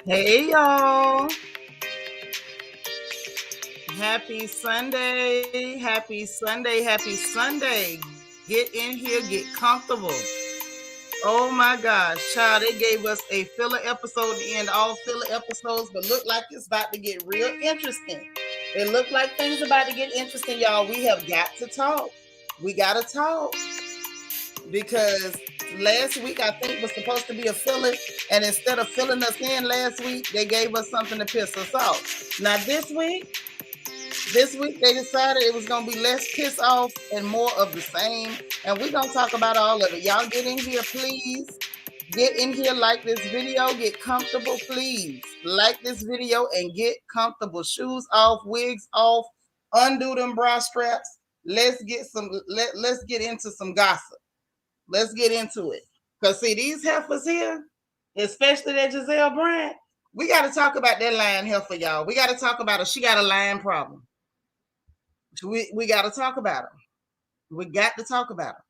Hey y'all, happy Sunday, happy Sunday, happy Sunday. Get in here, get comfortable. Oh my gosh, child, they gave us a filler episode to end all filler episodes, but look like it's about to get real interesting. It look like things about to get interesting, y'all. We have got to talk. We got to talk because last week I think was supposed to be a filler, and instead of filling us in last week, they gave us something to piss us off. Now this week they decided it was gonna be less piss off and more of the same, and we're gonna talk about all of it. Y'all get in here, please. Get in here, like this video, get comfortable, please. Like this video and get comfortable. Shoes off, wigs off, undo them bra straps. Let's get into some gossip. Let's get into it. Because see, these heifers here, especially that Giselle Bryant, we got to talk about that lying heifer, y'all. We got to talk about her. She got a lying problem. We got to talk about her. We got to talk about her.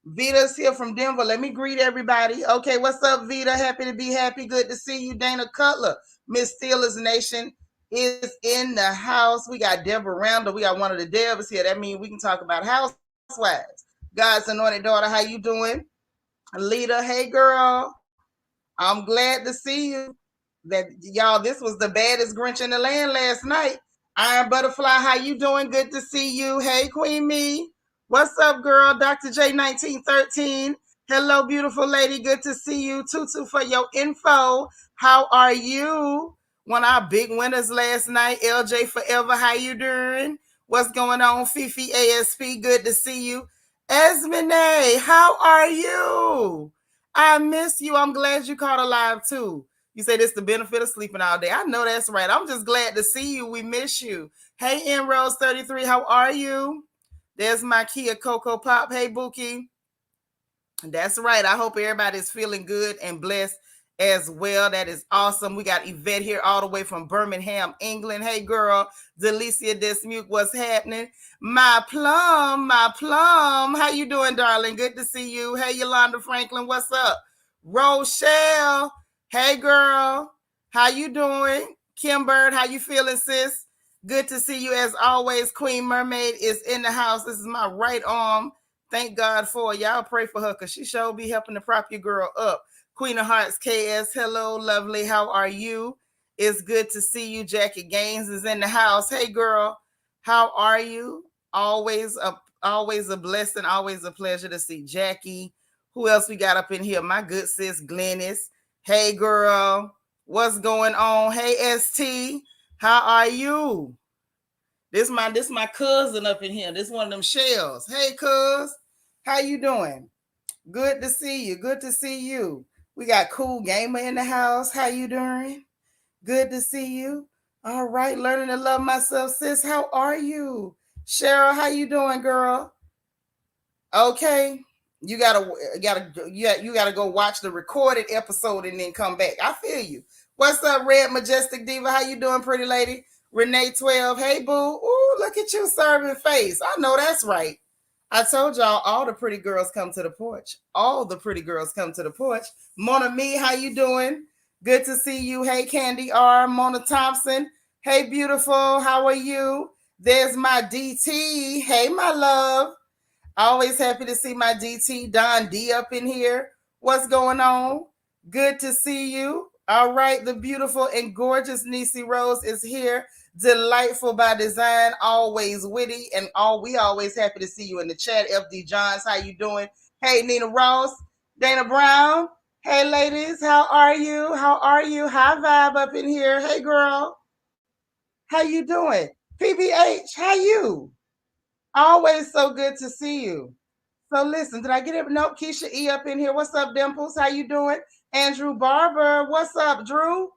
Vita's here from Denver. Let me greet everybody. Okay, what's up, Vita? Happy to be happy. Good to see you. Dana Cutler, Miss Steelers Nation is in the house. We got Deborah Randall. We got one of the Devs here. That means we can talk about housewives. God's anointed daughter, how you doing? Lita, hey girl. I'm glad to see you. That y'all, this was the baddest Grinch in the land last night. Iron Butterfly, how you doing? Good to see you. Hey, Queen Me. What's up, girl? Dr. J 1913. Hello, beautiful lady. Good to see you. Tutu for your info. How are you? One of our big winners last night. LJ Forever. How you doing? What's going on? Fifi ASP. Good to see you. Esmene, how are you? I miss you. I'm glad you caught alive too. You say this the benefit of sleeping all day. I know that's right. I'm just glad to see you. We miss you. Hey, Enrose 33, how are you? There's my Kia Coco Pop. Hey, Bookie. That's right. I hope everybody's feeling good and blessed as well. That is awesome. We got Yvette here all the way from Birmingham, England. Hey, girl. Delicia Desmuke, what's happening? My plum. How you doing, darling? Good to see you. Hey, Yolanda Franklin, what's up? Rochelle. Hey, girl. How you doing? Kim Bird, how you feeling, sis? Good to see you as always. Queen Mermaid is in the house. This is my right arm. Thank God for it. Y'all pray for her because she sure be helping to prop your girl up. Queen of Hearts KS, hello, lovely. How are you? It's good to see you. Jackie Gaines is in the house. Hey, girl. How are you? Always a blessing, always a pleasure to see Jackie. Who else we got up in here? My good sis Glennis. Hey, girl. What's going on? Hey, ST. How are you? This my cousin up in here. This one of them shells. Hey, cuz. How you doing? Good to see you. Good to see you. We got Cool Gamer in the house. How you doing? Good to see you. All right. Learning to love myself, sis. How are you? Cheryl, how you doing, girl? Okay. You gotta go watch the recorded episode and then come back. I feel you. What's up, Red Majestic Diva? How you doing, pretty lady? Renee 12. Hey, boo. Ooh, look at you serving face. I know that's right. I told y'all all the pretty girls come to the porch. All the pretty girls come to the porch. Mona Me, how you doing? Good to see you. Hey, Candy R. Mona Thompson. Hey, beautiful. How are you? There's my DT. Hey, my love. Always happy to see my DT Don D up in here. What's going on? Good to see you. All right, the beautiful and gorgeous Niecy Rose is here. Delightful by design, always witty, and we always happy to see you in the chat. FD Johns, how you doing? Hey, Nina Ross, Dana Brown. Hey, ladies, how are you? How are you? High vibe up in here. Hey, girl, how you doing? PBH, how you? Always so good to see you. So listen, did I get it? Nope. Keisha E up in here. What's up, Dimples? How you doing? Andrew Barber. What's up, Drew?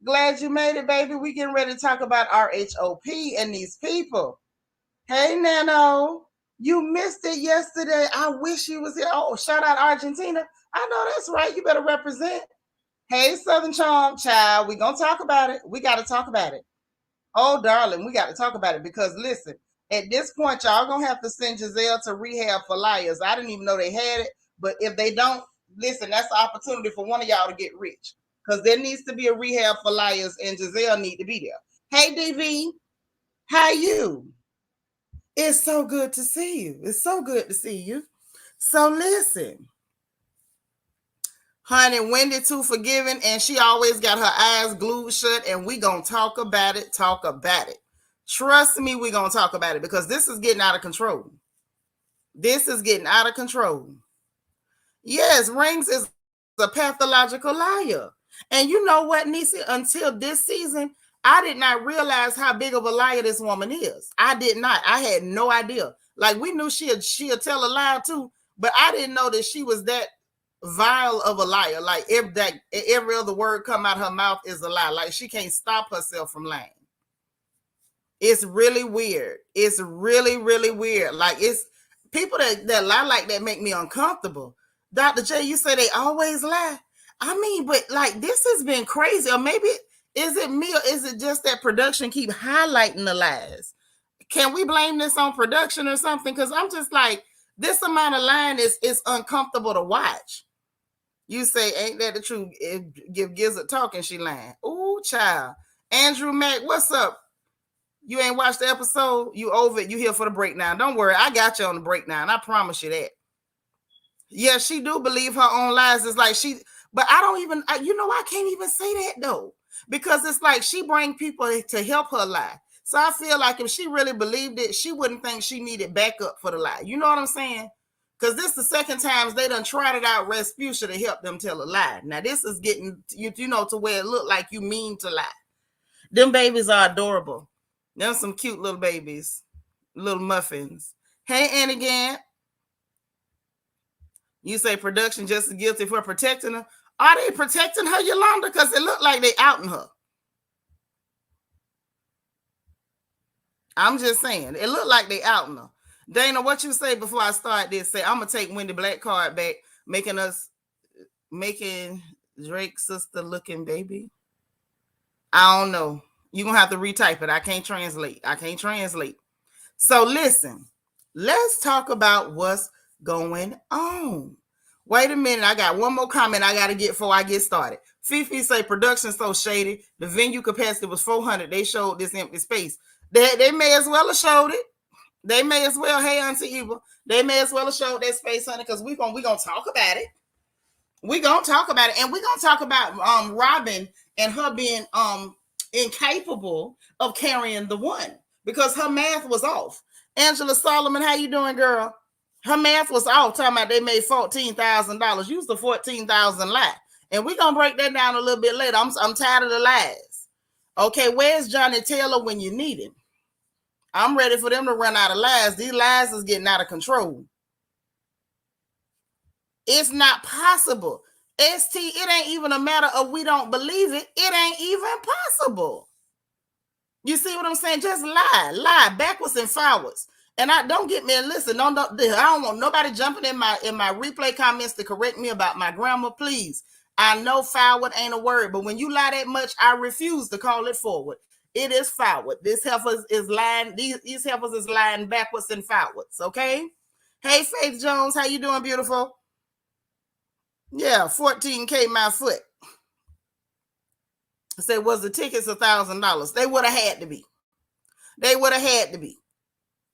Glad you made it, baby. We getting ready to talk about RHOP and these people. Hey, Nano. You missed it yesterday. I wish you was here. Oh, shout out Argentina. I know that's right. You better represent. Hey, Southern Charm, child. We gonna talk about it. We got to talk about it. Oh, darling, we got to talk about it because listen, at this point, y'all gonna have to send Giselle to rehab for liars. I didn't even know they had it, but if they don't, listen, that's an opportunity for one of y'all to get rich because there needs to be a rehab for liars, and Giselle need to be there. Hey, DV, how you? It's so good to see you. It's so good to see you. So listen. Honey, Wendy too forgiving, and she always got her eyes glued shut, and we gonna talk about it. Trust me, we gonna talk about it because this is getting out of control. This is getting out of control. Yes, Rings is a pathological liar. And you know what, Niecy? Until this season, I did not realize how big of a liar this woman is. I did not. I had no idea. Like, we knew she'd tell a lie too, but I didn't know that she was that vile of a liar. Like, every other word come out her mouth is a lie. Like, she can't stop herself from lying. It's really weird. It's really, really weird. Like, it's people that lie like that make me uncomfortable. Dr. J, you say they always lie. I mean, but like, this has been crazy. Or maybe, is it me or is it just that production keep highlighting the lies? Can we blame this on production or something? Because I'm just like, this amount of lying is uncomfortable to watch. You say, ain't that the truth? Give Gizelle talking, she lying. Ooh, child. Andrew Mack, what's up? You ain't watched the episode? You over it. You here for the breakdown. Don't worry. I got you on the breakdown. I promise you that. Yeah, she do believe her own lies. It's like but I don't even, I can't even say that though. Because it's like she bring people to help her lie. So I feel like if she really believed it, she wouldn't think she needed backup for the lie. You know what I'm saying? Because this is the second time they done tried it out Respucia to help them tell a lie. Now this is getting, to where it look like you mean to lie. Them babies are adorable. Them some cute little babies. Little muffins. Hey, Annie Gant. You say production just as guilty for protecting her. Are they protecting her, Yolanda? Because it looked like they outing her. I'm just saying. It looked like they outing her. Dana, what you say before I start this? Say, I'm going to take Wendy Black card back, making Drake's sister looking baby. I don't know. You're going to have to retype it. I can't translate. So listen, let's talk about what's going on. Wait a minute. I got one more comment I got to get before I get started. Fifi say production so shady. The venue capacity was 400. They showed this empty space. They may as well have showed it. They may as well. Hey, Auntie Eva. They may as well have showed that space, honey, because we're gonna talk about it. We're gonna talk about it, and we're gonna talk about Robyn and her being incapable of carrying the one because her math was off. Angela Solomon, how you doing, girl? Her math was off. Talking about they made $14,000. Use the 14,000 lie, and we're gonna break that down a little bit later. I'm tired of the lies. Okay, where's Johnny Taylor when you need him? I'm ready for them to run out of lies. These lies is getting out of control. It's not possible. ST, it ain't even a matter of we don't believe it. It ain't even possible. You see what I'm saying? Just lie backwards and forwards. And I don't get me. Listen, I don't want nobody jumping in my replay comments to correct me about my grammar, please. I know forward ain't a word, but when you lie that much, I refuse to call it forward. It is forward. This heifer is lying. These heifers is lying backwards and forwards. Okay. Hey, Faith Jones, how you doing, beautiful? Yeah, 14K my foot. I said, was the tickets $1,000? They would have had to be. They would have had to be.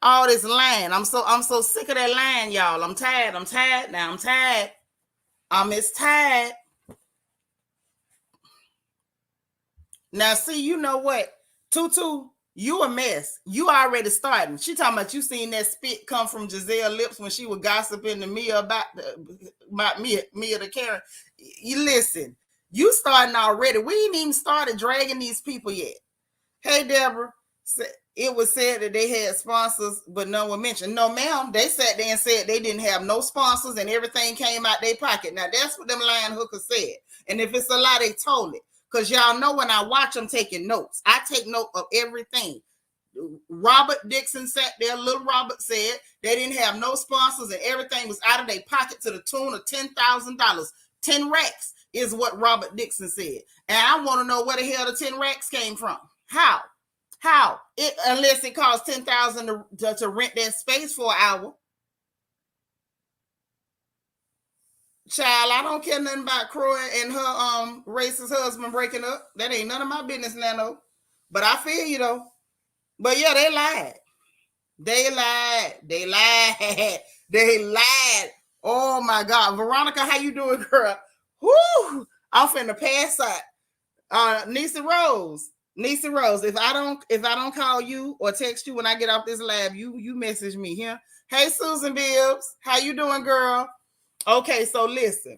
All this lying. I'm so sick of that lying, y'all. I'm tired. Now. I'm tired. It's tired. Now, see, you know what? Tutu, you a mess. You already starting. She talking about you seen that spit come from Giselle lips when she was gossiping to Mia about Mia the Karen. You listen, you starting already. We ain't even started dragging these people yet. Hey, Deborah. It was said that they had sponsors, but no one mentioned. No, ma'am. They sat there and said they didn't have no sponsors and everything came out their pocket. Now, that's what them lying hookers said. And if it's a lie, they told it. Because y'all know when I watch them taking notes, I take note of everything. Robert Dixon sat there. Little Robert said they didn't have no sponsors and everything was out of their pocket to the tune of $10,000. 10 racks is what Robert Dixon said. And I want to know where the hell the 10 racks came from. How? Unless it costs $10,000 to rent that space for an hour. Child, I don't care nothing about Croy and her racist husband breaking up. That ain't none of my business, Nano. But I feel you though. But yeah, they lied. They lied. Oh my God. Veronica, how you doing, girl? Whoo! I'm finna pass out. Nisa Rose, if I don't call you or text you when I get off this live, you message me here. Hey, Susan Bibbs, how you doing, girl? Okay, so listen.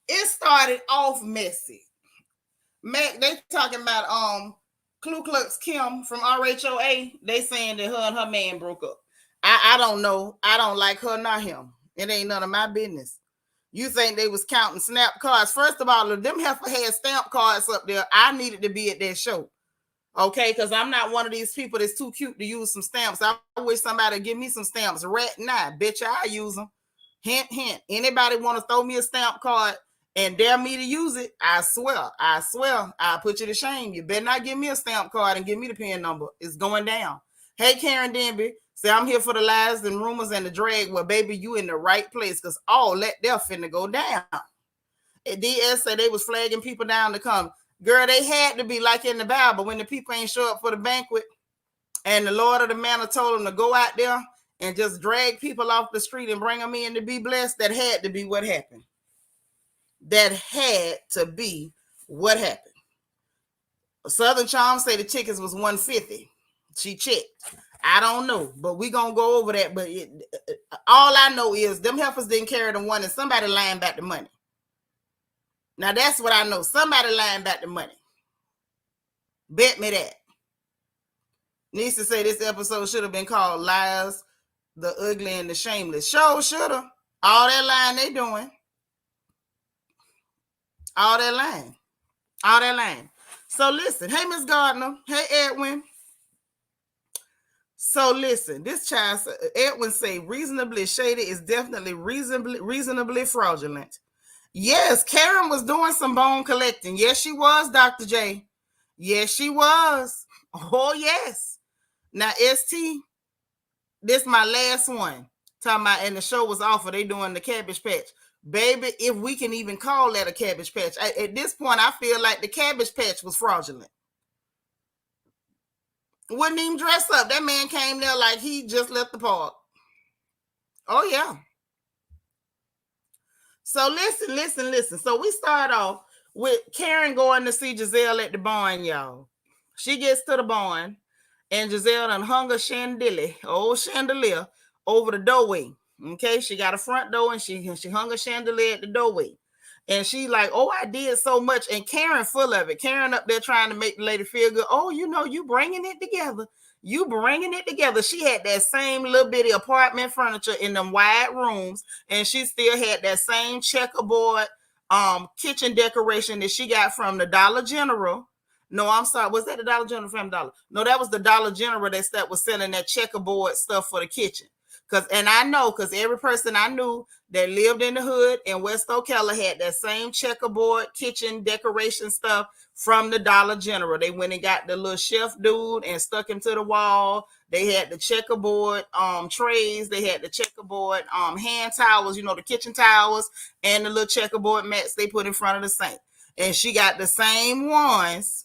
It started off messy. Mac, they talking about Ku Klux Kim from RHOA. They saying that her and her man broke up. I don't know. I don't like her, not him. It ain't none of my business. You think they was counting snap cards? First of all, if them heifer had stamp cards up there, I needed to be at that show. Okay, because I'm not one of these people that's too cute to use some stamps. I wish somebody give me some stamps right now. Bitch, I use them. Hint, hint. Anybody want to throw me a stamp card and dare me to use it? I swear, I'll put you to shame. You better not give me a stamp card and give me the PIN number. It's going down. Hey, Karen Denby. Say, I'm here for the lies and rumors and the drag. Well, baby, you in the right place because all that they're finna go down. DS said they was flagging people down to come. Girl, they had to be like in the Bible when the people ain't show up for the banquet and the Lord of the Manor told them to go out there and just drag people off the street and bring them in to be blessed. That had to be what happened. Southern Charm say the tickets was $150. She checked. I don't know, but we gonna go over that. But all I know is them heifers didn't carry the one and somebody lying about the money. Now that's what I know. Somebody lying about the money. Bet me that. Needs to say this episode should have been called Liars, the Ugly, and the Shameless. Sure should have. All that lying they doing. All that lying. So listen. Hey, Miss Gardner. Hey, Edwin. So listen. This child, Edwin say, reasonably shady is definitely reasonably fraudulent. Yes, Karen was doing some bone collecting. Yes, she was, Dr. J. Yes, she was. Oh, yes. Now, ST, this my last one. Talking about, and the show was off. They doing the Cabbage Patch. Baby, if we can even call that a Cabbage Patch. At this point, I feel like the Cabbage Patch was fraudulent. Wouldn't even dress up. That man came there like he just left the park. Oh, yeah. So listen. So we start off with Karen going to see Giselle at the barn, y'all. She gets to the barn, and Giselle done hung a chandelier over the doorway. Okay, she got a front door, and she hung a chandelier at the doorway. And she like, oh, I did so much. And Karen full of it. Karen up there trying to make the lady feel good. Oh, you bringing it together. She had that same little bitty apartment furniture in them wide rooms, and she still had that same checkerboard kitchen decoration that she got from the Dollar General. No, I'm sorry. Was that the Dollar General from Dollar? No, that was the Dollar General that was selling that checkerboard stuff for the kitchen. And I know, because every person I knew that lived in the hood in West Ocala had that same checkerboard kitchen decoration stuff from the Dollar General. They went and got the little chef dude and stuck him to the wall. They had the checkerboard trays. They had the checkerboard hand towels, the kitchen towels, and the little checkerboard mats they put in front of the sink. And she got the same ones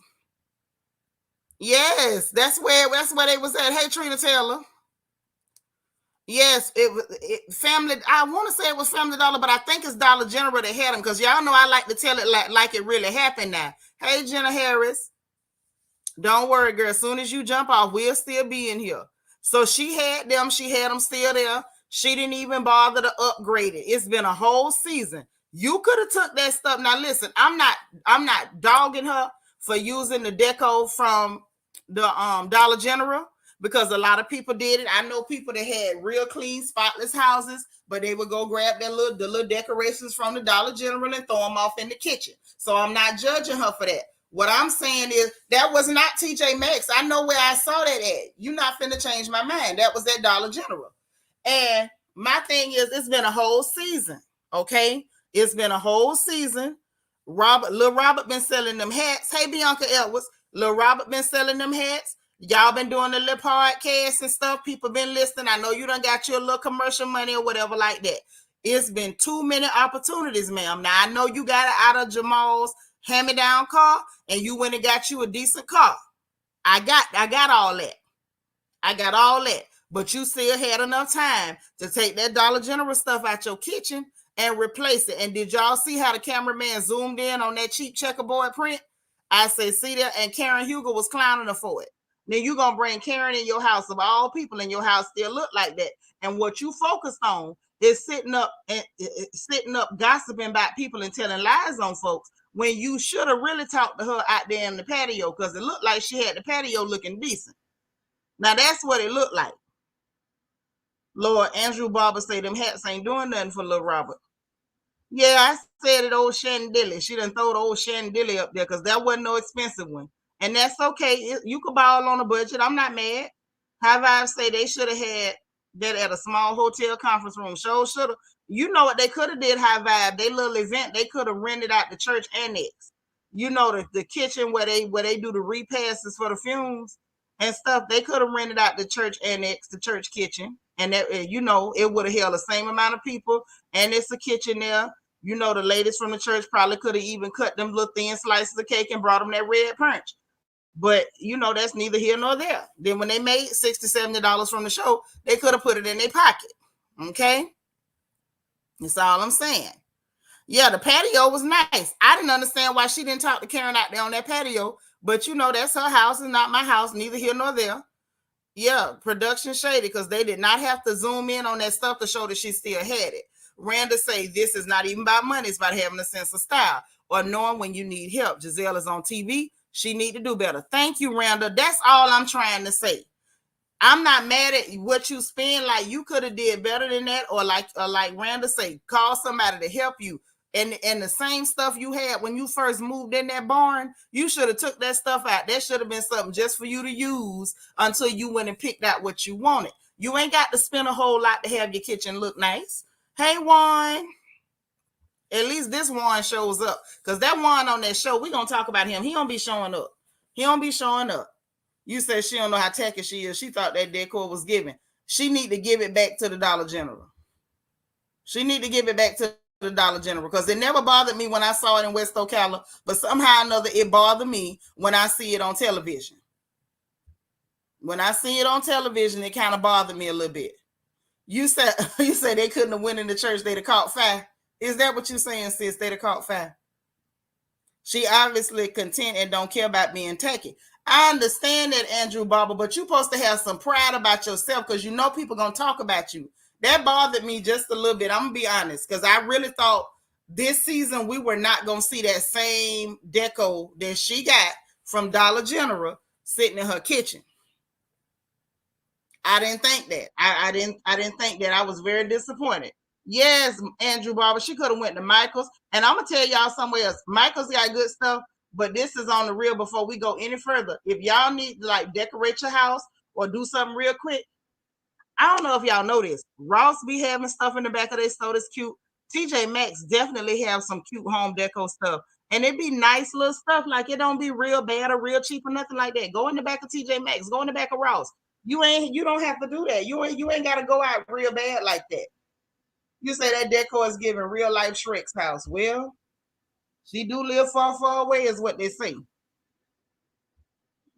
Yes, that's where they was at. Hey, Trina Taylor. Yes, it was Family. I want to say it was Family Dollar, but I think it's Dollar General that had them because y'all know I like to tell it like it really happened. Now, hey, Jenna Harris, don't worry, girl. As soon as you jump off, we'll still be in here. So she had them. She had them still there. She didn't even bother to upgrade it. It's been a whole season. You could have took that stuff. Now listen, I'm not dogging her for using the deco from the Dollar General because a lot of people did it. I know people that had real clean, spotless houses, but they would go grab the little decorations from the Dollar General and throw them off in the kitchen. So I'm not judging her for that. What I'm saying is that was not TJ Maxx. I know where I saw that at. You're not finna change my mind. That was at Dollar General. And my thing is, it's been a whole season. Okay, it's been a whole season. Little Robert been selling them hats. Hey, Bianca Edwards, Little Robert been selling them hats. Y'all been doing the little podcast and stuff. People been listening. I know you done got your little commercial money or whatever like that. It's been too many opportunities, ma'am. Now I know you got it out of Jamal's hand-me-down car, and you went and got you a decent car. I got all that. I got all that. But you still had enough time to take that Dollar General stuff out your kitchen and replace it. And did y'all see how the cameraman zoomed in on that cheap checkerboard print? I said, see there, and Karen Hugo was clowning her for it. Then you gonna bring Karen in your house, of all people in your house still look like that. And what you focused on is sitting up gossiping about people and telling lies on folks when you should have really talked to her out there in the patio, because it looked like she had the patio looking decent. Now that's what it looked like. Lord, Andrew Barber say them hats ain't doing nothing for little Robert. Yeah, I said it, old Shandilly. She done throw the old Shandilly up there because that wasn't no expensive one. And that's okay. You could ball on a budget. I'm not mad. High Vibe say they should have had that at a small hotel conference room. Show should have. You know what they could have did, High Vibe. They little event, they could have rented out the church annex. You know, the kitchen where they do the repasses for the fumes and stuff. They could have rented out the church annex, the church kitchen. And that, you know, it would have held the same amount of people. And it's a kitchen there. You know, the ladies from the church probably could have even cut them little thin slices of cake and brought them that red punch. But, you know, that's neither here nor there. Then when they made $60, $70 from the show, they could have put it in their pocket. Okay? That's all I'm saying. Yeah, the patio was nice. I didn't understand why she didn't talk to Karen out there on that patio. But, you know, that's her house and not my house, neither here nor there. Yeah, production shady because they did not have to zoom in on that stuff to show that she still had it. Randa say this is not even about money, it's about having a sense of style or knowing when you need help. Giselle is on TV. She need to do better. Thank you, Randa. That's all I'm trying to say. I'm not mad at what you spend. Like you could have did better than that, or like Randa say, call somebody to help you. And the same stuff you had when you first moved in that barn, you should have took that stuff out. That should have been something just for you to use until you went and picked out what you wanted. You ain't got to spend a whole lot to have your kitchen look nice. Hey, Juan. At least this Juan shows up. Because that Juan on that show, we're going to talk about him. He don't be showing up. He don't be showing up. You said she don't know how tacky she is. She thought that decor was given. She need to give it back to the Dollar General. She need to give it back to the Dollar General because it never bothered me when I saw it in West Ocala, but somehow or another it bothered me when I see it on television. When I see it on television, it kind of bothered me a little bit. You said they couldn't have went in the church, they'd have caught fire. Is that what you're saying, sis? They'd have caught fire. She obviously content and don't care about being taken. I understand that, Andrew Barber, but you're supposed to have some pride about yourself because you know people gonna talk about you. That bothered me just a little bit. I'm gonna be honest, because I really thought this season we were not gonna see that same deco that she got from Dollar General sitting in her kitchen. I didn't think that. I didn't think that. I was very disappointed. Yes, Andrew Barber, she could have went to Michael's. And I'm gonna tell y'all somewhere else. Michael's got good stuff, but this is on the real before we go any further. If y'all need to like decorate your house or do something real quick, I don't know if y'all know this. Ross be having stuff in the back of their store that's cute. TJ Maxx definitely have some cute home deco stuff. And it be nice little stuff. Like it don't be real bad or real cheap or nothing like that. Go in the back of TJ Maxx. Go in the back of Ross. You don't have to do that. You ain't gotta go out real bad like that. You say that decor is giving real life Shrek's house. Well, she do live far, far away, is what they say.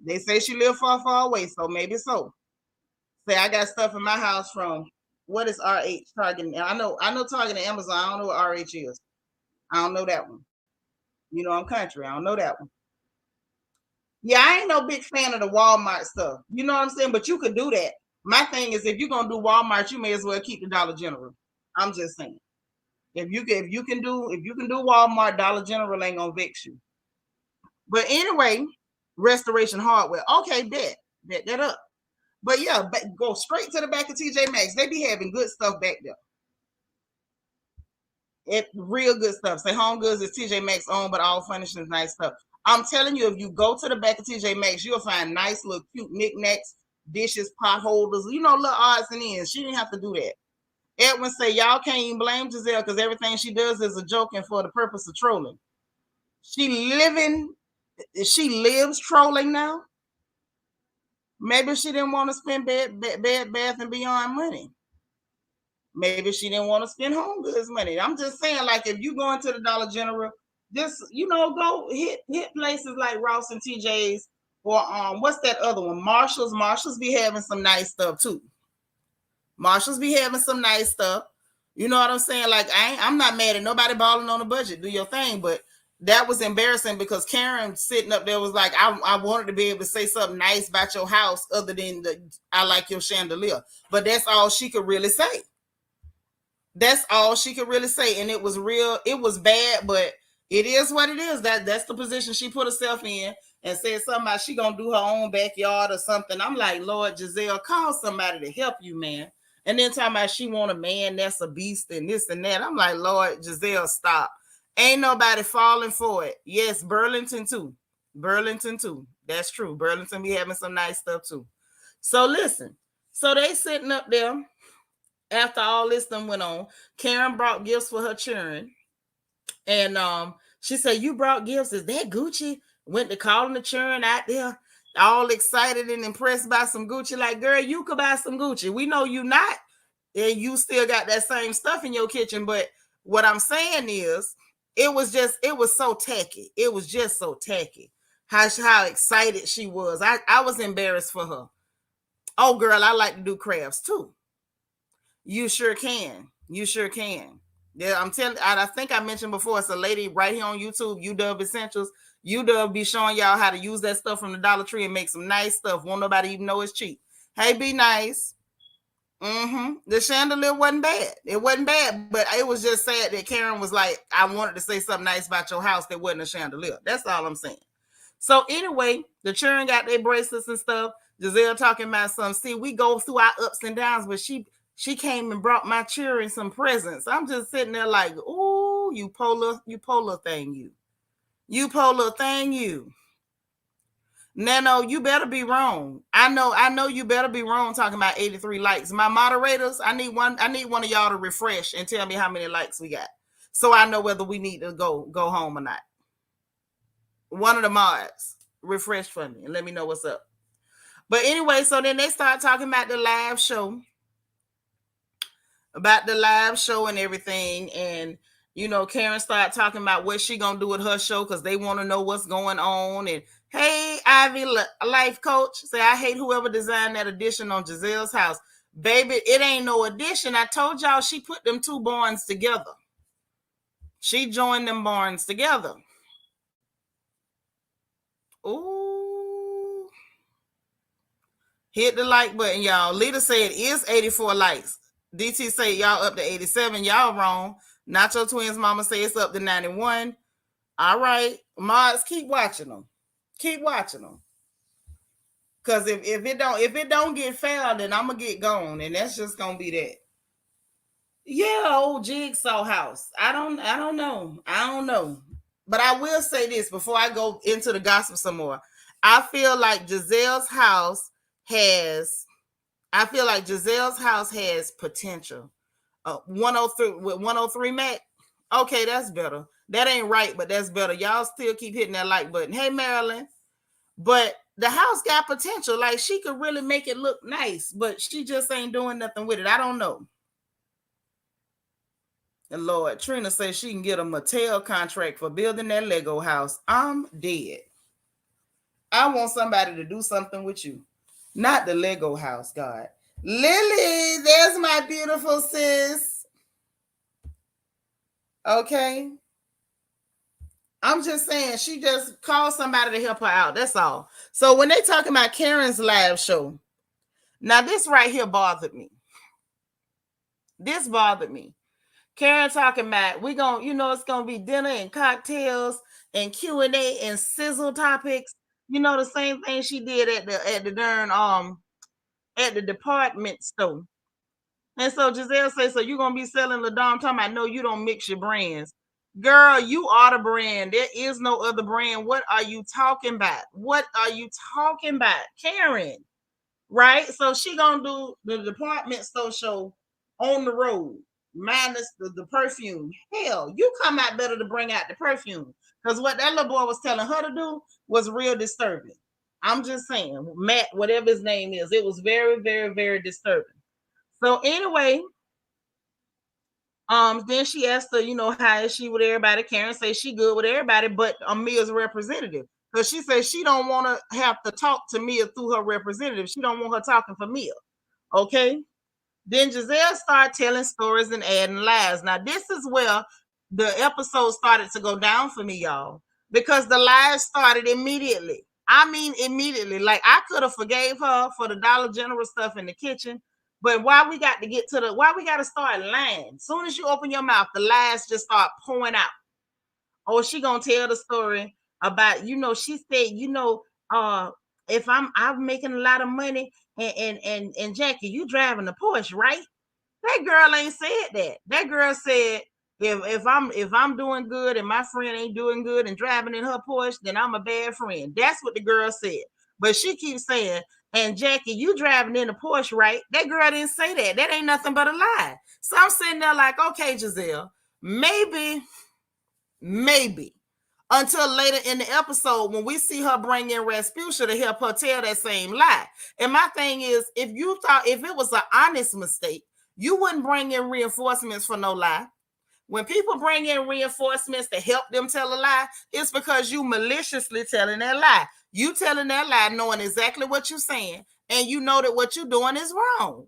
They say she live far, far away, so maybe so. Say I got stuff in my house from what is RH Target? I know Target and Amazon. I don't know what RH is. I don't know that one. You know I'm country. I don't know that one. Yeah, I ain't no big fan of the Walmart stuff. You know what I'm saying? But you could do that. My thing is, if you're gonna do Walmart, you may as well keep the Dollar General. I'm just saying. If you can do Walmart, Dollar General ain't gonna vex you. But anyway, Restoration Hardware. Okay, bet that up. But yeah, go straight to the back of TJ Maxx. They be having good stuff back there. It real good stuff. Say Home Goods is TJ Maxx own, but all furnishings nice stuff. I'm telling you, if you go to the back of TJ Maxx, you'll find nice little cute knickknacks, dishes, pot holders, little odds and ends. She didn't have to do that. Edwin say y'all can't even blame Giselle because everything she does is a joke and for the purpose of trolling. She lives trolling now. Maybe she didn't want to spend Bed Bath and Beyond money. Maybe she didn't want to spend Home Goods money. I'm just saying, like, if you go into the Dollar General, just go hit places like Ross and TJ's, or what's that other one? Marshalls. Marshalls be having some nice stuff too. Marshalls be having some nice stuff. You know what I'm saying? Like, I'm not mad at nobody balling on a budget. Do your thing, but that was embarrassing because Karen sitting up there was like, I wanted to be able to say something nice about your house other than I like your chandelier. But that's all she could really say. That's all she could really say. And it was bad, but it is what it is. That's the position she put herself in, and said something about she gonna do her own backyard or something. I'm like, Lord, Giselle, call somebody to help you, man. And then talking about she want a man that's a beast and this and that. I'm like, Lord, Giselle, stop. Ain't nobody falling for it. Yes, Burlington too. That's true. Burlington be having some nice stuff too. So listen. So they sitting up there. After all this done went on, Karen brought gifts for her children. And she said, you brought gifts. Is that Gucci? Went to calling the children out there, all excited and impressed by some Gucci. Like, girl, you could buy some Gucci. We know you not. And you still got that same stuff in your kitchen. But what I'm saying is, it was so tacky. It was just so tacky. How excited she was. I was embarrassed for her. Oh, girl, I like to do crafts too. You sure can. Yeah, I'm telling. I think I mentioned before. It's a lady right here on YouTube, UW Essentials. UW be showing y'all how to use that stuff from the Dollar Tree and make some nice stuff. Won't nobody even know it's cheap. Hey, be nice. The chandelier wasn't bad. It wasn't bad, but it was just sad that Karen was like, I wanted to say something nice about your house that wasn't a chandelier. That's all I'm saying. So anyway, the children got their bracelets and stuff. Giselle talking about some. See, we go through our ups and downs, but she came and brought my children some presents. I'm just sitting there like, ooh, you polar thing, you. You polar thing, you. Nano, you better be wrong. I know you better be wrong talking about 83 likes. My moderators, I need one of y'all to refresh and tell me how many likes we got. So I know whether we need to go home or not. One of the mods, refresh for me and let me know what's up. But anyway, so then they start talking about the live show. And everything. And Karen started talking about what she gonna do with her show because they want to know what's going on. And hey, Ivy, life coach, say I hate whoever designed that addition on Giselle's house. Baby, it ain't no addition. I told y'all she put them two barns together. She joined them barns together. Ooh. Hit the like button, y'all. Lita said it is 84 likes. DT say y'all up to 87. Y'all wrong. Nacho Twins mama say it's up to 91. All right. Mods, keep watching them. Because if it don't get found, then I'm gonna get gone. And that's just gonna be that. Yeah, old Jigsaw house. I don't know. But I will say this before I go into the gossip some more. I feel like Giselle's house has potential. 103 with 103 Mac. Okay, that's better. That ain't right, but that's better. Y'all still keep hitting that like button. Hey, Marilyn. But the house got potential. Like, she could really make it look nice, but she just ain't doing nothing with it. I don't know. And Lord, Trina says she can get a Mattel contract for building that Lego house. I'm dead. I want somebody to do something with you, not the Lego house, God. Lily, there's my beautiful sis. Okay. I'm just saying, she just called somebody to help her out. That's all. So when they talking about Karen's live show, now this right here bothered me. This bothered me. Karen talking about we gonna, it's gonna be dinner and cocktails and Q&A and sizzle topics. The same thing she did at the darn at the department store. And so Giselle says, so you gonna be selling Ladom? Talking about, no, you don't mix your brands. Girl, you are the brand. There is no other brand. What are you talking about? What are you talking about, Karen? Right? So she gonna do the department store show on the road, minus the perfume. Hell, you come out better to bring out the perfume. Because what that little boy was telling her to do was real disturbing. I'm just saying, Matt, whatever his name is, it was very, very, very disturbing. So anyway, then she asked her, how is she with everybody? Karen says she good with everybody, but Mia's representative. Because she says she don't want to have to talk to Mia through her representative. She don't want her talking for Mia. Okay. Then Giselle started telling stories and adding lies. Now, this is where the episode started to go down for me, y'all, because the lies started immediately. I mean, immediately. Like, I could have forgave her for the Dollar General stuff in the kitchen, but why we got to start lying? As soon as you open your mouth, the lies just start pouring out. Oh, she gonna tell the story about, she said, if I'm making a lot of money and Jackie, you driving the Porch, right? That girl ain't said that. That girl said, if I'm doing good and my friend ain't doing good and driving in her Porsche, then I'm a bad friend. That's what the girl said. But she keeps saying, and Jackie, you driving in a Porsche, right? That girl didn't say that. That ain't nothing but a lie. So I'm sitting there like, okay, Giselle, maybe until later in the episode when we see her bring in Rasputia to help her tell that same lie. And my thing is, if it was an honest mistake, you wouldn't bring in reinforcements for no lie. When people bring in reinforcements to help them tell a lie, it's because you maliciously telling that lie. You telling that lie knowing exactly what you're saying, and you know that what you're doing is wrong.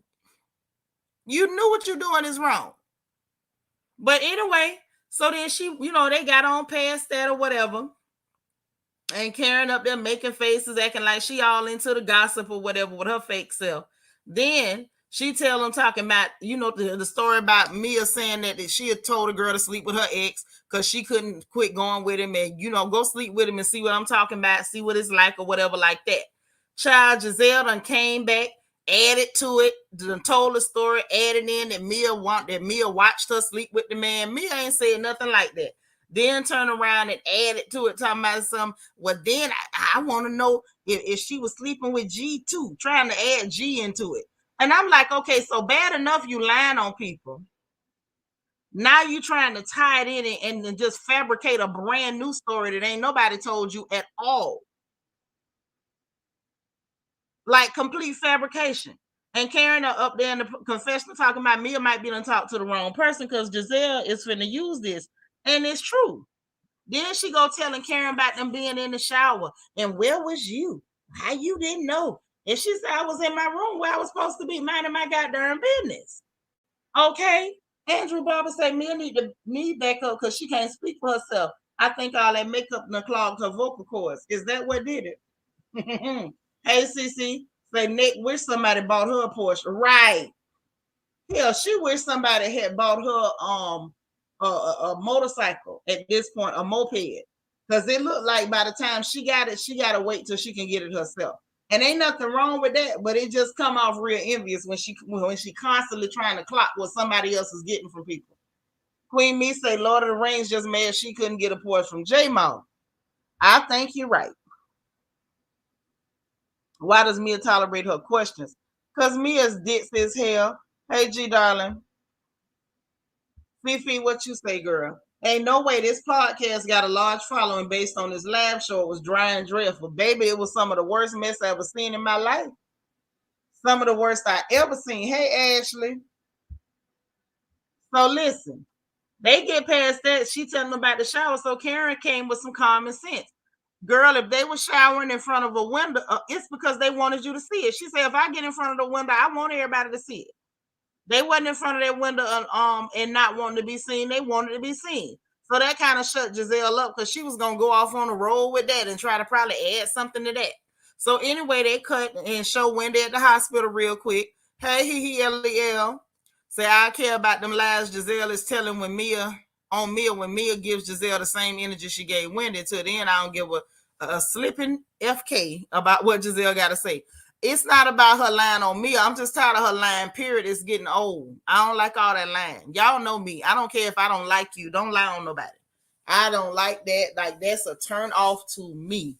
You knew what you're doing is wrong. But anyway, so then she, they got on past that or whatever. And Karen up there making faces, acting like she all into the gossip or whatever with her fake self. Then she tell them talking about, the story about Mia saying that she had told a girl to sleep with her ex because she couldn't quit going with him and, go sleep with him and see what I'm talking about, see what it's like or whatever like that. Child, Giselle done came back, added to it, done told the story, added in that Mia watched her sleep with the man. Mia ain't said nothing like that. Then turn around and add it to it, talking about some. Well, then I want to know if she was sleeping with G too, trying to add G into it. And I'm like, okay, so bad enough you lying on people. Now you trying to tie it in and just fabricate a brand new story that ain't nobody told you at all. Like complete fabrication. And Karen up there in the confessional talking about Mia might be done talk to the wrong person because Giselle is finna use this. And it's true. Then she go telling Karen about them being in the shower. And where was you? How you didn't know? And she said, I was in my room where I was supposed to be minding my goddamn business. Okay. Andrew Barber said, Mia need back up because she can't speak for herself. I think all that makeup clogged her vocal cords. Is that what did it? Hey, CC, say Nick wish somebody bought her a Porsche. Right. Hell, she wish somebody had bought her a motorcycle at this point, a moped. Because it looked like by the time she got it, she gotta wait till she can get it herself. And ain't nothing wrong with that, but it just come off real envious when she constantly trying to clock what somebody else is getting from people. Queen Me say Lord of the Rings just mad she couldn't get a Porsche from J-Mo. I think you're right. Why does Mia tolerate her questions? Because Mia's ditz as hell. Hey, G, darling. Fifi, what you say, girl? Ain't no way this podcast got a large following based on this live show. It was dry and dreadful. Baby, it was some of the worst mess I ever seen in my life. Some of the worst I ever seen. Hey, Ashley. So listen, they get past that. She telling them about the shower. So Karen came with some common sense. Girl, if they were showering in front of a window, it's because they wanted you to see it. She said, if I get in front of the window, I want everybody to see it. They wasn't in front of that window and not wanting to be seen. They wanted to be seen. So that kind of shut Giselle up because she was gonna go off on the road with that and try to probably add something to that. So anyway, they cut and show Wendy at the hospital real quick. Hey, LEL. Say I care about them lies Giselle is telling when Mia gives Giselle the same energy she gave Wendy. Till then, I don't give a slipping FK about what Giselle got to say. It's not about her lying on me. I'm just tired of her lying, period. It's getting old. I don't like all that lying. Y'all know me. I don't care if I don't like you. Don't lie on nobody. I don't like that. Like, that's a turn off to me.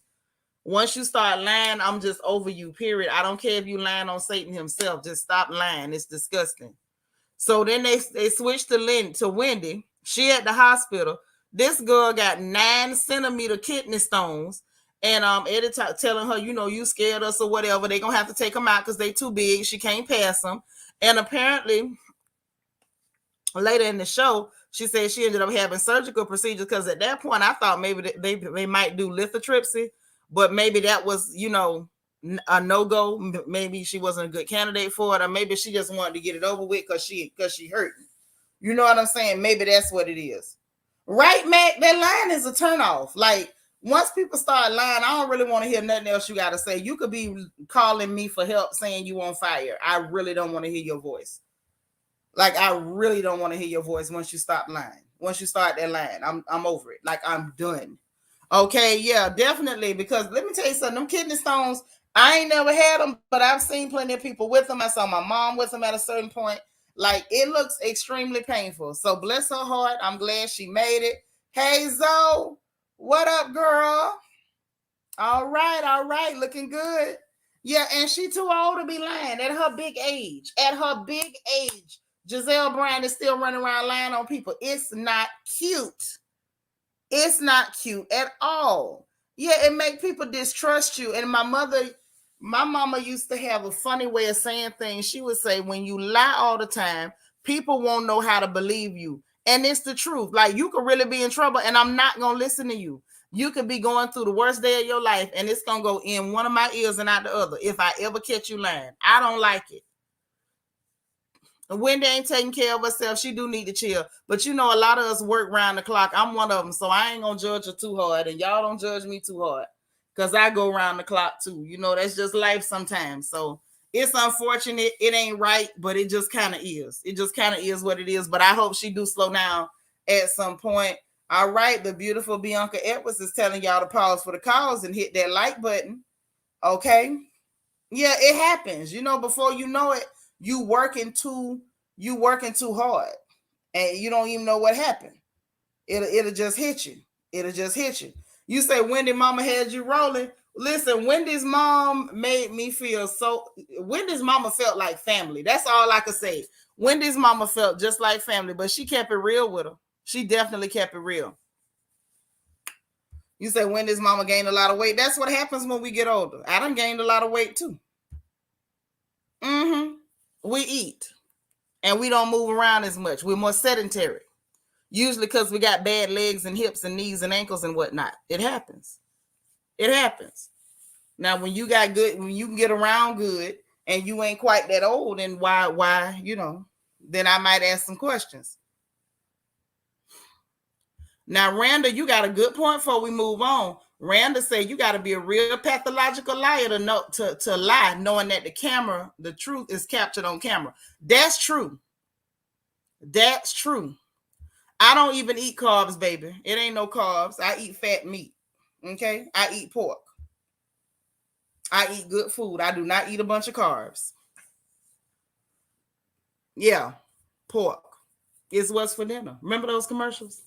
Once you start lying, I'm just over you, period. I don't care if you lying on Satan himself. Just stop lying. It's disgusting. So then they switched to Wendy. She at the hospital. This girl got 9-centimeter kidney stones. And Eddie telling her, you scared us or whatever. They're going to have to take them out because they too big. She can't pass them. And apparently, later in the show, she said she ended up having surgical procedures because at that point, I thought maybe they might do lithotripsy. But maybe that was, a no-go. Maybe she wasn't a good candidate for it. Or maybe she just wanted to get it over with because she hurt. You know what I'm saying? Maybe that's what it is. Right, Mac? That line is a turnoff. Like, once people start lying, I don't really want to hear nothing else you got to say. You could be calling me for help saying you on fire. I really don't want to hear your voice. Like, I really don't want to hear your voice once you stop lying. Once you start that line, I'm over it. Like, I'm done. Okay, yeah, definitely. Because let me tell you something. Them kidney stones, I ain't never had them, but I've seen plenty of people with them. I saw my mom with them at a certain point. Like, it looks extremely painful. So bless her heart. I'm glad she made it. Hey, Zoe, what up, girl? All right. Looking good. Yeah, and she too old to be lying at her big age. At her big age, Giselle Brand is still running around lying on people. It's not cute. It's not cute at all. Yeah, it makes people distrust you. And my mama used to have a funny way of saying things. She would say, when you lie all the time, people won't know how to believe you. And it's the truth. Like, you could really be in trouble and I'm not going to listen to you. You could be going through the worst day of your life and it's going to go in one of my ears and out the other if I ever catch you lying. I don't like it. Wendy ain't taking care of herself. She do need to chill. But a lot of us work round the clock. I'm one of them, so I ain't going to judge her too hard. And y'all don't judge me too hard because I go round the clock too. That's just life sometimes. So it's unfortunate. It ain't right, but it just kind of is. It just kind of is what it is. But I hope she do slow down at some point. All right, the beautiful Bianca Edwards is telling y'all to pause for the calls and hit that like button. Okay? Yeah, it happens. Before you know it, you working too hard and you don't even know what happened. It'll just hit you. You say Wendy mama had you rolling. Listen, Wendy's mom made me feel Wendy's mama felt like family. That's all I could say. Wendy's mama felt just like family, but she kept it real with her. She definitely kept it real. You say Wendy's mama gained a lot of weight. That's what happens when we get older. I done gained a lot of weight too. We eat and we don't move around as much. We're more sedentary. Usually because we got bad legs and hips and knees and ankles and whatnot. It happens. Now, when you can get around good and you ain't quite that old, and why, then I might ask some questions. Now, Randa, you got a good point before we move on. Randa said you got to be a real pathological liar to lie, knowing that the truth is captured on camera. That's true. I don't even eat carbs, baby. It ain't no carbs. I eat fat meat. Okay? I eat pork. I eat good food. I do not eat a bunch of carbs. Yeah. Pork is what's for dinner. Remember those commercials?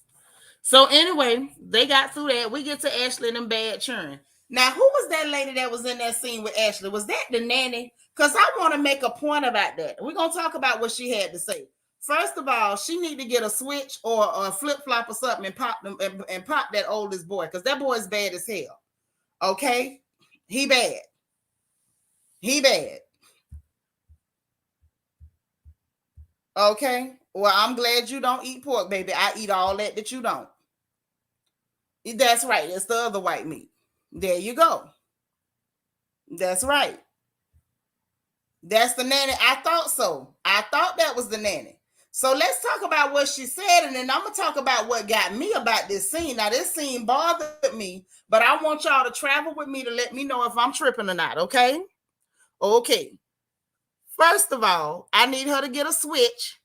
So anyway, they got through that. We get to Ashley and them bad churn. Now, who was that lady that was in that scene with Ashley? Was that the nanny? Because I want to make a point about that. We're going to talk about what she had to say. First of all, she need to get a switch or a flip-flop or something and pop them and pop that oldest boy, because that boy's bad as hell. Okay? He bad. Okay? Well, I'm glad you don't eat pork, baby. I eat all that you don't. That's right. It's the other white meat. There you go. That's right. That's the nanny. I thought so. I thought that was the nanny. So let's talk about what she said, and then I'm going to talk about what got me about this scene. Now, this scene bothered me, but I want y'all to travel with me to let me know if I'm tripping or not, okay? Okay. First of all, I need her to get a switch.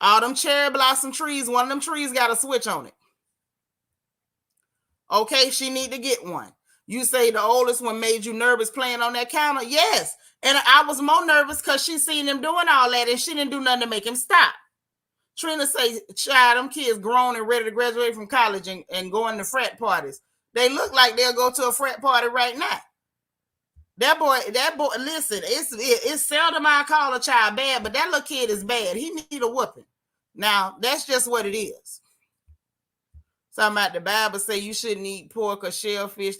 All them cherry blossom trees, one of them trees got a switch on it. Okay, she need to get one. You say the oldest one made you nervous playing on that counter? Yes. And I was more nervous because she seen him doing all that and she didn't do nothing to make him stop. Trina say, child, them kids grown and ready to graduate from college and going to frat parties. They look like they'll go to a frat party right now. That boy, listen, it's seldom I call a child bad, but that little kid is bad. He need a whooping. Now, that's just what it is. Something about the Bible say you shouldn't eat pork or shellfish.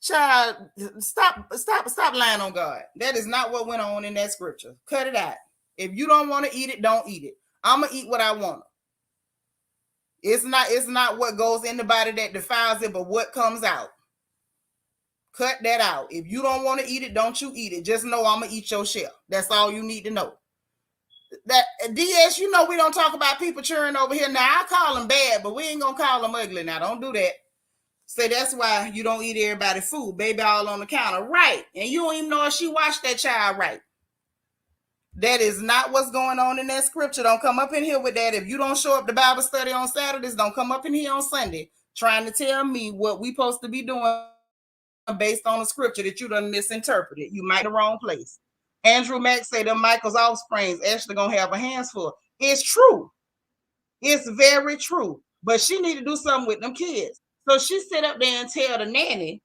Child, stop lying on God. That is not what went on in that scripture. Cut it out. If you don't want to eat it, don't eat it. I'm gonna eat what I want. It's not what goes in the body that defiles it, but what comes out. Cut that out. If you don't want to eat it, don't you eat it. Just know I'm gonna eat your shell. That's all you need to know. That DS, you know we don't talk about people cheering over here. Now I call them bad, but we ain't gonna call them ugly. Now don't do that. Say that's why you don't eat everybody's food, baby, all on the counter, right? And you don't even know if she watched that child right. That is not what's going on in that scripture. Don't come up in here with that. If you don't show up to Bible study on Saturdays, don't come up in here on Sunday trying to tell me what we supposed to be doing based on the scripture that you done misinterpreted. You might in the wrong place. Andrew Mack say them Michael's offsprings actually gonna have her hands full. It's true. It's very true. But she need to do something with them kids. So she sit up there and tell the nanny.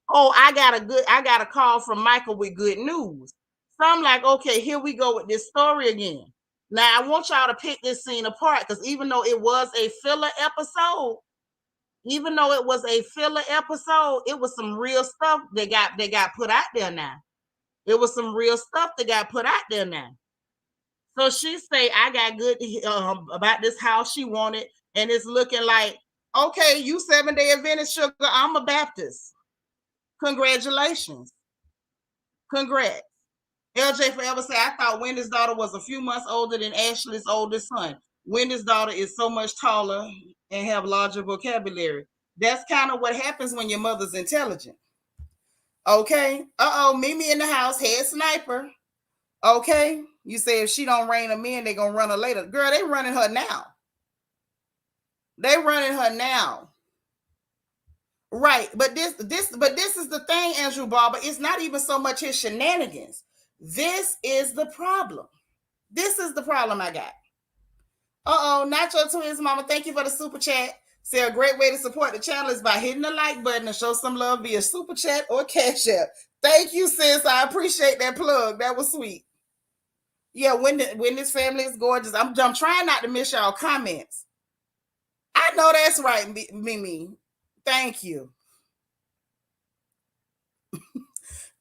Oh, I got a call from Michael with good news. So I'm like, okay, here we go with this story again. Now I want y'all to pick this scene apart because even though it was a filler episode, it was some real stuff that got put out there now. It was some real stuff that got put out there now. So she say, I got good about this house she wanted, and it's looking like, okay, you 7-Day Adventist sugar, I'm a Baptist. Congratulations. Congrats. LJ Forever say, I thought Wendy's daughter was a few months older than Ashley's oldest son. Wendy's daughter is so much taller and have larger vocabulary. That's kind of what happens when your mother's intelligent. Okay. Mimi in the house, head sniper. Okay. You say if she don't rein them in, they gonna run her later. Girl, they running her now. Right. But this is the thing, Andrew Barber. It's not even so much his shenanigans. This is the problem. This is the problem I got. Nacho Twins Mama, thank you for the super chat. Say a great way to support the channel is by hitting the like button and show some love via super chat or cash app. Thank you, sis. I appreciate that plug. That was sweet. Yeah, when this family is gorgeous. I'm trying not to miss y'all comments. I know that's right, Mimi. Thank you.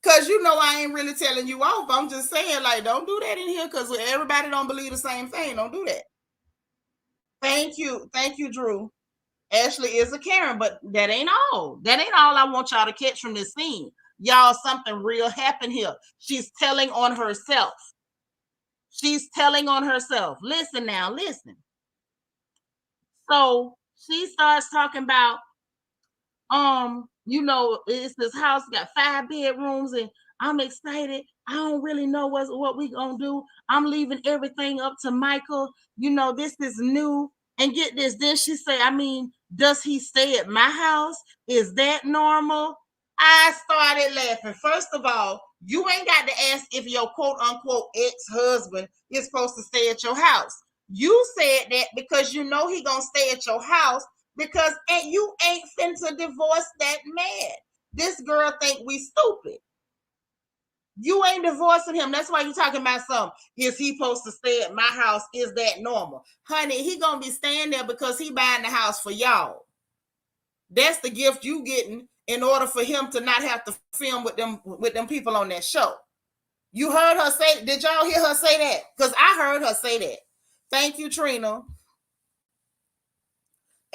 Because you know I ain't really telling you off. I'm just saying, like, don't do that in here because everybody don't believe the same thing. Don't do that. Thank you. Thank you, Drew. Ashley is a Karen, but that ain't all. That ain't all I want y'all to catch from this scene. Y'all, something real happened here. She's telling on herself. Listen now, listen. So she starts talking about, it's this house got 5 bedrooms and I'm excited. I don't really know what we gonna do. I'm leaving everything up to Michael. This is new. And get this, then she say, does he stay at my house? Is that normal? I started laughing. First of all, you ain't got to ask if your quote unquote ex-husband is supposed to stay at your house. You said that because you know he gonna stay at your house because you ain't finna divorce that man. This girl think we stupid. You ain't divorcing him. That's why you talking about something. Is he supposed to stay at my house? Is that normal? Honey, he gonna be staying there because he buying the house for y'all. That's the gift you getting in order for him to not have to film with them people on that show. You heard her say, did y'all hear her say that? Because I heard her say that. Thank you, Trina.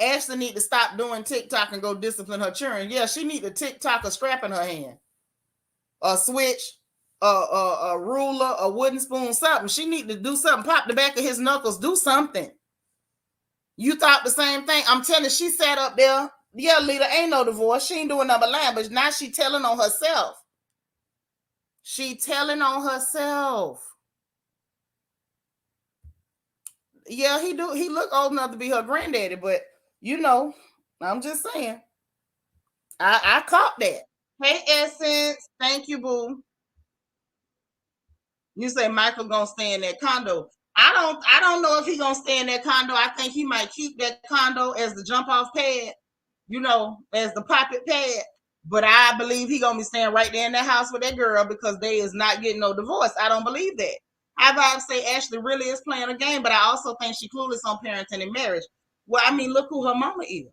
Ashley need to stop doing TikTok and go discipline her children. Yeah, she need to TikTok a strap in her hand, a switch, a ruler, a wooden spoon, something. She need to do something. Pop the back of his knuckles. Do something. You thought the same thing. I'm telling you, she sat up there. Yeah, Lita, ain't no divorce. She ain't doing nothing but lying, but now she telling on herself. She telling on herself. Yeah, he do. He look old enough to be her granddaddy, but you know, I'm just saying. I caught that. Hey, Essence. Thank you, boo. You say Michael gonna stay in that condo. I don't know if he gonna stay in that condo. I think he might keep that condo as the jump off pad, you know, as the poppet pad. But I believe he gonna be staying right there in that house with that girl because they is not getting no divorce. I don't believe that. I gotta say Ashley really is playing a game, but I also think she clueless on parenting and marriage. Well, I mean, look who her mama is.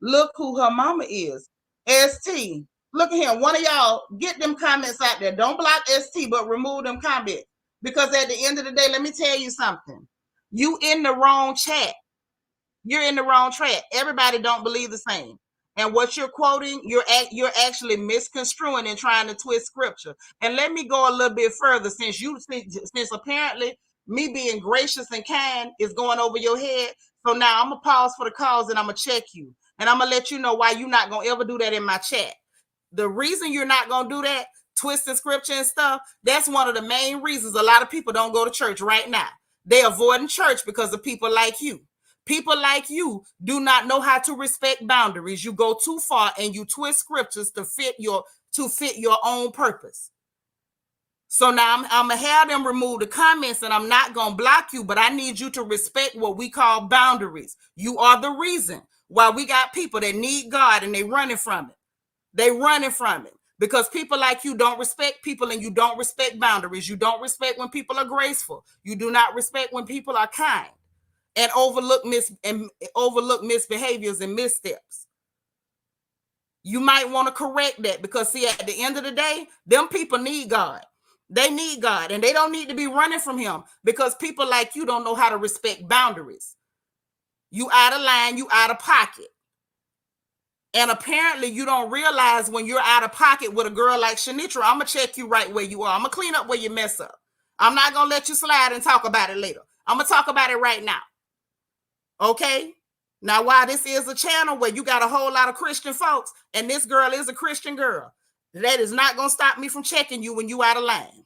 Look who her mama is. ST. Look at him. One of y'all get them comments out there. Don't block ST, but remove them comments. Because at the end of the day, let me tell you something. You in the wrong chat. You're in the wrong track. Everybody don't believe the same. And what you're quoting, you're actually misconstruing and trying to twist scripture. And let me go a little bit further, since apparently me being gracious and kind is going over your head. So now I'm gonna pause for the cause and I'm gonna check you. And I'm gonna let you know why you're not gonna ever do that in my chat. The reason you're not gonna do that, twisting scripture and stuff, that's one of the main reasons a lot of people don't go to church right now. They avoiding church because of people like you. People like you do not know how to respect boundaries. You go too far and you twist scriptures to fit your own purpose. So now I'm gonna have them remove the comments, and I'm not gonna block you, but I need you to respect what we call boundaries. You are the reason why we got people that need God and they running from it. They running from it because people like you don't respect people, and you don't respect boundaries. You don't respect when people are graceful. You do not respect when people are kind, and overlook misbehaviors and missteps. You might want to correct that because, see, at the end of the day, them people need God. They need God, and they don't need to be running from him because people like you don't know how to respect boundaries. You out of line, you out of pocket. And apparently you don't realize when you're out of pocket with a girl like Seanitra, I'm going to check you right where you are. I'm going to clean up where you mess up. I'm not going to let you slide and talk about it later. I'm going to talk about it right now. Okay? Now, while this is a channel where you got a whole lot of Christian folks, and this girl is a Christian girl, that is not going to stop me from checking you when you out of line.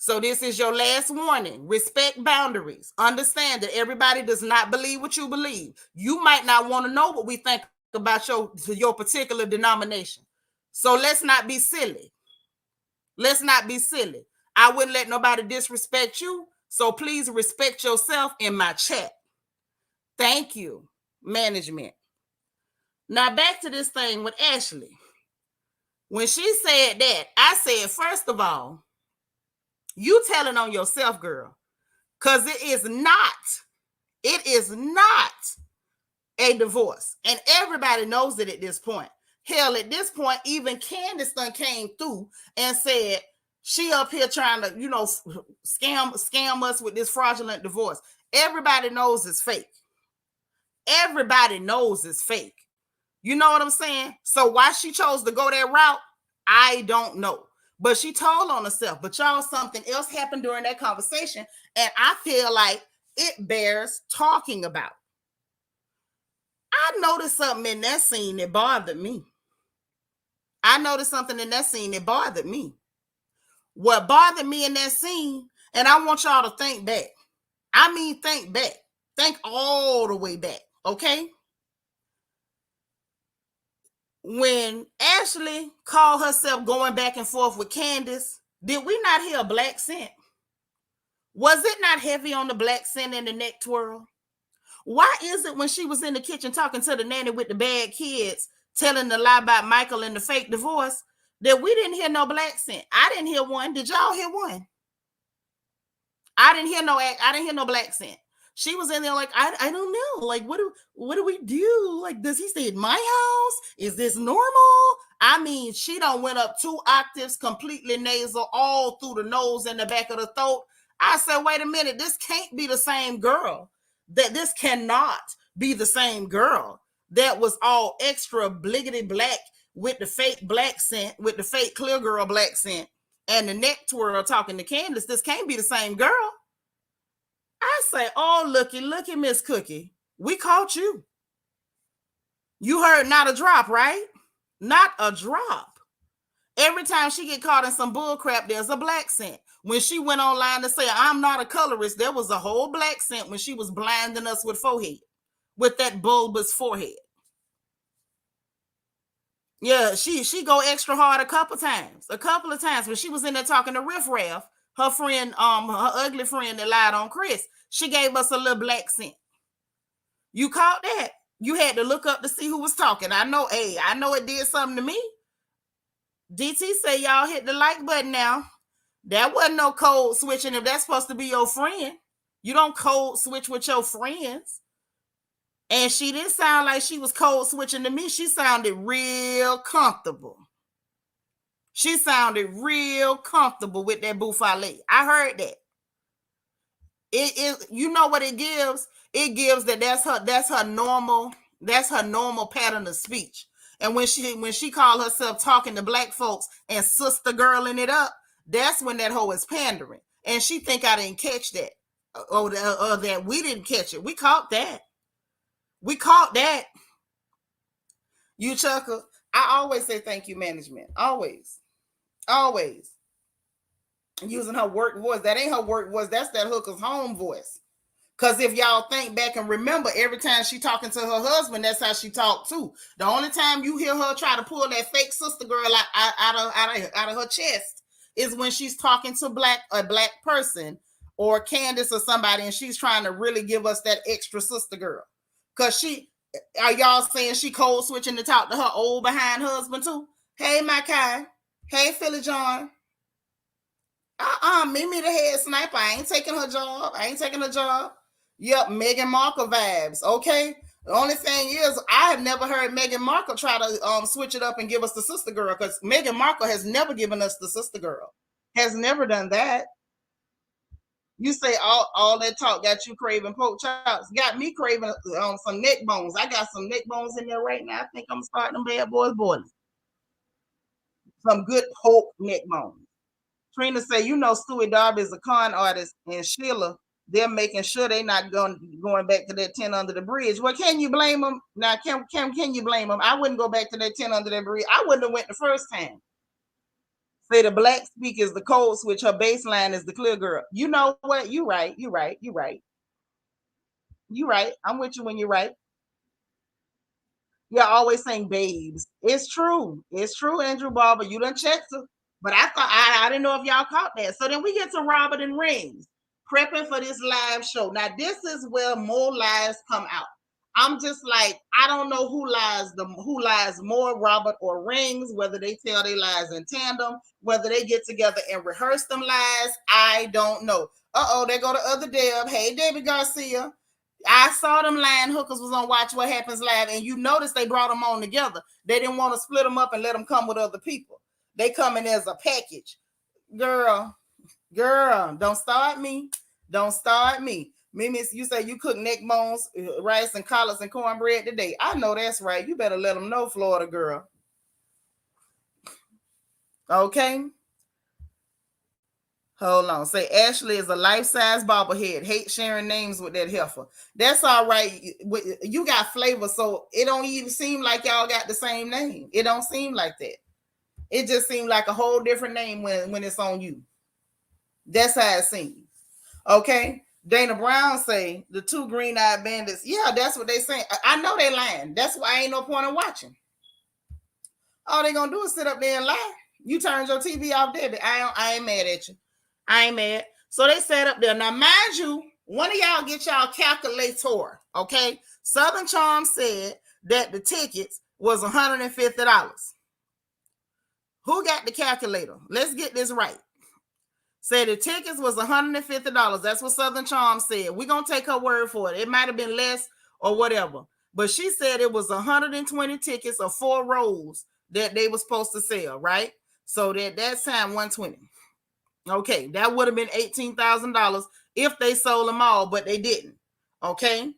So this is your last warning. Respect boundaries. Understand that everybody does not believe what you believe. You might not want to know what we think about your particular denomination. So let's not be silly. Let's not be silly. I wouldn't let nobody disrespect you. So please respect yourself in my chat. Thank you, management. Now back to this thing with Ashley. When she said that, I said, first of all, you telling on yourself, girl, because it is not a divorce. And everybody knows it at this point. Hell, at this point, even Candiace done came through and said she up here trying to, scam us with this fraudulent divorce. Everybody knows it's fake. Everybody knows it's fake. You know what I'm saying? So why she chose to go that route, I don't know. But she told on herself. But y'all, something else happened during that conversation, and I feel like it bears talking about. I noticed something in that scene that bothered me. What bothered me in that scene, and I want y'all to think back. I mean, think back. Think all the way back, okay? When Ashley called herself going back and forth with Candiace, did we not hear a black scent? Was it not heavy on the black scent and the neck twirl? Why is it when she was in the kitchen talking to the nanny with the bad kids, telling the lie about Michael and the fake divorce, that we didn't hear no black scent? I didn't hear one. Did y'all hear one? I didn't hear no black scent. She was in there like, I don't know. Like, what do we do? Like, does he stay at my house? Is this normal? I mean, she done went up 2 octaves, completely nasal, all through the nose and the back of the throat. I said, wait a minute, this can't be the same girl that this cannot be the same girl that was all extra bliggity black with the fake black scent, with the fake clear girl black scent, and the neck twirl talking to Candiace. This can't be the same girl. I say, oh, looky, Miss Cookie. We caught you. You heard not a drop, right? Not a drop. Every time she get caught in some bull crap, there's a black scent. When she went online to say, I'm not a colorist, there was a whole black scent when she was blinding us with forehead, with that bulbous forehead. Yeah, she go extra hard a couple of times. When she was in there talking to Riff Raff, her friend, her ugly friend that lied on Chris, she gave us a little black scent. You caught that? You had to look up to see who was talking. I know it did something to me. DT say y'all hit the like button now. That wasn't no code switching. If that's supposed to be your friend, you don't code switch with your friends. And she didn't sound like she was code switching to me. She sounded real comfortable. She sounded real comfortable with that bouffale. I heard that. It is, you know what it gives? It gives that's her normal pattern of speech. And when she called herself talking to black folks and sister girling it up, that's when that hoe is pandering. And she think I didn't catch that. Or that we didn't catch it. We caught that. You chuckle. I always say thank you, management. Always. Using her work voice. That ain't her work voice. That's that hooker's home voice. Because if y'all think back and remember, every time she talking to her husband, that's how she talked too. The only time you hear her try to pull that fake sister girl out of her chest is when she's talking to a black person or Candiace or somebody, and she's trying to really give us that extra sister girl. Because are y'all saying she code switching to talk to her old behind husband too? Hey, my Kai. Hey, Philly John. Mimi the head sniper. I ain't taking her job. Yep, Meghan Markle vibes. Okay. The only thing is, I have never heard Meghan Markle try to switch it up and give us the sister girl, because Meghan Markle has never given us the sister girl. Has never done that. You say all that talk got you craving pork chops. Got me craving some neck bones. I got some neck bones in there right now. I think I'm starting them bad boys boiling. Some good pork neck bones. Trina say, Stewie Darby is a con artist, and Sheila, they're making sure they're not going back to that 10 under the bridge. Well, can you blame them? Now, can you blame them? I wouldn't go back to that 10 under the bridge. I wouldn't have went the first time. Say the black speak is the code switch. Her baseline is the clear girl. You know what? You right. I'm with you when you're right. You're always saying babes. It's true, Andrew Barber. You done checked her. But I thought I didn't know if y'all caught that. So then we get to Robert and Rings, prepping for this live show. Now, this is where more lies come out. I'm just like, I don't know who lies more, Robert or Rings, whether they tell their lies in tandem, whether they get together and rehearse them lies. I don't know. There go the other Deb. Hey, Debbie Garcia. I saw them lying hookers was on Watch What Happens Live, and you notice they brought them on together. They didn't want to split them up and let them come with other people. They coming as a package. Girl, don't start me. Mimi, you say you cook neck bones, rice and collards and cornbread today. I know that's right. You better let them know, Florida girl. Okay. Hold on. Say Ashley is a life-size bobblehead. Hate sharing names with that heifer. That's all right. You got flavor, so it don't even seem like y'all got the same name. It don't seem like that. It just seemed like a whole different name when it's on you. That's how it seems. Okay. Dana Brown say the two green-eyed bandits. Yeah, that's what they saying. I know they lying. That's why ain't no point in watching. All they gonna do is sit up there and lie. You turned your TV off, Debbie. I ain't mad at you. I ain't mad. So they sat up there. Now, mind you, one of y'all get y'all calculator. Okay. Southern Charm said that the tickets was $150. Who got the calculator? Let's get this right. Say the tickets was $150. That's what Southern Charm said. We're going to take her word for it. It might have been less or whatever. But she said it was 120 tickets or 4 rows that they were supposed to sell, right? So that's time 120. Okay, that would have been $18,000 if they sold them all, but they didn't. Okay.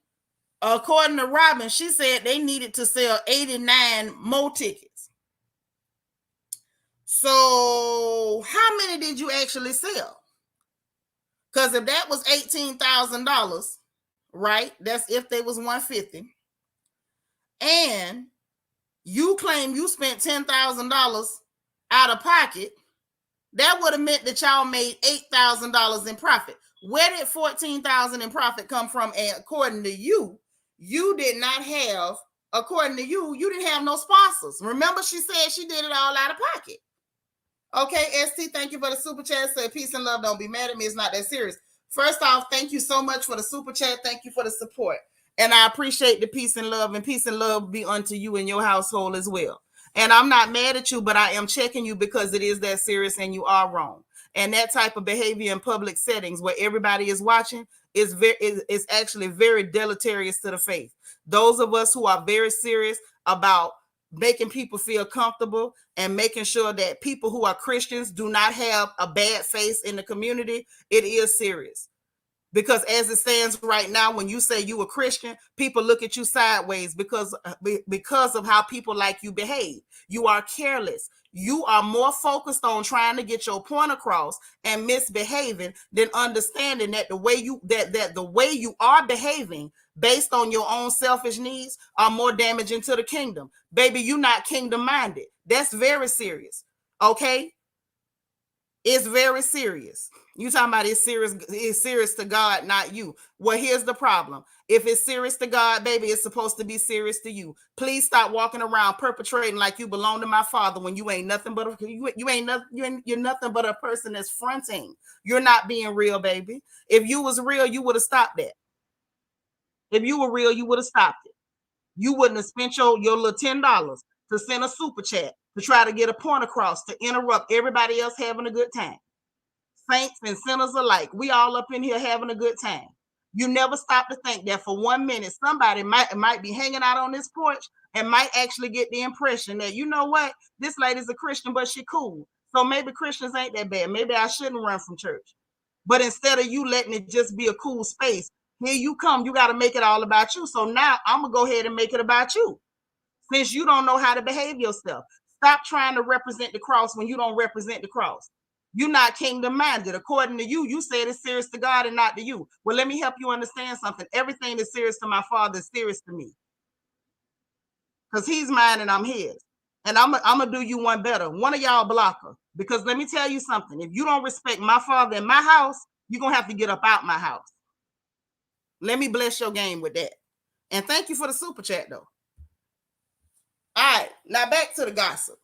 According to Robyn, she said they needed to sell 89 more tickets. So how many did you actually sell? Because if that was $18,000, right? That's if they was 150. And you claim you spent $10,000 out of pocket, that would have meant that y'all made $8,000 in profit. Where did $14,000 in profit come from? And according to you, you did not have, according to you, you didn't have no sponsors. Remember, she said she did it all out of pocket. Okay, ST, thank you for the super chat. Say peace and love. Don't be mad at me. It's not that serious. First off, thank you so much for the super chat. Thank you for the support. And I appreciate the peace and love be unto you and your household as well. And I'm not mad at you, but I am checking you because it is that serious and you are wrong. And that type of behavior in public settings where everybody is watching is actually very deleterious to the faith. Those of us who are very serious about making people feel comfortable and making sure that people who are Christians do not have a bad face in the community, it is serious. Because as it stands right now, when you say you a Christian, people look at you sideways because of how people like you behave. You are careless. You are more focused on trying to get your point across and misbehaving than understanding that the way you are behaving based on your own selfish needs are more damaging to the kingdom. Baby, you're not kingdom minded. That's very serious. Okay? It's very serious. You talking about it's serious to God, not you. Well, here's the problem. If it's serious to God, baby, it's supposed to be serious to you. Please stop walking around perpetrating like you belong to my father when you ain't nothing but you're nothing but a person that's fronting. You're not being real, baby. If you was real, you would have stopped that. If you were real, you would have stopped it. You wouldn't have spent your little $10 to send a super chat to try to get a point across to interrupt everybody else having a good time. Saints and sinners alike, we all up in here having a good time. You never stop to think that for 1 minute somebody might be hanging out on this porch and might actually get the impression that, you know what, this lady's a Christian, but she cool. So maybe Christians ain't that bad. Maybe I shouldn't run from church. But instead of you letting it just be a cool space, here you come, you got to make it all about you. So now I'm going to go ahead and make it about you. Since you don't know how to behave yourself. Stop trying to represent the cross when you don't represent the cross. You're not kingdom minded. According to you, you said it's serious to God and not to you. Well, let me help you understand something. Everything that's serious to my father is serious to me. Because he's mine and I'm his. And I'm going to do you one better. One of y'all block her. Because let me tell you something. If you don't respect my father in my house, you're going to have to get up out my house. Let me bless your game with that. And thank you for the super chat, though. All right, now back to the gossip.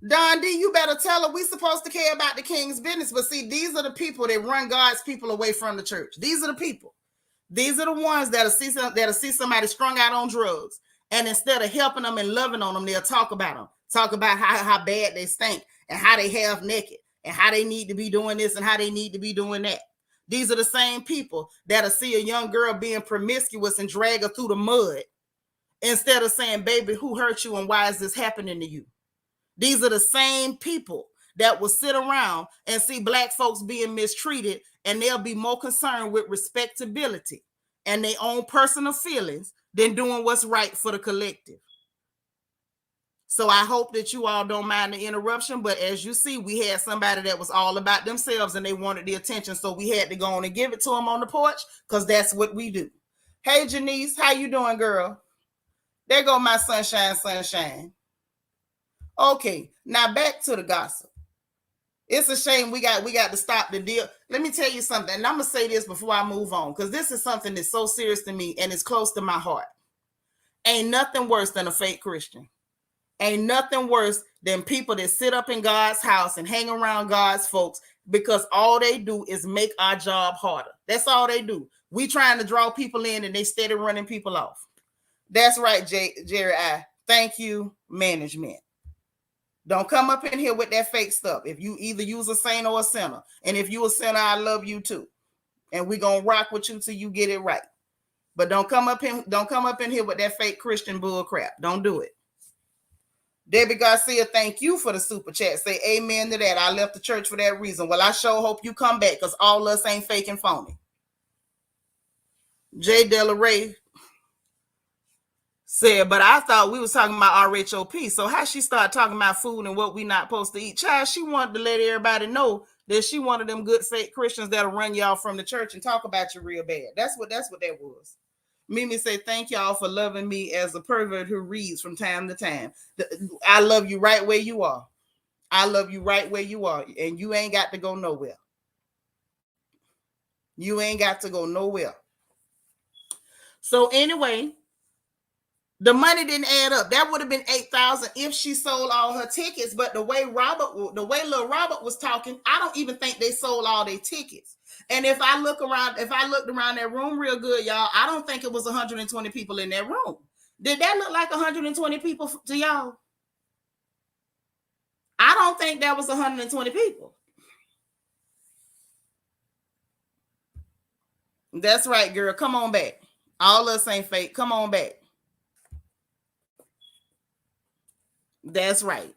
Don D, you better tell her we supposed to care about the king's business. But see, these are the people that run God's people away from the church. These are the people. These are the ones that'll see somebody strung out on drugs. And instead of helping them and loving on them, they'll talk about them. Talk about how bad they stink and how they half naked and how they need to be doing this and how they need to be doing that. These are the same people that'll see a young girl being promiscuous and drag her through the mud instead of saying, baby, who hurt you and why is this happening to you? These are the same people that will sit around and see Black folks being mistreated, and they'll be more concerned with respectability and their own personal feelings than doing what's right for the collective. So I hope that you all don't mind the interruption, but as you see, we had somebody that was all about themselves and they wanted the attention, so we had to go on and give it to them on the porch because that's what we do. Hey, Janice, how you doing, girl? There go my sunshine. Okay, now back to the gossip. It's a shame we got to stop the deal. Let me tell you something, and I'm going to say this before I move on, because this is something that's so serious to me, and it's close to my heart. Ain't nothing worse than a fake Christian. Ain't nothing worse than people that sit up in God's house and hang around God's folks because all they do is make our job harder. That's all they do. We trying to draw people in, and they steady running people off. That's right, Jerry. Thank you, management. Don't come up in here with that fake stuff. If you either use a saint or a sinner, and if you a sinner, I love you too, and we gonna rock with you till you get it right. But don't come up in here with that fake Christian bull crap. Don't do it. Debbie Garcia, thank you for the super chat. Say amen to that. I left the church for that reason. Well, I sure hope you come back because all us ain't fake and phony. Jay Della Ray said, but I thought we was talking about RHOP. So how she started talking about food and what we not supposed to eat? Child, she wanted to let everybody know that she one of them good fake Christians that'll run y'all from the church and talk about you real bad. That's what that was. Mimi say, thank y'all for loving me as a pervert who reads from time to time. I love you right where you are. I love you right where you are. And you ain't got to go nowhere. You ain't got to go nowhere. So anyway, the money didn't add up. That would have been $8,000 if she sold all her tickets. But the way little Robert was talking, I don't even think they sold all their tickets. And if I looked around that room real good, y'all, I don't think it was 120 people in that room. Did that look like 120 people to y'all? I don't think that was 120 people. That's right, girl. Come on back. All us ain't fake. Come on back. That's right.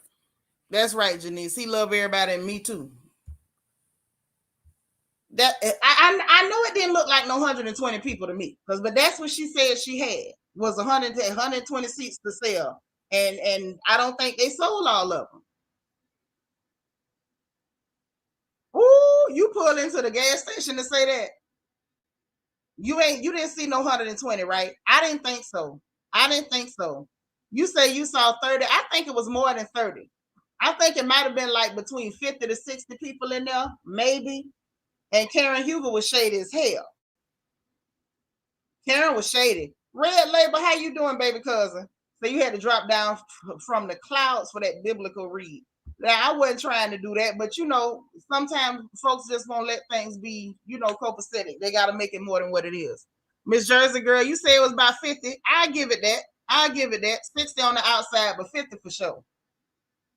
That's right, Janice. He love everybody and me too. That I know it didn't look like no 120 people to me, but that's what she said she had was 120 seats to sell, and I don't think they sold all of them. Ooh, you pull into the gas station to say that you didn't see no 120, right? I didn't think so. You say you saw 30. I think it was more than 30. I think it might have been like between 50 to 60 people in there, maybe. And Karen Hugo was shady as hell. Karen was shady. Red Label, how you doing, baby cousin? So you had to drop down from the clouds for that biblical read. Now, I wasn't trying to do that, but sometimes folks just won't let things be, copacetic. They got to make it more than what it is. Miss Jersey girl, you say it was about 50. I give it that. 60 on the outside, but 50 for sure.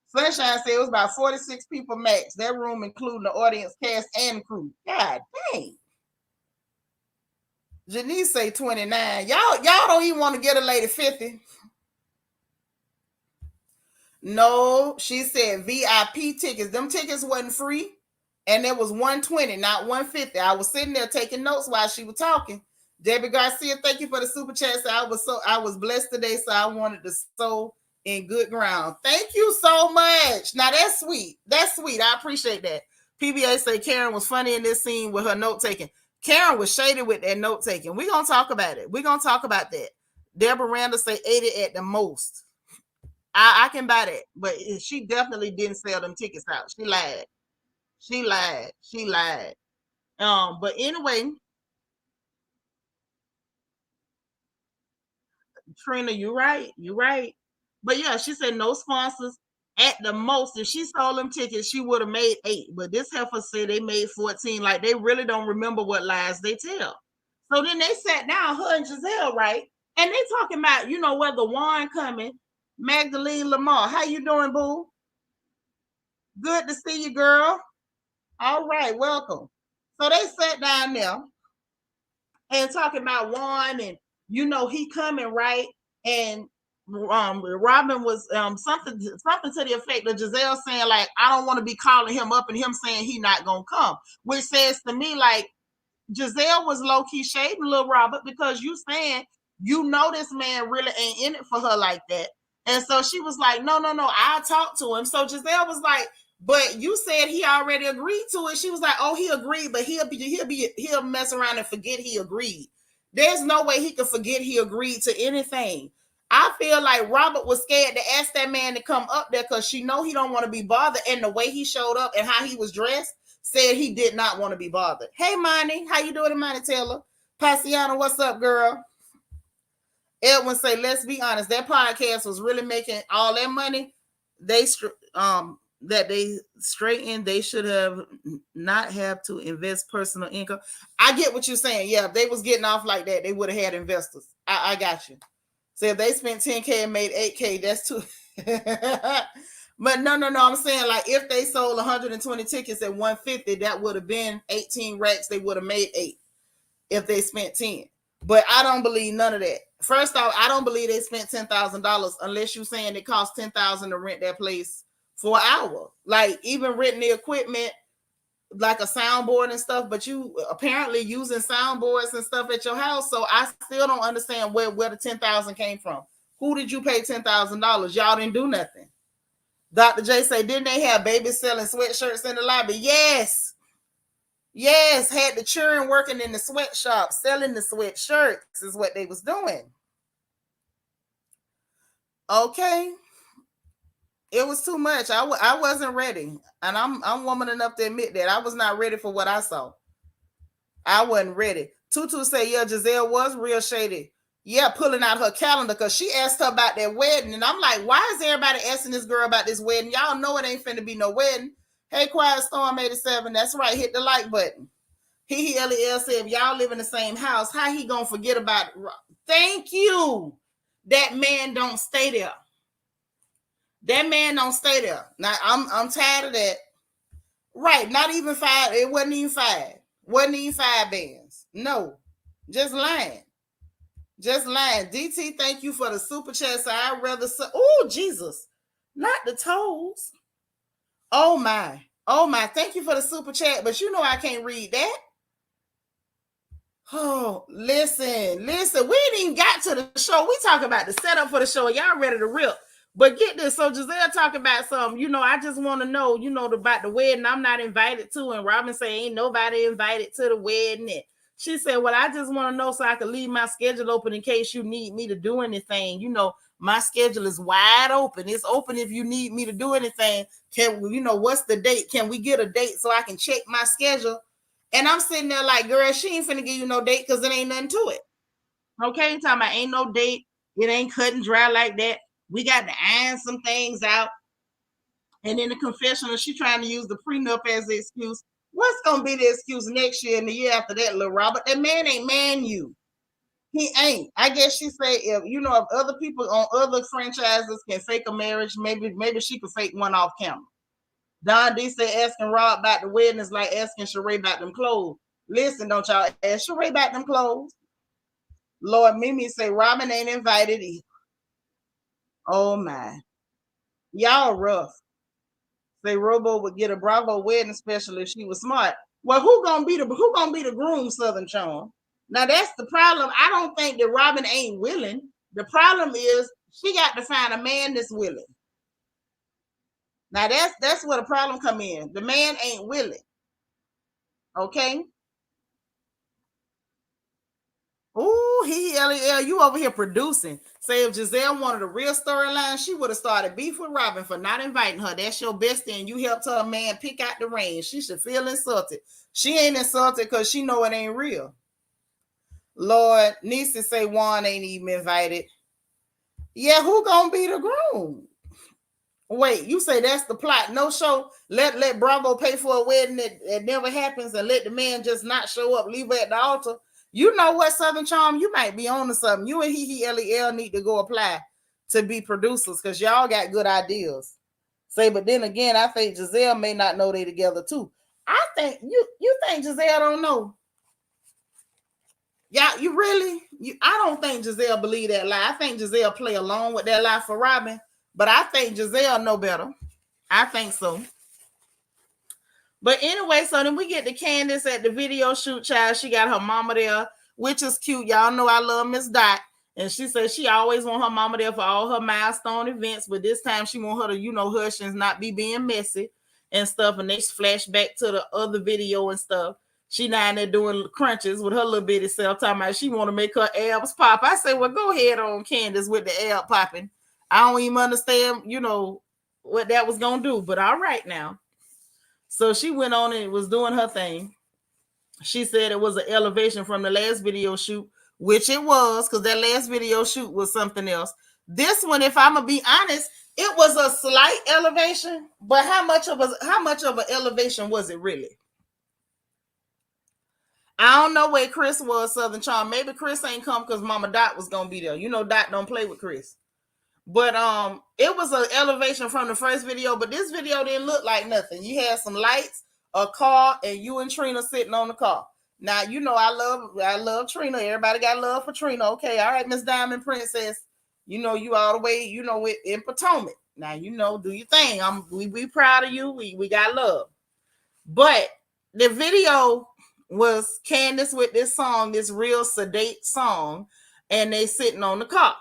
Sunshine said it was about 46 people max. That room including the audience, cast, and crew. God dang. Janice say 29. Y'all don't even want to get a lady 50. No, she said VIP tickets. Them tickets wasn't free. And it was 120, not 150. I was sitting there taking notes while she was talking. Debbie Garcia, thank you for the super chat. So I was blessed today, so I wanted to sow in good ground. Thank you so much. Now that's sweet. I appreciate that. PBA say Karen was funny in this scene with her note taking. Karen was shady with that note taking. We're gonna talk about it. We're gonna talk about that. Deborah Randall say 80 at the most. I can buy that, but she definitely didn't sell them tickets out. She lied. But anyway, Trina, you're right. But yeah, she said no sponsors at the most. If she sold them tickets, she would have made 8. But this heifer said they made 14. Like they really don't remember what lies they tell. So then they sat down, her and Giselle, right? And they talking about, whether Juan coming, Magdalene Lamar. How you doing, boo? Good to see you, girl. All right, welcome. So they sat down there and talking about Juan and he coming, right? And Robyn was something to the effect of Giselle saying like, I don't want to be calling him up and him saying he not gonna come, which says to me like Giselle was low-key shading little Robert because you saying this man really ain't in it for her like that. And so she was like, no, I'll talk to him. So Giselle was like, but you said he already agreed to it. She was like, oh, he agreed, but he'll mess around and forget he agreed. There's no way he could forget he agreed to anything. I feel like Robert was scared to ask that man to come up there because she know he don't want to be bothered. And the way he showed up and how he was dressed said he did not want to be bothered. Hey, Monty, how you doing, Monty Taylor? Passiana, what's up, girl? Edwin say, let's be honest, that podcast was really making all that money. They straightened. They should have not have to invest personal income. I get what you're saying. Yeah, if they was getting off like that, they would have had investors. I got you. So if they spent 10K and made 8K, that's too. But no. I'm saying like if they sold 120 tickets at 150, that would have been 18 racks. They would have made 8 if they spent 10. But I don't believe none of that. First off, I don't believe they spent $10,000 unless you're saying it cost $10,000 to rent that place for an hour. Like even renting the equipment, like a soundboard and stuff, but you apparently using soundboards and stuff at your house. So I still don't understand where the 10,000 came from. Who did you pay $10,000? Y'all didn't do nothing. Dr. J say, didn't they have babies selling sweatshirts in the lobby? Yes. Yes, had the children working in the sweatshop, selling the sweatshirts is what they was doing. Okay. It was too much. I wasn't ready. And I'm woman enough to admit that. I was not ready for what I saw. I wasn't ready. Tutu say, yeah, Giselle was real shady. Yeah, pulling out her calendar because she asked her about that wedding. And I'm like, why is everybody asking this girl about this wedding? Y'all know it ain't finna be no wedding. Hey, Quiet Storm 87. That's right. Hit the like button. LEL said, if y'all live in the same house, how he gonna forget about it? Thank you. That man don't stay there. That man don't stay there. Now I'm tired of that. Right, not even 5. It wasn't even 5. Wasn't even 5 bands. No, just lying. Just lying. DT, thank you for the super chat. So I'd rather. Oh, Jesus. Not the toes. Oh, my. Oh, my. Thank you for the super chat. But you know I can't read that. Oh, listen. We ain't even got to the show. We talk about the setup for the show. Y'all ready to rip. But get this. So Giselle talking about something. You know, I just want to know, you know, about the wedding I'm not invited to. And Robyn say ain't nobody invited to the wedding. And she said, well, I just want to know so I can leave my schedule open in case you need me to do anything. You know, my schedule is wide open. It's open if you need me to do anything. Can we, you know, what's the date? Can we get a date so I can check my schedule? And I'm sitting there like, girl, she ain't finna give you no date because it ain't nothing to it. Okay, you talking about ain't no date. It ain't cut and dry like that. We got to iron some things out. And in the confessional, she trying to use the prenup as the excuse. What's going to be the excuse next year and the year after that, little Robert? That man ain't man you. He ain't. I guess she say if other people on other franchises can fake a marriage, maybe she could fake one off camera. Don D said asking Rob about the wedding is like asking Sheree about them clothes. Listen, don't y'all ask Sheree about them clothes. Lord Mimi say Robyn ain't invited either. Oh my. Y'all rough. Say Robo would get a Bravo wedding special if she was smart. Well, who gonna be the groom, Southern Charm? Now that's the problem. I don't think that Robyn ain't willing. The problem is she got to find a man that's willing. Now that's where the problem come in. The man ain't willing. Okay. Ooh, LEL, you over here producing. Say if Giselle wanted a real storyline, she would have started beef with Robyn for not inviting her. That's your bestie, and you helped her man pick out the range. She should feel insulted. She ain't insulted because she know it ain't real. Lord, Nisa say Juan ain't even invited. Yeah, who gonna be the groom? Wait, you say that's the plot? No show. Let Bravo pay for a wedding that never happens, and let the man just not show up, leave her at the altar. You know what, Southern Charm? You might be on to something. You and LEL need to go apply to be producers because y'all got good ideas. Say, but then again, I think Giselle may not know they together too. I think you think Giselle don't know. Yeah, you really? I don't think Giselle believe that lie. I think Giselle play along with that lie for Robyn, but I think Giselle know better. I think so. But anyway, so then we get to Candiace at the video shoot, child. She got her mama there, which is cute. Y'all know I love Miss Dot. And she says she always want her mama there for all her milestone events, but this time she want her to, hush and not be being messy and stuff. And they flash back to the other video and stuff. She down there doing crunches with her little bitty self, talking about she want to make her abs pop. I say, well, go ahead on, Candiace, with the ab popping. I don't even understand, what that was going to do, but all right now. So she went on and was doing her thing. She said it was an elevation from the last video shoot, which it was, because that last video shoot was something else. This one, if I'm gonna be honest, it was a slight elevation, but how much of an elevation was it really? I don't know where Chris was, Southern Charm. Maybe Chris ain't come because Mama Dot was gonna be there. Dot don't play with Chris. But it was an elevation from the first video, but this video didn't look like nothing. You had some lights, a car, and you and Trina sitting on the car. Now, I love Trina. Everybody got love for Trina. Okay, all right, Miss Diamond Princess. You all the way, in Potomac. Now, do your thing. We proud of you. We got love. But the video was Candiace with this song, this real sedate song, and they sitting on the car.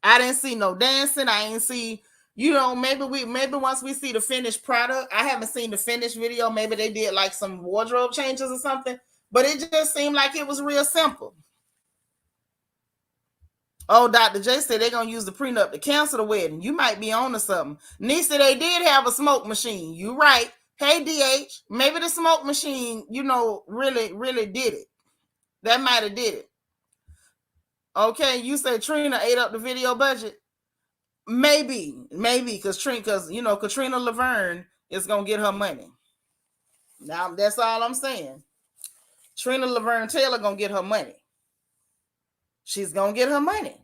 I didn't see no dancing. I ain't see, maybe once we see the finished product. I haven't seen the finished video. Maybe they did like some wardrobe changes or something, but it just seemed like it was real simple. Oh, Dr. J said they're going to use the prenup to cancel the wedding. You might be on to something. Nisa, they did have a smoke machine. You right. Hey, DH, maybe the smoke machine, really, really did it. That might have did it. Okay, you said Trina ate up the video budget. Maybe, because Katrina Laverne is going to get her money. Now, that's all I'm saying. Trina Laverne Taylor going to get her money. She's going to get her money.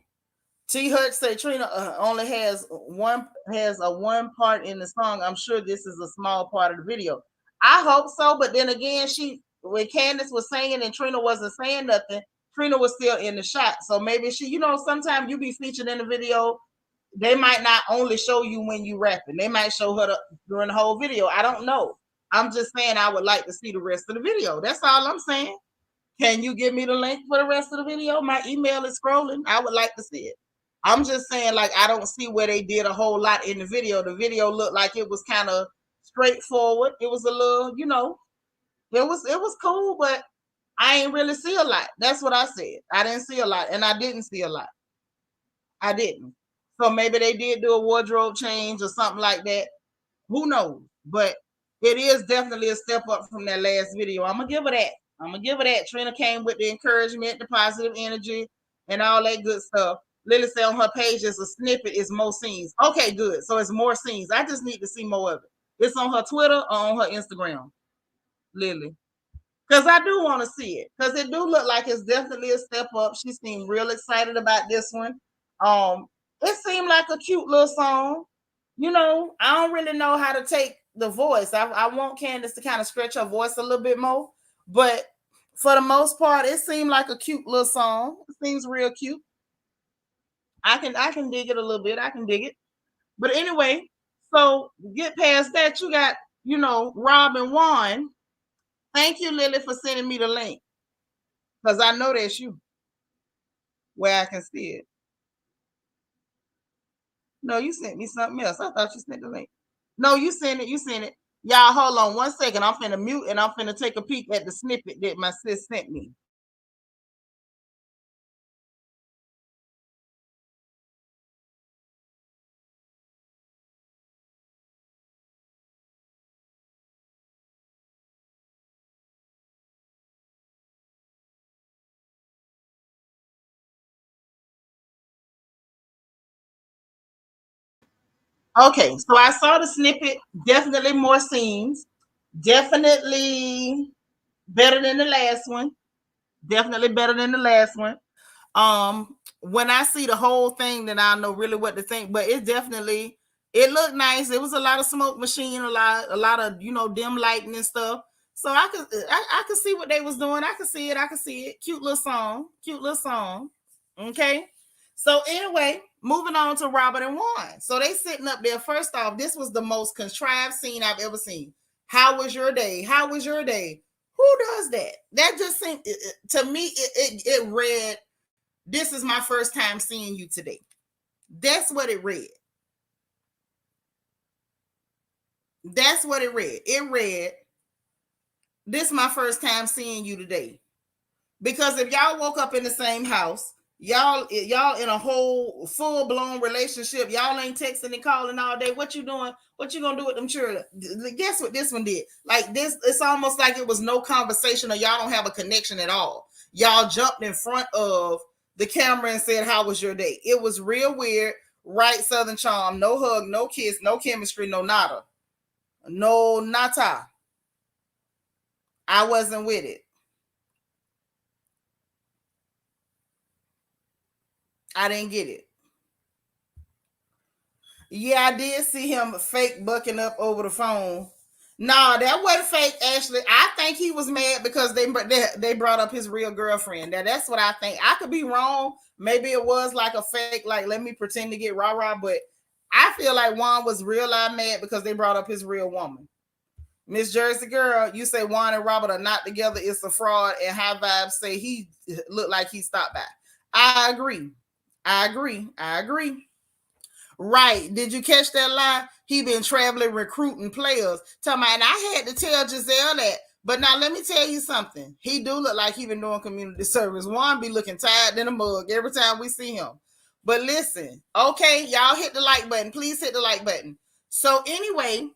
T. Hutch said Trina only has a one part in the song. I'm sure this is a small part of the video. I hope so, but then again, when Candiace was singing and Trina wasn't saying nothing, Trina was still in the shot. So maybe sometimes you be featured in the video. They might not only show you when you rapping. They might show her during the whole video. I don't know. I'm just saying I would like to see the rest of the video. That's all I'm saying. Can you give me the link for the rest of the video? My email is scrolling. I would like to see it. I'm just saying, like, I don't see where they did a whole lot in the video. The video looked like it was kind of straightforward. It was a little, it was cool, but I ain't really see a lot. That's what I said. I didn't see a lot, and I didn't see a lot. I didn't. So maybe they did do a wardrobe change or something like that. Who knows? But it is definitely a step up from that last video. I'm going to give her that. Trina came with the encouragement, the positive energy, and all that good stuff. Lily said on her page is a snippet, is more scenes. Okay, good. So it's more scenes. I just need to see more of it. It's on her Twitter or on her Instagram, Lily. Because I do want to see it. Because it do look like it's definitely a step up. She seemed real excited about this one. It seemed like a cute little song. I don't really know how to take the voice. I want Candiace to kind of stretch her voice a little bit more. But for the most part, it seemed like a cute little song. It seems real cute. I can dig it a little bit. I can dig it. But anyway, so get past that. You got, Rob and Juan. Thank you, Lily, for sending me the link. Because I know that's you. Where I can see it. No, you sent me something else. I thought you sent the link. No, you sent it. Y'all, hold on 1 second. I'm finna mute and I'm finna take a peek at the snippet that my sis sent me. Okay, so I saw the snippet. Definitely more scenes. Definitely better than the last one. When I see the whole thing, then I know really what to think. But it looked nice. It was a lot of smoke machine, a lot of dim lighting and stuff. So I could see what they was doing. I could see it. Cute little song. Okay. So anyway, moving on to Robert and Juan. So they sitting up there. First off, this was the most contrived scene I've ever seen. How was your day? Who does that? That just seemed to me. It read, "This is my first time seeing you today." That's what it read. It read, "This is my first time seeing you today." Because if y'all woke up in the same house, y'all in a whole full-blown relationship, y'all ain't texting and calling all day. What you doing? What you gonna do with them children? Guess what this one did? Like this, it's almost like it was no conversation, or y'all don't have a connection at all. Y'all jumped in front of the camera and said, "How was your day?" It was real weird. Right, Southern charm. No hug, no kiss, no chemistry, no nada. No nata. I wasn't with it. I didn't get it. Yeah, I did see him fake bucking up over the phone. No, that wasn't fake, Ashley. I think he was mad because they brought up his real girlfriend. That's what I think. I could be wrong. Maybe it was like a fake, like, let me pretend to get rah-rah. But I feel like Juan was real mad because they brought up his real woman. Miss Jersey Girl, you say Juan and Robyn are not together. It's a fraud. And High Vibes say he looked like he stopped by. I agree. Right. Did you catch that line? He been traveling recruiting players. Tell me, and I had to tell Giselle that. But now let me tell you something. He do look like he been doing community service. Juan be looking tired in a mug every time we see him. But listen, okay, y'all hit the like button. Please hit the like button. So anyway,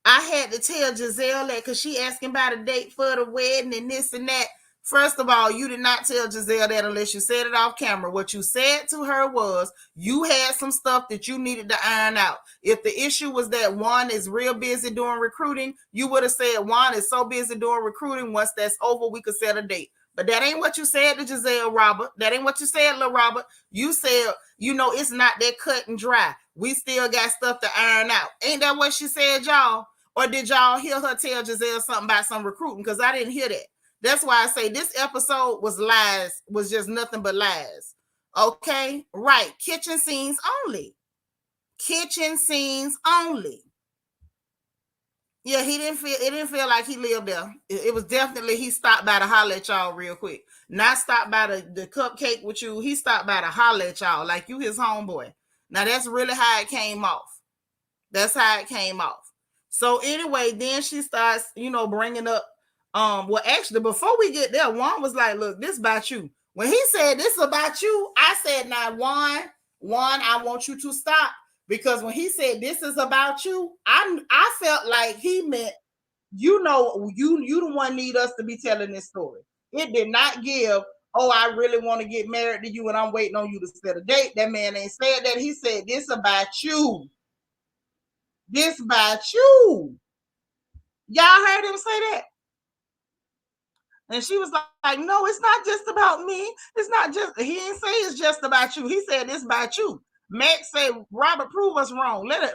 I had to tell Giselle that because she asking about a date for the wedding and this and that. First of all, you did not tell Giselle that unless you said it off camera. What you said to her was you had some stuff that you needed to iron out. If the issue was that Juan is real busy doing recruiting, you would have said Juan is so busy doing recruiting. Once that's over, we could set a date. But that ain't what you said to Giselle, Robert. That ain't what you said, little Robert. You said, it's not that cut and dry. We still got stuff to iron out. Ain't that what she said, y'all? Or did y'all hear her tell Giselle something about some recruiting? Because I didn't hear that. That's why I say this episode was lies, was just nothing but lies. Okay? Right. Kitchen scenes only. Kitchen scenes only. Yeah, it didn't feel like he lived there. It was definitely he stopped by to holler at y'all real quick. Not stopped by the cupcake with you. He stopped by to holler at y'all like you his homeboy. Now that's really how it came off. That's how it came off. So anyway, then she starts, bringing up, well, actually, before we get there, Juan was like, look, this about you. When he said this about you, I said, now, Juan, I want you to stop. Because when he said this is about you, I felt like he meant, you the one need us to be telling this story. It did not give, oh, I really want to get married to you and I'm waiting on you to set a date. That man ain't said that. He said this about you. This about you. Y'all heard him say that? And she was like, no, it's not just about me. It's not just, he didn't say it's just about you. He said it's about you. Max said, Robert, prove us wrong. Let's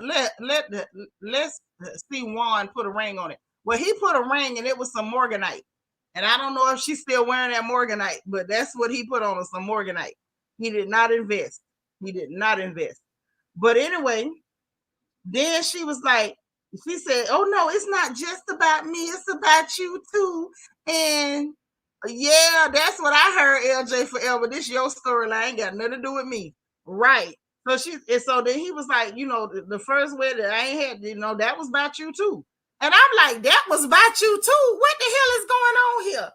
see Juan put a ring on it. Well, he put a ring and it was some morganite. And I don't know if she's still wearing that morganite, but that's what he put on her, some morganite. He did not invest. But anyway, then she was like, she said, oh no, it's not just about me, it's about you too. And yeah, that's what I heard, LJ Forever. This your storyline, ain't got nothing to do with me. Right. So then he was like, the first wedding I ain't had, that was about you too. And I'm like, that was about you too. What the hell is going on here?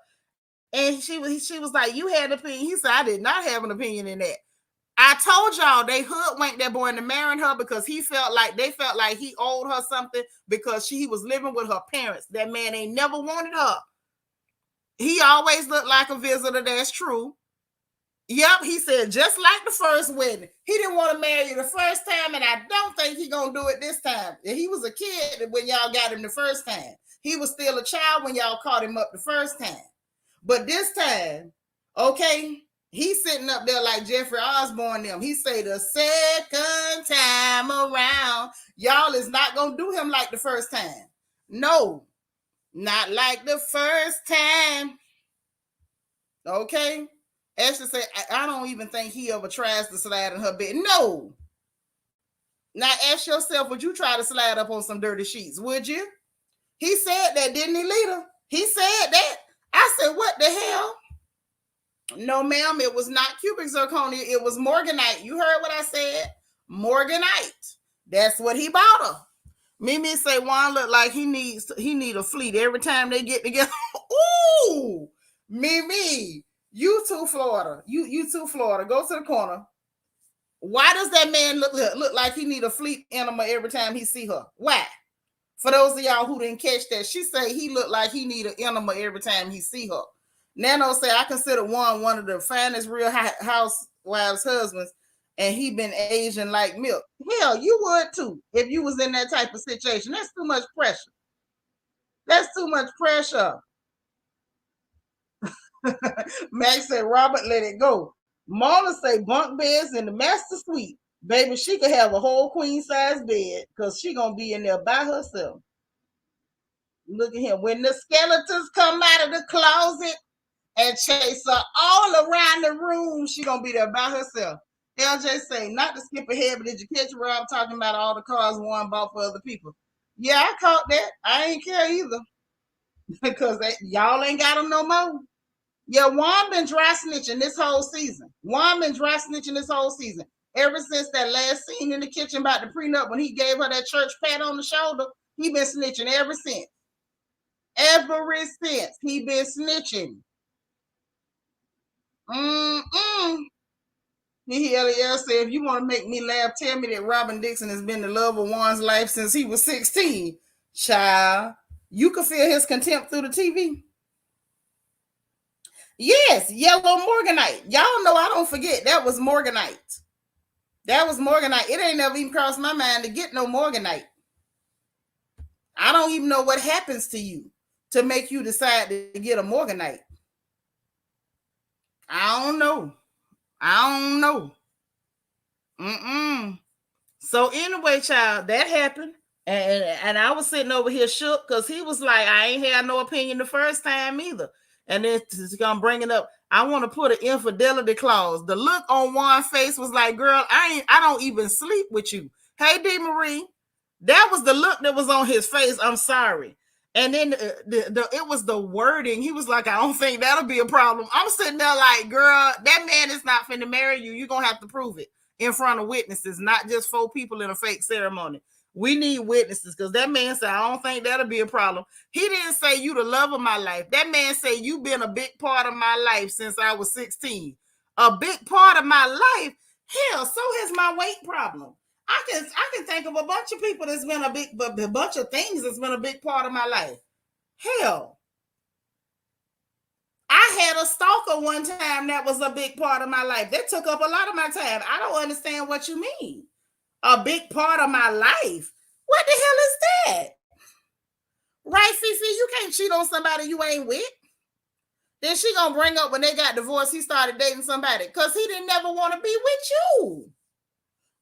And she was like, you had an opinion. He said, I did not have an opinion in that. I told y'all they hoodwinked that boy into marrying her because they felt like he owed her something because he was living with her parents. That man ain't never wanted her. He always looked like a visitor. That's true. Yep, he said, just like the first wedding. He didn't want to marry you the first time, and I don't think he's going to do it this time. He was a kid when y'all got him the first time. He was still a child when y'all caught him up the first time. But this time, okay, he's sitting up there like Jeffrey Osborne them. He say the second time around, y'all is not going to do him like the first time. No, not like the first time. Okay? Ashley said, I don't even think he ever tries to slide in her bed. No. Now ask yourself, would you try to slide up on some dirty sheets? Would you? He said that, didn't he, Lita? He said that. I said, what the hell? No, ma'am, it was not cubic zirconia. It was morganite. You heard what I said? Morganite. That's what he bought her. Mimi say Juan look like he need a fleet every time they get together. Ooh, Mimi. You too, Florida. You too, Florida. Go to the corner. Why does that man look like he need a fleet animal every time he see her? Why? For those of y'all who didn't catch that, she say he look like he need an animal every time he see her. Nano say I consider one of the finest Real Housewives husbands, and he been Asian like milk. Hell, you would too if you was in that type of situation. That's too much pressure. That's too much pressure. Max said, Robert, let it go. Mona say bunk beds in the master suite. Baby, she could have a whole queen size bed because she gonna be in there by herself. Look at him. When the skeletons come out of the closet and chase her all around the room, she gonna be there by herself. LJ say, not to skip ahead, but did you catch where I'm talking about all the cars Juan bought for other people? Yeah, I caught that. I ain't care either because y'all ain't got them no more. Yeah, Juan been dry snitching this whole season. Juan been dry snitching this whole season. Ever since that last scene in the kitchen about the prenup when he gave her that church pat on the shoulder, he been snitching ever since. Ever since he been snitching. He said, if you want to make me laugh, tell me that Robyn Dixon has been the love of Juan's life since he was 16. Child, you could feel his contempt through the TV. Yes, yellow Morganite. Y'all know I don't forget. That was Morganite. That was Morganite. It ain't never even crossed my mind to get no Morganite. I don't even know what happens to you to make you decide to get a Morganite. I don't know. I don't know. So anyway, child, that happened. And I was sitting over here shook because he was like, I ain't had no opinion the first time either. And then he's gonna bring it up. I want to put an infidelity clause. The look on Juan's face was like, girl, I don't even sleep with you. Hey, D. Marie, that was the look that was on his face. I'm sorry. And then it was the wording. He was like, I don't think that'll be a problem. I'm sitting there like, girl, that man is not finna marry you. You're gonna have to prove it in front of witnesses, not just 4 people in a fake ceremony. We need witnesses because that man said, I don't think that'll be a problem. He didn't say you the love of my life. That man said you've been a big part of my life since I was 16. A big part of my life? Hell, so has my weight problem. I can think of a bunch of people that's been a bunch of things that's been a big part of my life. Hell, I had a stalker one time that was a big part of my life. That took up a lot of my time. I don't understand what you mean. A big part of my life. What the hell is that? Right, Fifi? You can't cheat on somebody you ain't with. Then she gonna bring up when they got divorced, he started dating somebody because he didn't never want to be with you.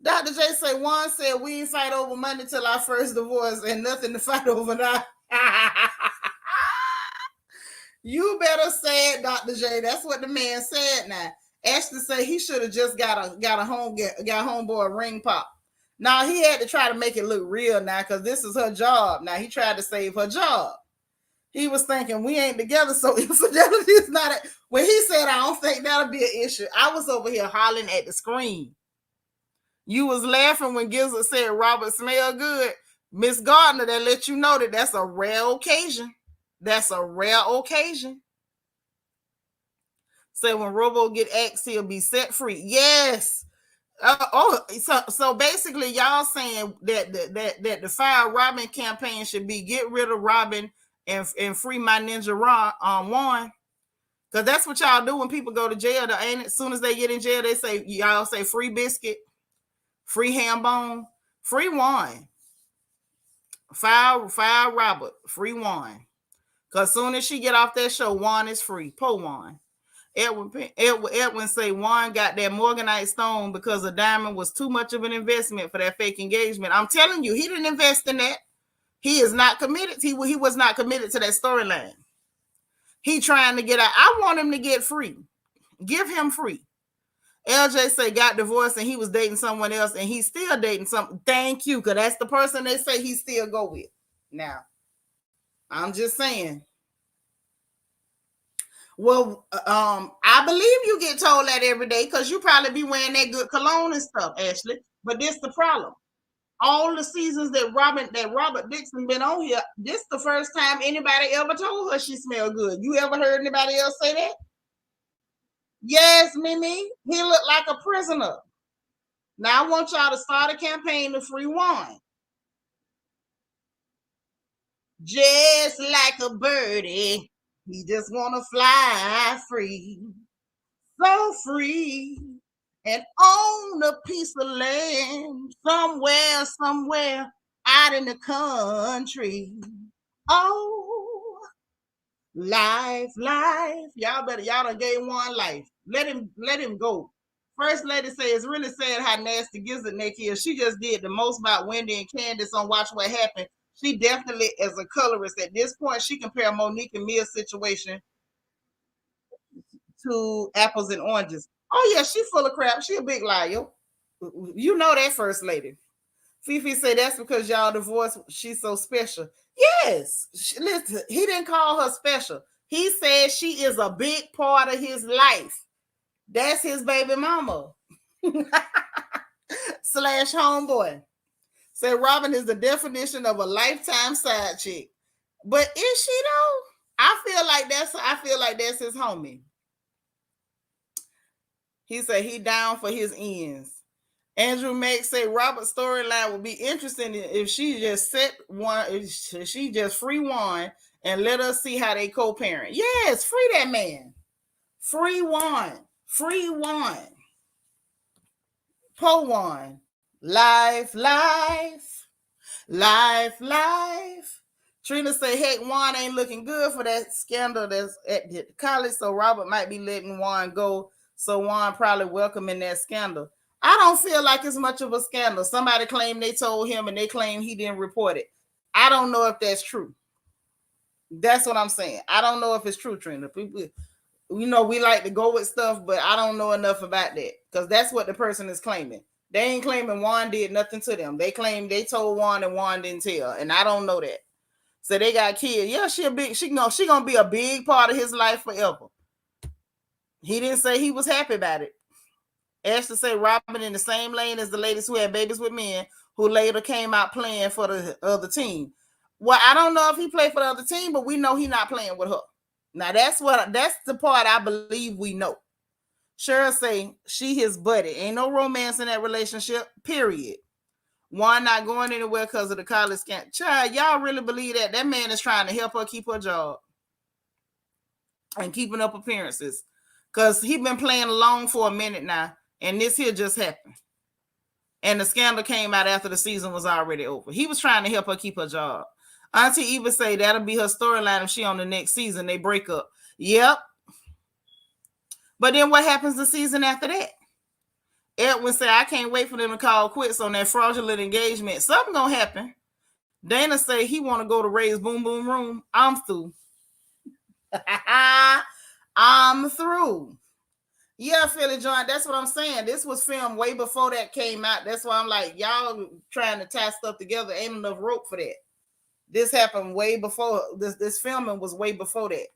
Dr. J say, Juan said we ain't fight over money till our first divorce and nothing to fight over now. You better say it, Dr. J. That's what the man said now. Ashley said he should have just got homeboy a ring pop. Now he had to try to make it look real now because this is her job. Now he tried to save her job. He was thinking we ain't together, so infidelity is not a. When he said I don't think that'll be an issue, I was over here hollering at the screen. You was laughing when Gizelle said Robert smell good. Miss Gardner, that let you know that that's a rare occasion. That's a rare occasion. So when Robo get axed, he'll be set free. Yes. So basically, y'all saying that the Fire Robyn campaign should be get rid of Robyn and free my ninja Juan. Because that's what y'all do when people go to jail. Ain't as soon as they get in jail, they say y'all say free biscuit, free ham bone, free Juan. Fire Robert, free Juan. Because soon as she get off that show, Juan is free. Po Juan. Edwin say Juan got that Morganite stone because a diamond was too much of an investment for that fake engagement. I'm telling you, he didn't invest in that. He is not committed. He was not committed to that storyline. He trying to get out. I want him to get free. Give him free. LJ say got divorced and he was dating someone else and he's still dating some. Thank you, because that's the person they say he still go with. Now, I'm just saying. Well, I believe you get told that every day because you probably be wearing that good cologne and stuff, Ashley. But this the problem. All the seasons that Robert Dixon been on here, this the first time anybody ever told her she smelled good. You ever heard anybody else say that? Yes, Mimi. He looked like a prisoner. Now I want y'all to start a campaign to free Juan. Just like a birdie, he just want to fly free. So free and own a piece of land somewhere out in the country. Oh, life. Y'all done gave Juan life. Let him go. First lady say it's really sad how nasty Gizelle neck is. She just did the most about Wendy and Candiace on Watch What Happened. She definitely, as a colorist, at this point, she compare Monique and Mia's situation to apples and oranges. Oh yeah, she full of crap. She a big liar. You know that, first lady. Fifi said that's because y'all divorced. She's so special. Yes. Listen, he didn't call her special. He said she is a big part of his life. That's his baby mama. / homeboy. Said Robyn is the definition of a lifetime side chick. But is she though? I feel like that's his homie. He said he down for his ends. Andrew Mack said Robert's storyline would be interesting if she just if she just free Juan and let us see how they co-parent. Yes, free that man. Free Juan. Free Juan. Po Juan. Life. Trina say, heck, Juan ain't looking good for that scandal that's at the college, so Robert might be letting Juan go. So Juan probably welcoming that scandal. I don't feel like it's much of a scandal. Somebody claimed they told him and they claim he didn't report it. I don't know if that's true. That's what I'm saying. I don't know if it's true, Trina. People, we like to go with stuff, but I don't know enough about that because that's what the person is claiming. They ain't claiming Juan did nothing to them. They claim they told Juan and Juan didn't tell, and I don't know that. So they got kids. Yeah, she gonna be a big part of his life forever. He didn't say he was happy about it. Ashley said Robyn in the same lane as the ladies who had babies with men who later came out playing for the other team. Well, I don't know if he played for the other team, but we know he's not playing with her. Now that's the part I believe we know. Cheryl say she his buddy. Ain't no romance in that relationship, period. Juan not going anywhere because of the college scandal. Child, y'all really believe that? That man is trying to help her keep her job and keeping up appearances. Because he been playing along for a minute now, and this here just happened. And the scandal came out after the season was already over. He was trying to help her keep her job. Auntie Eva say that'll be her storyline if she on the next season. They break up. Yep. But then what happens the season after that? Edwin said, I can't wait for them to call quits on that fraudulent engagement. Something gonna happen. Dana say he want to go to Ray's Boom Boom Room. I'm through. I'm through. Yeah, Philly John, that's what I'm saying. This was filmed way before that came out. That's why I'm like, y'all trying to tie stuff together. Ain't enough rope for that. This happened way before. This filming was way before that.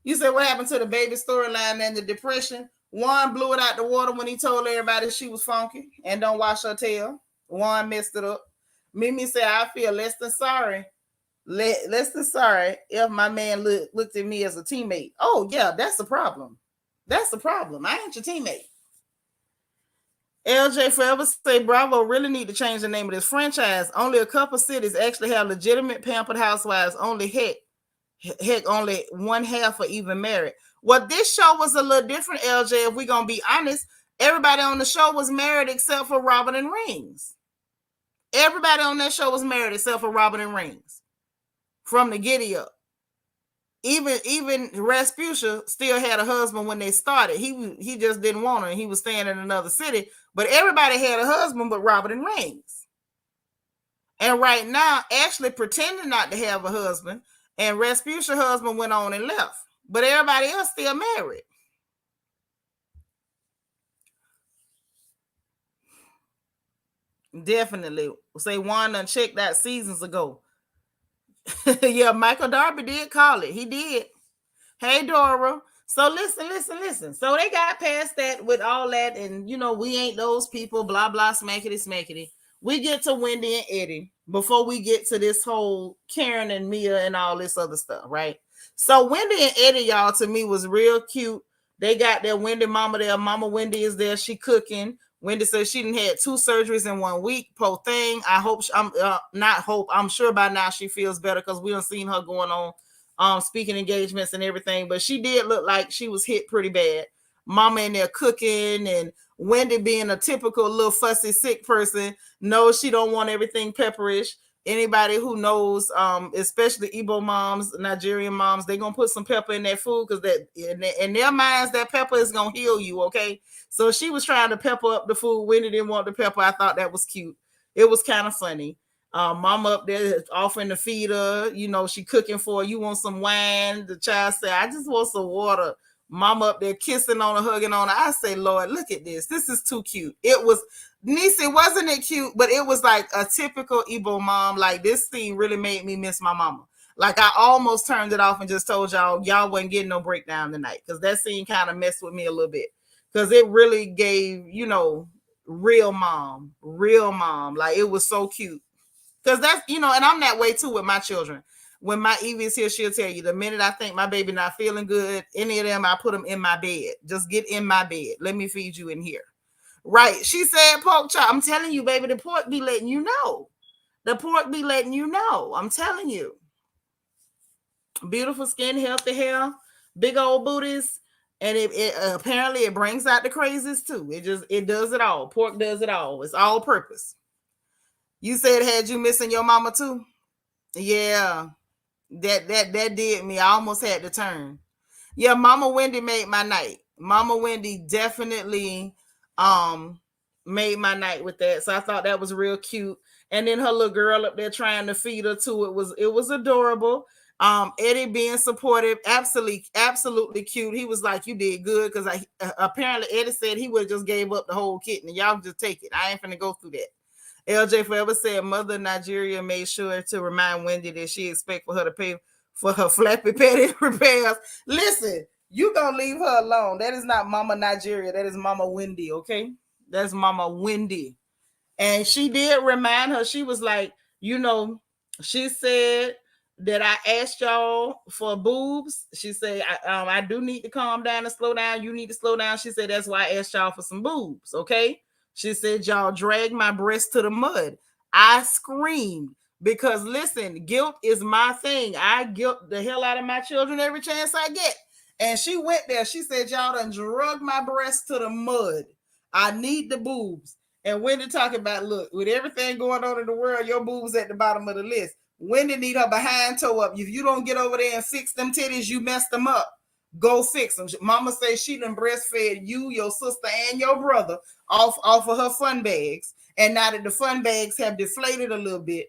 You said what happened to the baby storyline and the depression? Juan blew it out the water when he told everybody she was funky and don't wash her tail. Juan messed it up. Mimi said, I feel less than sorry. Less than sorry if my man looked at me as a teammate. Oh, yeah, that's the problem. That's the problem. I ain't your teammate. LJ Forever say Bravo really need to change the name of this franchise. Only a couple cities actually have legitimate pampered housewives. Only heck, only one half are even married. Well, this show was a little different, LJ. If we're going to be honest, everybody on the show was married except for Robyn and Rings. Everybody on that show was married except for Robyn and Rings. From the giddy up. Even Rasputia still had a husband when they started. He just didn't want her. He was staying in another city. But everybody had a husband but Robyn and Rings. And right now, Ashley pretending not to have a husband. And Rasputia's husband went on and left. But everybody else still married. Definitely. Say Juan done checked that seasons ago. Yeah, Michael Darby did call it. He did. Hey, Dora. So listen. So they got past that with all that. And, we ain't those people, blah, blah, smackety. We get to Wendy and Eddie before we get to this whole Karen and Mia and all this other stuff, right? So Wendy and Eddie, y'all, to me was real cute. They got their Wendy mama there. Mama Wendy is there. She cooking. Wendy says she done had 2 surgeries in 1 week. Poor thing. I hope, I'm sure by now she feels better because we done seen her going on speaking engagements and everything. But she did look like she was hit pretty bad. Mama in there cooking, and Wendy being a typical little fussy sick person knows she don't want everything pepperish. Anybody who knows, especially Igbo moms, Nigerian moms, they're going to put some pepper in that food because that in their minds, that pepper is going to heal you, okay? So she was trying to pepper up the food. Wendy didn't want the pepper. I thought that was cute. It was kind of funny. Mama up there offering to feed her. She cooking for her. You want some wine? The child said, I just want some water. Mama up there kissing on her, hugging on her. I say, Lord, look at this. This is too cute. It was, Niecy, wasn't it cute? But it was like a typical Igbo mom. Like, this scene really made me miss my mama. Like, I almost turned it off and just told y'all wasn't getting no breakdown tonight. Because that scene kind of messed with me a little bit. Because it really gave, real mom. Like, it was so cute. Because that's, and I'm that way too with my children. When my Evie is here, she'll tell you the minute I think my baby not feeling good, any of them, I put them in my bed. Just get in my bed. Let me feed you in here. Right. She said pork chop. I'm telling you, baby, the pork be letting you know. The pork be letting you know. I'm telling you. Beautiful skin, healthy hair, big old booties. And it apparently it brings out the crazies too. It does it all. Pork does it all. It's all purpose. You said had you missing your mama too? Yeah. That did me. I almost had to turn. Yeah, Mama Wendy made my night. Mama Wendy definitely made my night with that. So I thought that was real cute. And then her little girl up there trying to feed her too. It was adorable. Eddie being supportive, absolutely cute. He was like, you did good, because apparently Eddie said he would have just gave up the whole kitten. Y'all just take it. I ain't finna go through that. LJ Forever said Mother Nigeria made sure to remind Wendy that she expect for her to pay for her flappy patty repairs. Listen, you gonna leave her alone. That is not Mama Nigeria. That is Mama Wendy, okay? That's Mama Wendy. And she did remind her. She was like, she said that I asked y'all for boobs. She said, I do need to calm down and slow down. You need to slow down. She said, that's why I asked y'all for some boobs, okay? She said, y'all dragged my breast to the mud. I screamed because, listen, guilt is my thing. I guilt the hell out of my children every chance I get. And she went there. She said, y'all done drug my breast to the mud. I need the boobs. And Wendy talking about, look, with everything going on in the world, your boobs at the bottom of the list. Wendy need her behind toe up. If you don't get over there and fix them titties, you messed them up. Go fix them. Mama says she done breastfed you, your sister, and your brother off of her fun bags. And now that the fun bags have deflated a little bit,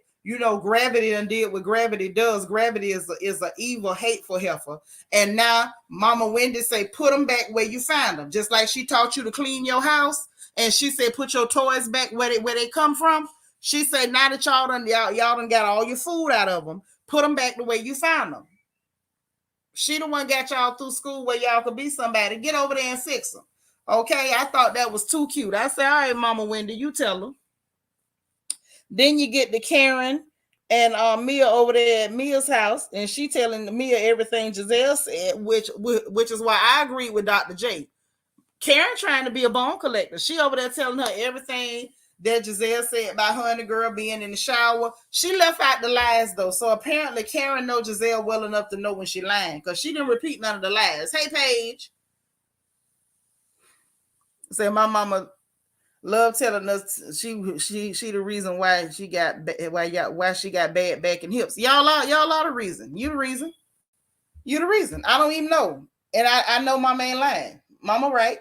gravity done did what gravity does. Gravity is a evil, hateful heifer. And now Mama Wendy say, put them back where you found them. Just like she taught you to clean your house. And she said, put your toys back where they come from. She said, now that y'all done got all your food out of them, put them back the way you found them. She the one got y'all through school where y'all could be somebody. Get over there and fix them. Okay, I thought that was too cute. I said, all right, Mama Wendy, you tell them. Then you get to Karen and Mia over there at Mia's house, and she telling Mia everything Giselle said, which is why I agree with Dr. J. Karen trying to be a bone collector. She over there telling her everything that Giselle said about her and the girl being in the shower. She left out the lies though. So apparently Karen knows Giselle well enough to know when she lying, because she didn't repeat none of the lies. Hey, Paige. Say my mama love telling us she the reason why she got bad back and hips. Y'all are the reason. You the reason. You the reason. I don't even know. And I know Mama ain't lying. Mama right.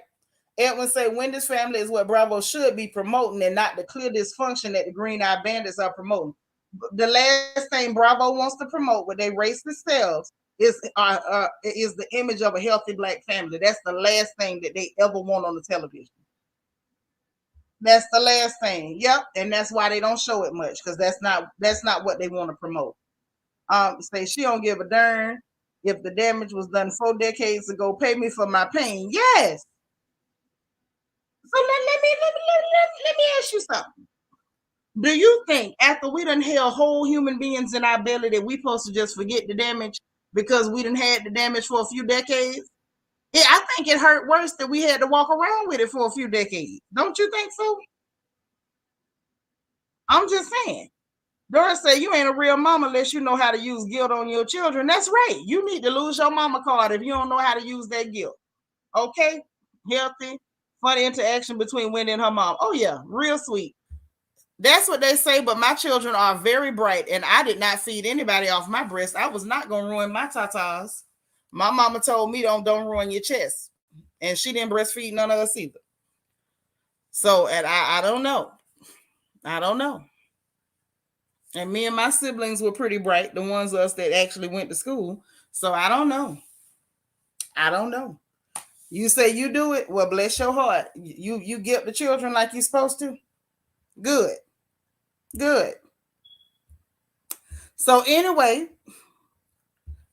Edwin say Wendy's family is what Bravo should be promoting, and not the clear dysfunction that the Green Eye Bandits are promoting. The last thing Bravo wants to promote with their racist selves is the image of a healthy Black family. That's the last thing that they ever want on the television. That's the last thing. Yep, and that's why they don't show it much, because that's not what they want to promote. Say she don't give a darn if the damage was done 4 decades ago. Pay me for my pain. Yes. So let me ask you something. Do you think after we done held whole human beings in our belly that we supposed to just forget the damage because we done had the damage for a few decades? Yeah, I think it hurt worse that we had to walk around with it for a few decades. Don't you think so? I'm just saying. Doris said you ain't a real mama unless you know how to use guilt on your children. That's right. You need to lose your mama card if you don't know how to use that guilt. Okay? Healthy, funny interaction between Wendy and her mom. Oh, yeah. Real sweet. That's what they say, but my children are very bright, and I did not feed anybody off my breast. I was not going to ruin my tatas. My mama told me don't ruin your chest, and she didn't breastfeed none of us either. So, and I don't know. I don't know. And me and my siblings were pretty bright, the ones of us that actually went to school. So I don't know. I don't know. You say you do it. Well, bless your heart. You get the children like you're supposed to. Good. Good. So anyway,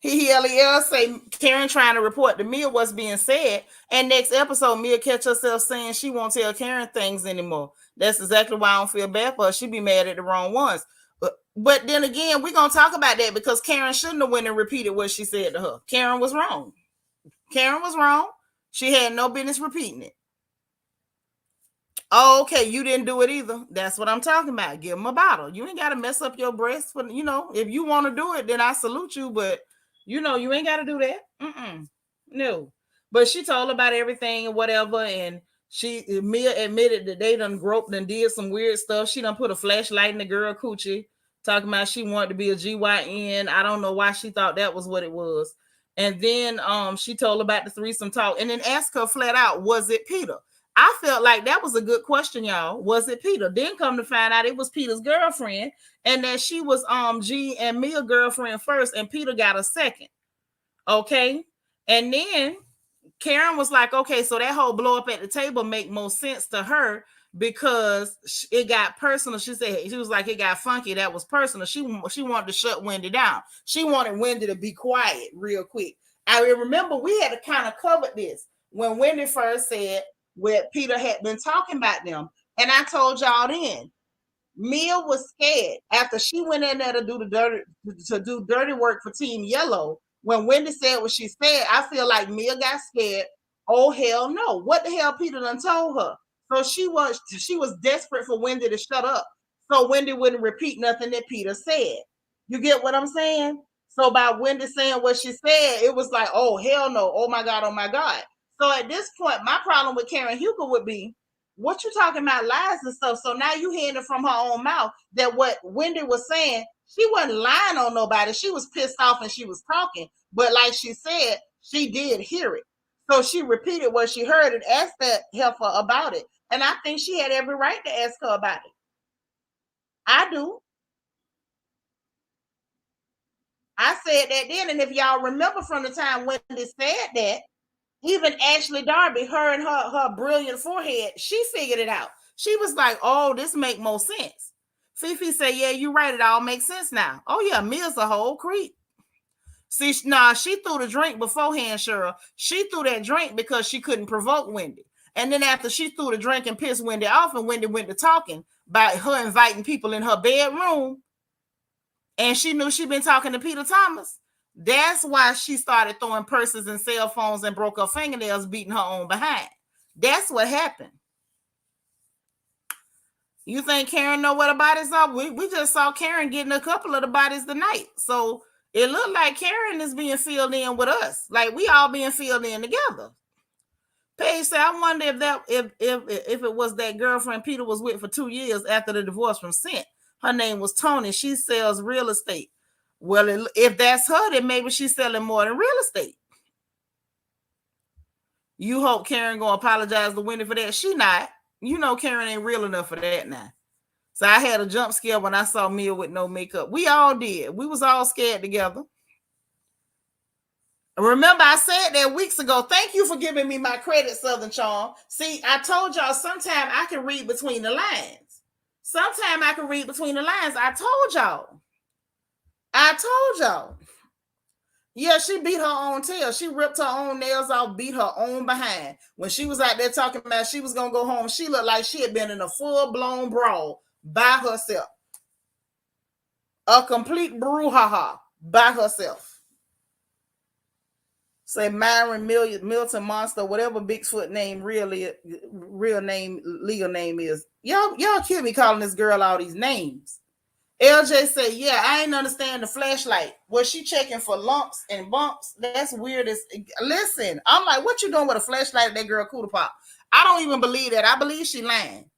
LEL say Karen trying to report to Mia what's being said. And next episode, Mia catch herself saying she won't tell Karen things anymore. That's exactly why I don't feel bad for her. She be mad at the wrong ones. But then again, we're going to talk about that because Karen shouldn't have went and repeated what she said to her. Karen was wrong. Karen was wrong. She had no business repeating it. Oh, okay, you didn't do it either. That's what I'm talking about. Give them a bottle. You ain't got to mess up your breast. But, if you want to do it, then I salute you. But, you ain't got to do that. No. But she told about everything and whatever. And Mia admitted that they done groped and did some weird stuff. She done put a flashlight in the girl coochie, talking about she wanted to be a GYN. I don't know why she thought that was what it was. And then she told about the threesome talk and then asked her flat out, was it Peter? I felt like that was a good question, y'all. Was it Peter? Then come to find out it was Peter's girlfriend and that she was G and Mia girlfriend first and Peter got a second. Okay. And then Karen was like, okay, so that whole blow up at the table make more sense to her because it got personal. She said, she was like, it got funky. That was personal. She wanted to shut Wendy down. She wanted Wendy to be quiet real quick. I remember we had to kind of cover this when Wendy first said, where Peter had been talking about them. And I told y'all then, Mia was scared after she went in there to do dirty work for Team Yellow. When Wendy said what she said, I feel like Mia got scared. Oh hell no. What the hell Peter done told her? So she was desperate for Wendy to shut up. So Wendy wouldn't repeat nothing that Peter said. You get what I'm saying? So by Wendy saying what she said, it was like, oh hell no. Oh my God, oh my God. So at this point, my problem with Karen Hugo would be, what you talking about lies and stuff? So now you hearing it from her own mouth that what Wendy was saying, she wasn't lying on nobody. She was pissed off and she was talking. But like she said, she did hear it. So she repeated what she heard and asked that heifer about it. And I think she had every right to ask her about it. I do. I said that then. And if y'all remember from the time Wendy said that, even Ashley Darby, her and her brilliant forehead, she figured it out. She was like, oh, this make more sense. Fifi said, yeah, you're right. It all makes sense now. Oh, yeah, Mia's a whole creep. See, she threw the drink beforehand, Cheryl. She threw that drink because she couldn't provoke Wendy. And then after she threw the drink and pissed Wendy off, and Wendy went to talking about her inviting people in her bedroom, and she knew she'd been talking to Peter Thomas, that's why she started throwing purses and cell phones and broke her fingernails, beating her own behind. That's what happened. You think Karen know what the bodies are? We just saw Karen getting a couple of the bodies tonight. So it looked like Karen is being filled in with us. Like we all being filled in together. Paige said, I wonder if it was that girlfriend Peter was with for 2 years after the divorce from Cent. Her name was Tony. She sells real estate. Well, if that's her, then maybe she's selling more than real estate. You hope Karen gonna apologize to Wendy for that? She not. You know Karen ain't real enough for that now. So I had a jump scare when I saw Mia with no makeup. We all did. We was all scared together. Remember, I said that weeks ago. Thank you for giving me my credit, Southern Charm. See, I told y'all sometime I can read between the lines. Sometime I can read between the lines. I told y'all. Yeah, she beat her own tail. She ripped her own nails off, beat her own behind. When she was out there talking about she was going to go home, she looked like she had been in a full-blown brawl by herself. A complete brouhaha by herself. Say Myron Milton Monster, whatever Bigfoot name real name, legal name is. Y'all kill me calling this girl all these names. LJ said, yeah, I ain't understand the flashlight. Was she checking for lumps and bumps? That's weird. Listen, I'm like, what you doing with a flashlight at that girl Cooter Pop? I don't even believe that. I believe she lying.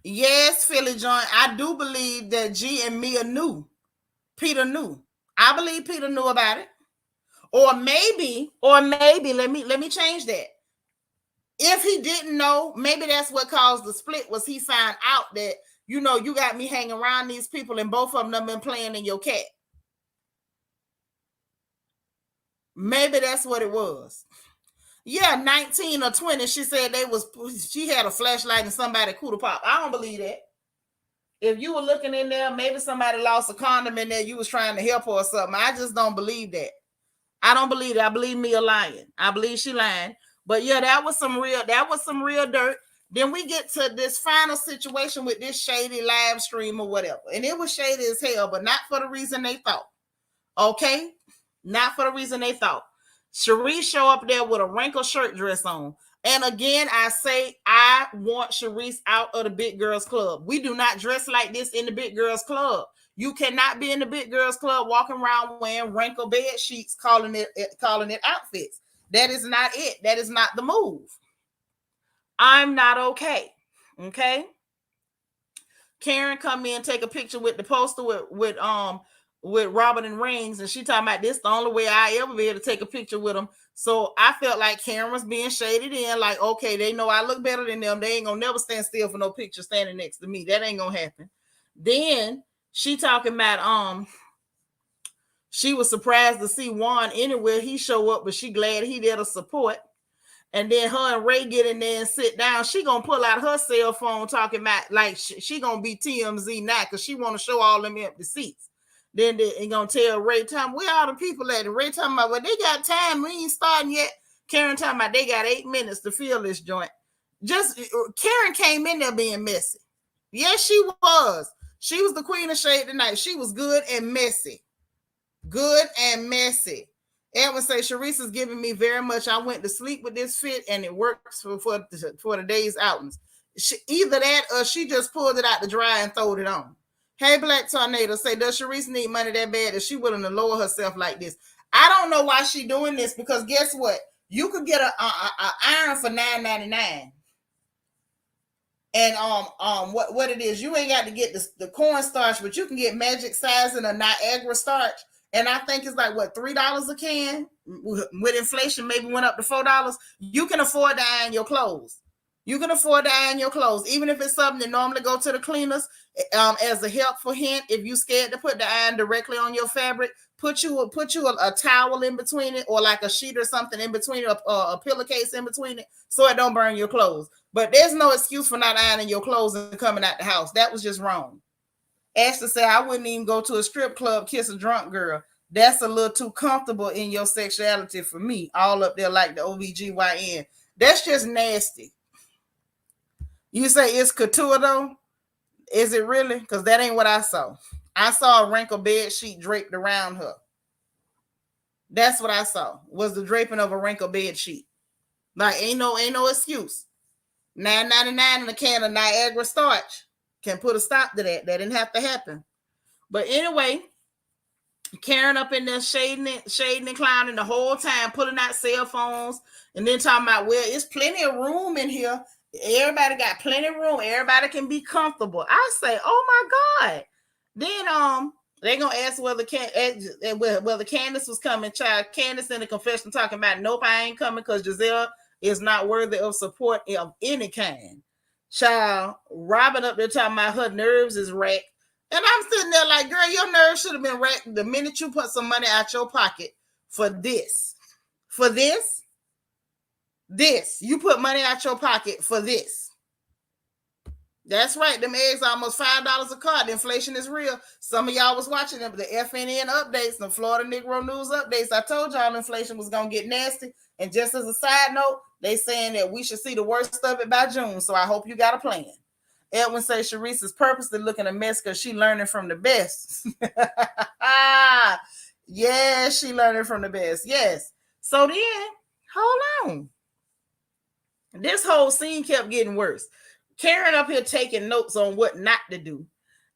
Yes, Philly John. I do believe that G and Mia knew. Peter knew. I believe Peter knew about it. Or maybe, let me change that. If he didn't know, maybe that's what caused the split, was he found out that, you got me hanging around these people and both of them been playing in your cat. Maybe that's what it was. Yeah, 19 or 20. She said she had a flashlight and somebody could have popped. I don't believe that. If you were looking in there, maybe somebody lost a condom in there, you was trying to help her or something. I just don't believe that. I don't believe it. I believe me a lying. I believe she lying. But yeah, that was some real dirt. Then we get to this final situation with this shady live stream or whatever. And it was shady as hell, but not for the reason they thought. Okay? Not for the reason they thought. Sharice show up there with a wrinkled shirt dress on. And again, I say I want Sharice out of the Big Girls Club. We do not dress like this in the Big Girls Club. You cannot be in the Big Girls Club walking around wearing wrinkled bed sheets, calling it outfits. That is not it. That is not the move. I'm not okay. Okay. Karen come in, take a picture with the poster with Robyn and Rings, and she talking about this the only way I ever be able to take a picture with them. So I felt like Karen was being shaded in, like, okay, they know I look better than them. They ain't gonna never stand still for no picture standing next to me. That ain't gonna happen. Then she talking about she was surprised to see Juan anywhere he show up, but she glad he there to support. And then her and Ray get in there and sit down. She gonna pull out her cell phone talking about like she gonna be TMZ now because she want to show all them empty seats. Then they gonna tell Ray time where all the people at. And Ray talking about, well, they got time. We ain't starting yet. Karen talking about they got 8 minutes to fill this joint. Just Karen came in there being messy. Yes, she was. She was the queen of shade tonight. She was good and messy. Good and messy. Edwin say Sharice is giving me very much. I went to sleep with this fit and it works for the day's outings. Either that or she just pulled it out the dry and throwed it on. Hey, Black Tornado say, does Sharice need money that bad that she willing to lower herself like this? I don't know why she doing this because guess what? You could get a iron for $9.99. And what it is, you ain't got to get the cornstarch, but you can get magic size and a Niagara starch. And I think it's like what, $3 a can? With inflation, maybe went up to $4. You can afford to iron your clothes. You can afford to iron your clothes, even if it's something that normally go to the cleaners. As a helpful hint, if you scared to put the iron directly on your fabric, put you a towel in between it, or like a sheet or something in between, a pillowcase in between it, so it don't burn your clothes. But there's no excuse for not ironing your clothes and coming out the house. That was just wrong. Ashley said, I wouldn't even go to a strip club, kiss a drunk girl. That's a little too comfortable in your sexuality for me. All up there like the OBGYN. That's just nasty. You say it's couture though? Is it really? Because that ain't what I saw. I saw a wrinkled bed sheet draped around her. That's what I saw, was the draping of a wrinkled bed sheet. Like, ain't no excuse. $9.99 in a can of Niagara starch can put a stop to that. That didn't have to happen. But anyway, Karen up in there shading and clowning the whole time, pulling out cell phones, and then talking about, well, it's plenty of room in here. Everybody got plenty of room. Everybody can be comfortable. I say, oh my God. Then they're gonna ask whether Candiace was coming. Child, Candiace in the confession talking about, nope, I ain't coming because Giselle is not worthy of support of any kind. Child, Robyn up there talking about her nerves is wrecked. And I'm sitting there like, girl, your nerves should have been wrecked the minute you put some money out your pocket for this. For this. You put money out your pocket for this. That's right. Them eggs are almost $5 a cart. The inflation is real. Some of y'all was watching them, the FNN updates, the Florida Negro News updates. I told y'all inflation was going to get nasty. And just as a side note, they saying that we should see the worst of it by June. So I hope you got a plan. Edwin says Sharice is purposely looking a mess because she learning from the best. Yes, she learning from the best. Yes. So then, hold on. This whole scene kept getting worse. Karen up here taking notes on what not to do.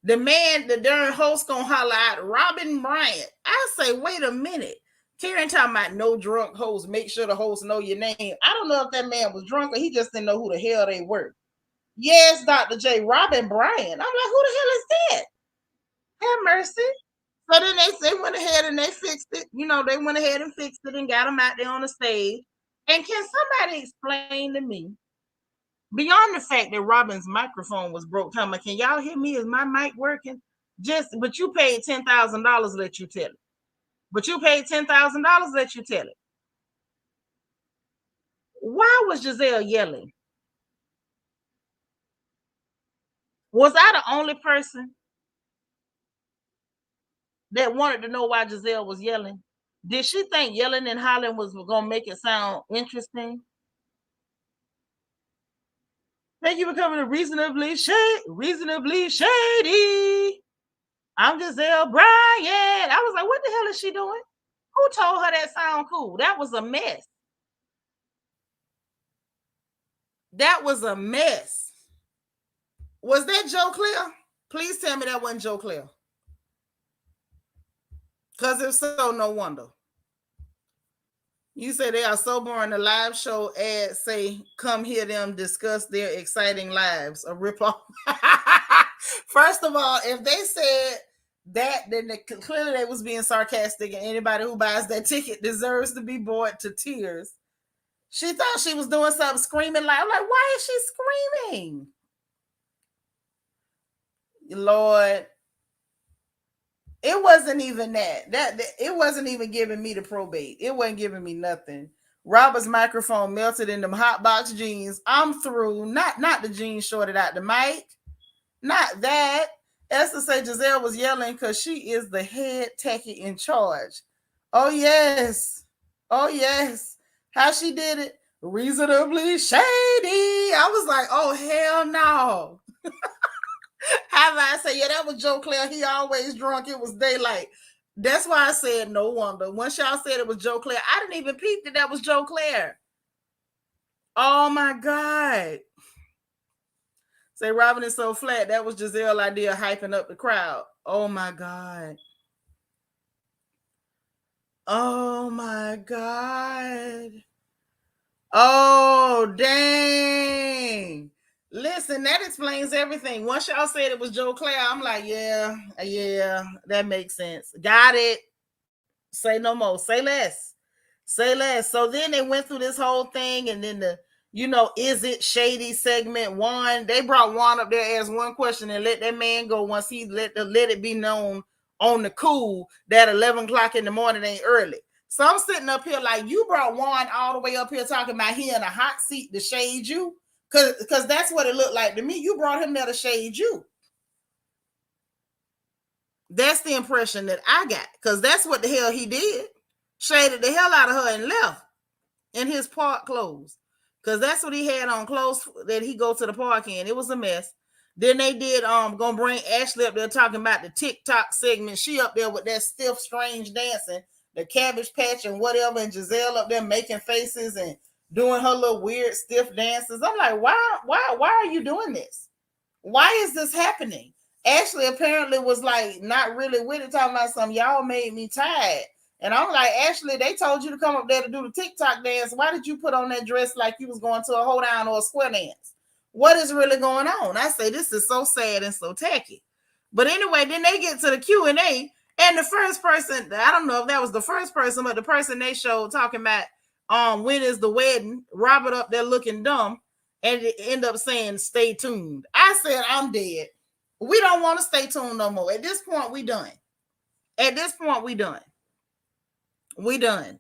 The darn host gonna holler out Robyn Bryant. I say, wait a minute. Karen talking about no drunk host. Make sure the host know your name. I don't know if that man was drunk or he just didn't know who the hell they were. Yes, Dr. J, Robyn Bryant. I'm like, who the hell is that? Have mercy. So then they went ahead and they fixed it. You know, they went ahead and fixed it and got them out there on the stage. And can somebody explain to me, beyond the fact that Robyn's microphone was broke, talking about, can y'all hear me? Is my mic working? But you paid $10,000, let you tell it. But you paid $10,000 that you tell it. Why was Giselle yelling? Was I the only person that wanted to know why Giselle was yelling? Did she think yelling and hollering was gonna make it sound interesting? Thank you for coming to reasonably shady. I'm Giselle Bryant. I was like, what the hell is she doing? Who told her that sound cool? That was a mess. That was a mess. Was that Joe Clear? Please tell me that wasn't Joe Clear. Because if so, no wonder. You say they are so boring. The live show ads say, come hear them discuss their exciting lives. A ripoff. First of all, if they said that, then clearly they was being sarcastic, and anybody who buys that ticket deserves to be bored to tears. She thought she was doing something, screaming like, I'm like, why is she screaming? Lord, it wasn't even that it wasn't even giving me the probate. It wasn't giving me nothing. Robert's microphone melted in them hot box jeans. I'm through. Not the jeans shorted out the mic. Not that. Esther said Giselle was yelling because she is the head techie in charge. Oh yes. Oh yes. How she did it? Reasonably shady. I was like, oh hell no. How about I say, yeah, that was Joe Claire. He always drunk. It was daylight. That's why I said no wonder. Once y'all said it was Joe Claire, I didn't even peep that was Joe Claire. Oh my God. Say Robyn is so flat. That was Giselle's idea, hyping up the crowd. Oh my God. Oh my God. Oh, dang. Listen, that explains everything. Once y'all said it was Joe Claire, I'm like, yeah, that makes sense. Got it. Say no more. Say less. Say less. So then they went through this whole thing, and then is it shady segment one? They brought Juan up there, asked one question, and let that man go once he let it be known on the cool that 11 o'clock in the morning ain't early. So I'm sitting up here like, you brought Juan all the way up here talking about he in a hot seat to shade you? Because that's what it looked like to me. You brought him there to shade you. That's the impression that I got, because that's what the hell he did. Shaded the hell out of her and left in his park clothes, because that's what he had on, clothes that he go to the park in. It was a mess. Then they did gonna bring Ashley up there talking about the TikTok segment. She up there with that stiff, strange dancing, the Cabbage Patch and whatever, and Giselle up there making faces and doing her little weird stiff dances. I'm like, why are you doing this? Why is this happening? Ashley apparently was like not really with it, talking about something. Y'all made me tired. And I'm like, Ashley, they told you to come up there to do the TikTok dance. Why did you put on that dress like you was going to a hoedown or a square dance? What is really going on? I say, this is so sad and so tacky. But anyway, then they get to the Q&A, and the first person, I don't know if that was the first person, but the person they showed talking about when is the wedding, Robert up there looking dumb, and it end up saying, stay tuned. I said, I'm dead. We don't want to stay tuned no more. At this point, we done. At this point, we done. We done.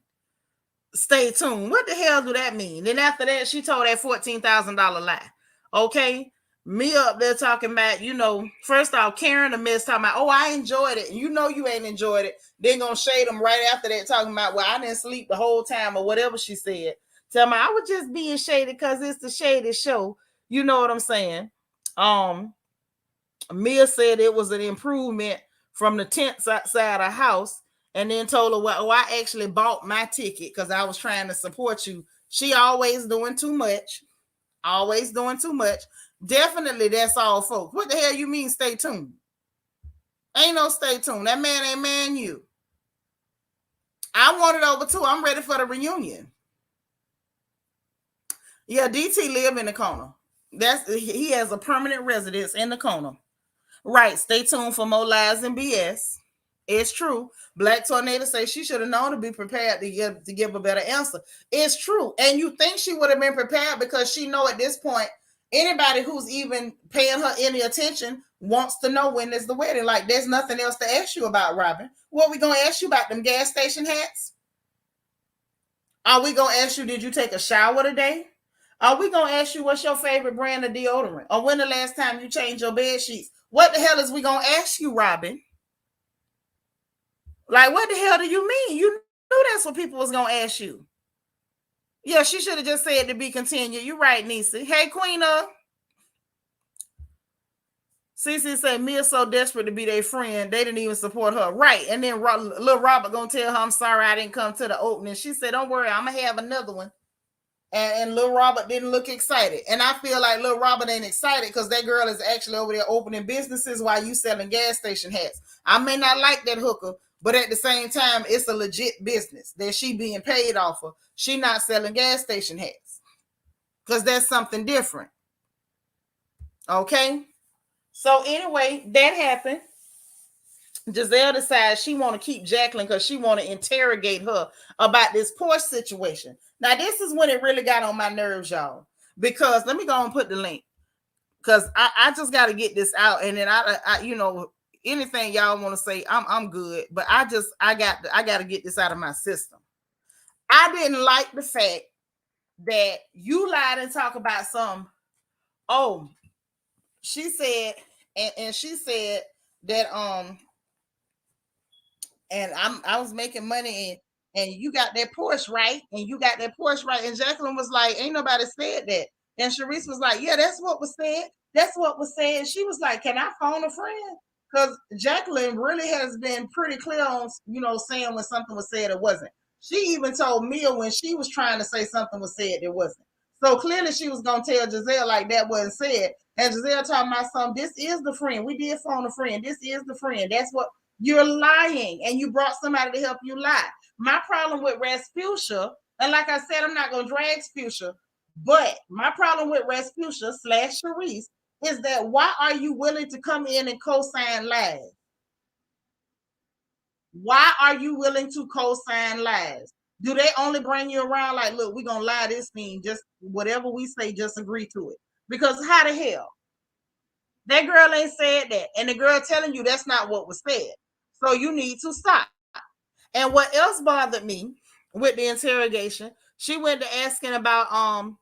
Stay tuned. What the hell do that mean? Then after that, she told that $14,000 lie. Okay. Me up there talking about, first off, Karen the mess talking about, oh, I enjoyed it. You ain't enjoyed it. Then gonna shade them right after that, talking about, well, I didn't sleep the whole time or whatever she said. Tell me, I was just being shaded because it's the shady show. You know what I'm saying? Mia said it was an improvement from the tents outside her house, and then told her, well, I actually bought my ticket because I was trying to support you. She always doing too much. Always doing too much. Definitely, that's all, folks. What the hell you mean stay tuned? Ain't no stay tuned. That man ain't man you. I want it over too. I'm ready for the reunion. Yeah, DT live in the corner. He has a permanent residence in the corner. Right. Stay tuned for more lies and BS. It's true. Black Tornado says she should have known to be prepared to give a better answer. It's true. And you think she would have been prepared because she know at this point, anybody who's even paying her any attention wants to know when is the wedding. Like, there's nothing else to ask you about, Robyn. What we gonna ask you about? Them gas station hats? Are we gonna ask you, did you take a shower today? Are we gonna ask you what's your favorite brand of deodorant? Or when the last time you changed your bed sheets? What the hell is we gonna ask you, Robyn? Like, what the hell do you mean? You knew that's what people was gonna ask you. Yeah, she should have just said to be continued. You're right, Nisa. Hey, Queena. Cece said Mia's so desperate to be their friend, they didn't even support her. Right. And then little Robert gonna tell her, I'm sorry I didn't come to the opening. She said, don't worry, I'm gonna have another one. And little Robert didn't look excited. And I feel like little Robert ain't excited because that girl is actually over there opening businesses while you selling gas station hats. I may not like that hooker, but at the same time, it's a legit business that she being paid off of. She not selling gas station hats because that's something different. Okay. So anyway, that happened. Giselle decides she want to keep Jacqueline because she want to interrogate her about this Porch situation. Now, this is when it really got on my nerves, y'all. Because let me go and put the link. Because I just got to get this out. And then I you know, anything y'all want to say, I'm good. But I got to get this out of my system. I didn't like the fact that you lied and talk about some. Oh, she said, and she said that and I was making money and you got that Porch right, and you got that Porch right. And Jacqueline was like, ain't nobody said that. And Sharice was like, yeah, that's what was said. That's what was said. And she was like, can I phone a friend? Because Jacqueline really has been pretty clear on, you know, saying when something was said, it wasn't. She even told Mia when she was trying to say something was said, it wasn't. So clearly she was going to tell Giselle like that wasn't said. And Giselle talking about something, this is the friend. We did phone a friend. This is the friend. That's what you're lying. And you brought somebody to help you lie. My problem with Rasputia, and like I said, I'm not going to drag Sputia, but my problem with Rasputia / Sharice is that why are you willing to come in and co-sign lies? Why are you willing to co-sign lies? Do they only bring you around like, look, we're going to lie this thing, just whatever we say, just agree to it? Because how the hell? That girl ain't said that. And the girl telling you that's not what was said. So you need to stop. And what else bothered me with the interrogation, she went to asking about,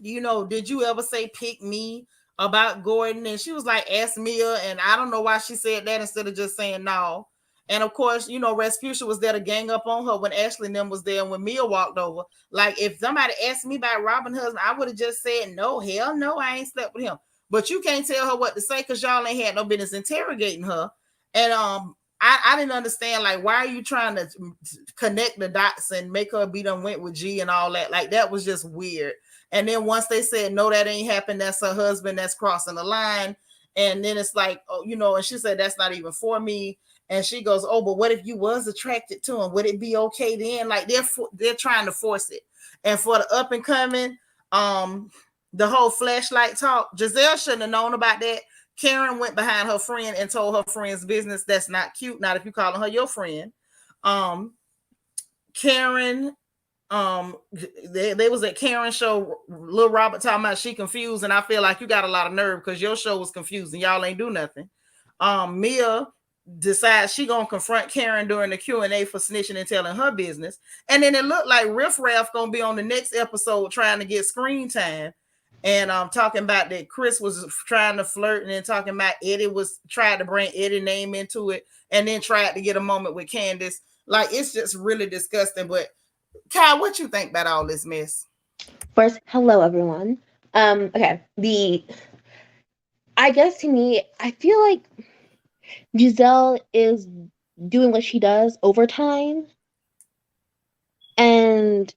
you know, did you ever say pick me about Gordon? And she was like, ask Mia. And I don't know why she said that instead of just saying no. And of course, you know, Rasputia was there to gang up on her when Ashley and them was there and when Mia walked over. Like, if somebody asked me about Robyn's husband, I would have just said, no, hell no, I ain't slept with him. But you can't tell her what to say because y'all ain't had no business interrogating her. And I didn't understand, like, why are you trying to connect the dots and make her be done went with G and all that? Like, that was just weird. And then once they said, no, that ain't happened, that's her husband, that's crossing the line. And then it's like, oh, you know, and she said, that's not even for me. And she goes, oh, but what if you was attracted to him? Would it be okay then? Like, they're trying to force it. And for the up and coming, the whole flashlight talk, Giselle shouldn't have known about that. Karen went behind her friend and told her friend's business. That's not cute. Not if you're calling her your friend. Karen, they was at Karen's show. Little Robert talking about she confused, and I feel like you got a lot of nerve because your show was confused and y'all ain't do nothing. Mia decides she gonna confront Karen during the Q&A for snitching and telling her business, and then it looked like Riff Raff gonna be on the next episode trying to get screen time. And talking about that Chris was trying to flirt, and then talking about Eddie was trying to bring Eddie's name into it, and then tried to get a moment with Candiace. Like, it's just really disgusting. But Kyle, what you think about all this mess? First, hello everyone. Okay. I guess to me, I feel like Giselle is doing what she does over time. And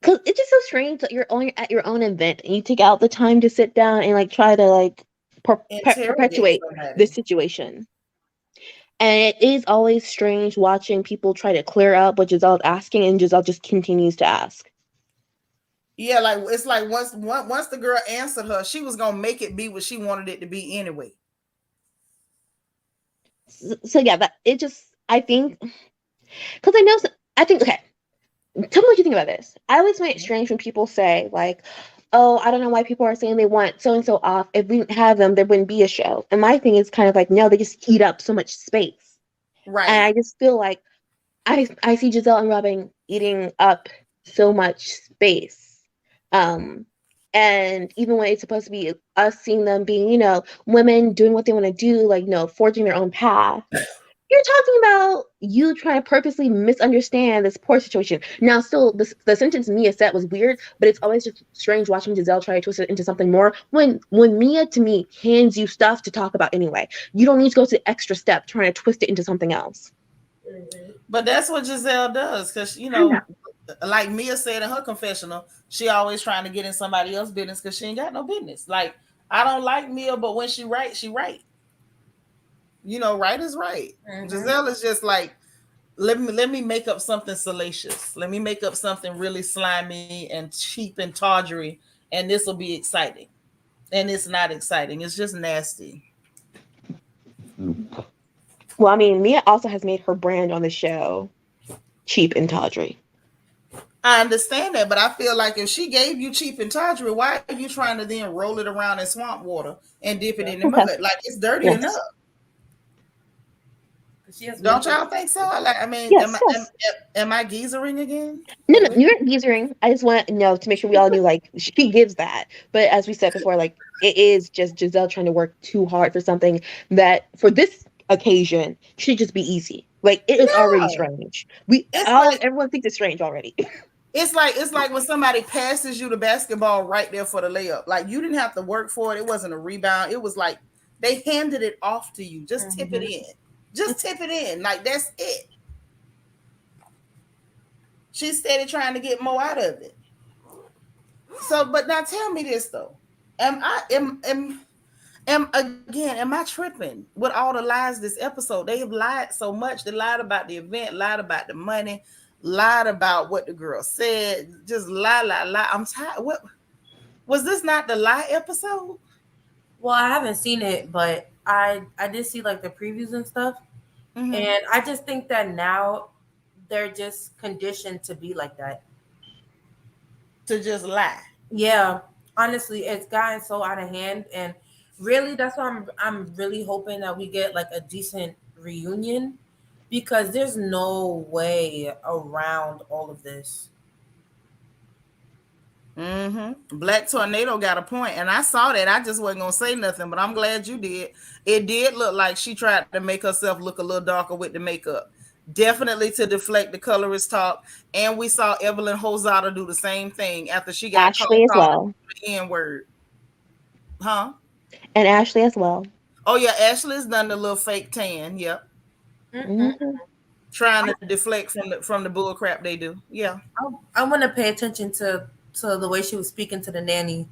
because it's just so strange that you're only at your own event and you take out the time to sit down and like try to like perpetuate this situation. And it is always strange watching people try to clear up what Giselle's asking, and Giselle just continues to ask. Yeah, like it's like once the girl answered her, she was gonna make it be what she wanted it to be anyway. So yeah, that it just, I think, because I think, okay, tell me what you think about this. I always find it strange when people say like, oh, I don't know why people are saying they want so and so off. If we didn't have them, there wouldn't be a show. And my thing is kind of like, no, they just eat up so much space. And Right. I just feel like I see Gizelle and Robyn eating up so much space. Um, and even when it's supposed to be us seeing them being, women doing what they want to do, like, forging their own path. You're talking about you trying to purposely misunderstand this poor situation. Now, still, the sentence Mia said was weird, but it's always just strange watching Giselle try to twist it into something more. When Mia, to me, hands you stuff to talk about anyway, you don't need to go to the extra step trying to twist it into something else. But that's what Giselle does, because I know. like Mia said in her confessional, she always trying to get in somebody else's business because she ain't got no business. Like, I don't like Mia, but when she right, she right. Right is right. Giselle is just like, let me make up something salacious. Let me make up something really slimy and cheap and tawdry, and this will be exciting. And it's not exciting. It's just nasty. Well, I mean, Mia also has made her brand on the show cheap and tawdry. I understand that, but I feel like if she gave you cheap and tawdry, why are you trying to then roll it around in swamp water and dip it in the Okay. mud? Like, it's dirty enough. Yes. Don't y'all think so? Like, I mean, am Yes. I am, Yes. am I geezering again? No, no, you're geezering. I just want to know to make sure we all knew, like, she gives that. But as we said before, like, it is just Giselle trying to work too hard for something that, for this occasion, should just be easy. Like, it is already No, strange. it's like Everyone thinks it's strange already. it's like when somebody passes you the basketball right there for the layup. Like, you didn't have to work for it. It wasn't a rebound. It was like they handed it off to you. Just tip it in. Just tip it in. Like, that's it. She's steady trying to get more out of it. So, but now tell me this though. Am I tripping with all the lies this episode? They have lied so much. They lied about the event, lied about the money, lied about what the girl said. Just lie, lie, lie. I'm tired. What was this not the lie episode? Well, I haven't seen it, but I did see like the previews and stuff. Mm-hmm. And I just think that now they're just conditioned to be like that. To just lie. Yeah, honestly, it's gotten so out of hand, and really, that's why I'm really hoping that we get like a decent reunion, because there's no way around all of this. Black Tornado got a point, and I saw that. I just wasn't gonna say nothing, but I'm glad you did. It did look like she tried to make herself look a little darker with the makeup, definitely to deflect the colorist talk. And we saw Evelyn Hosada do the same thing after she got caught Ashley as calling well. the N word, huh? And Ashley as well. Oh yeah, Ashley's done the little fake tan. Yep, Hmm. trying to deflect from the bull crap they do. Yeah, I want to pay attention to the way she was speaking to the nanny,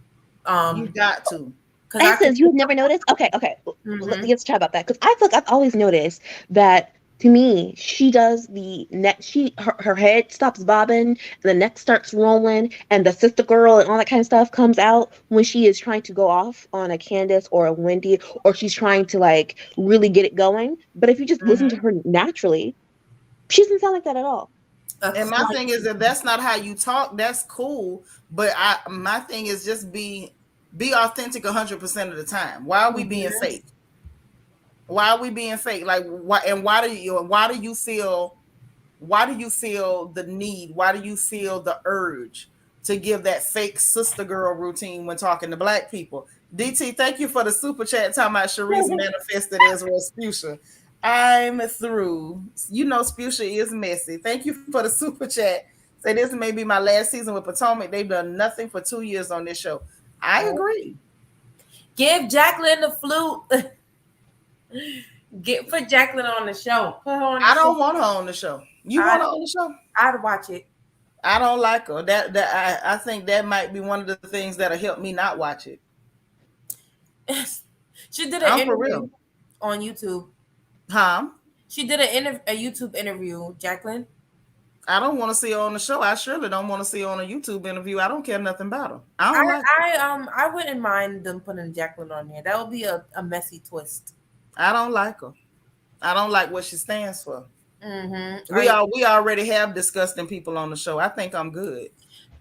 you um, got to. because I could. Essence, you've never noticed? Okay, okay. Mhm. Let's chat about that. Because I feel like I've always noticed that, to me, she does the neck, her head stops bobbing, the neck starts rolling, and the sister girl and all that kind of stuff comes out when she is trying to go off on a Candiace or a Wendy, or she's trying to, like, really get it going. But if you just listen to Mhm. her naturally, she doesn't sound like that at all. And That's my like thing is, if that's not how you talk, that's cool. But my thing is just be authentic 100% of the time. Why are we being Mhm. fake? Why are we being fake? Like, why do you feel the need? Why do you feel the urge to give that fake sister girl routine when talking to black people? DT, thank you for the super chat talking about Sharice manifested as Rasputia. I'm through. Sputia is messy. Thank you for the super chat. Say this may be my last season with Potomac. They've done nothing for 2 years on this show. I agree. Give Jacqueline the flute. Put Jacqueline on the show. Put her on the I show. don't want her on the show. You I want her on the show? I'd watch it. I don't like her. I think that might be one of the things that'll help me not watch it. She did an I'm for interview real. on YouTube. Huh? She did a YouTube interview, Jacqueline. I don't want to see her on the show. I surely don't want to see her on a YouTube interview. I don't care nothing about her. I I don't like her. I wouldn't mind them putting Jacqueline on there. That would be a messy twist. I don't like her. I don't like what she stands for. Mm-hmm. We already have disgusting people on the show. I think I'm good.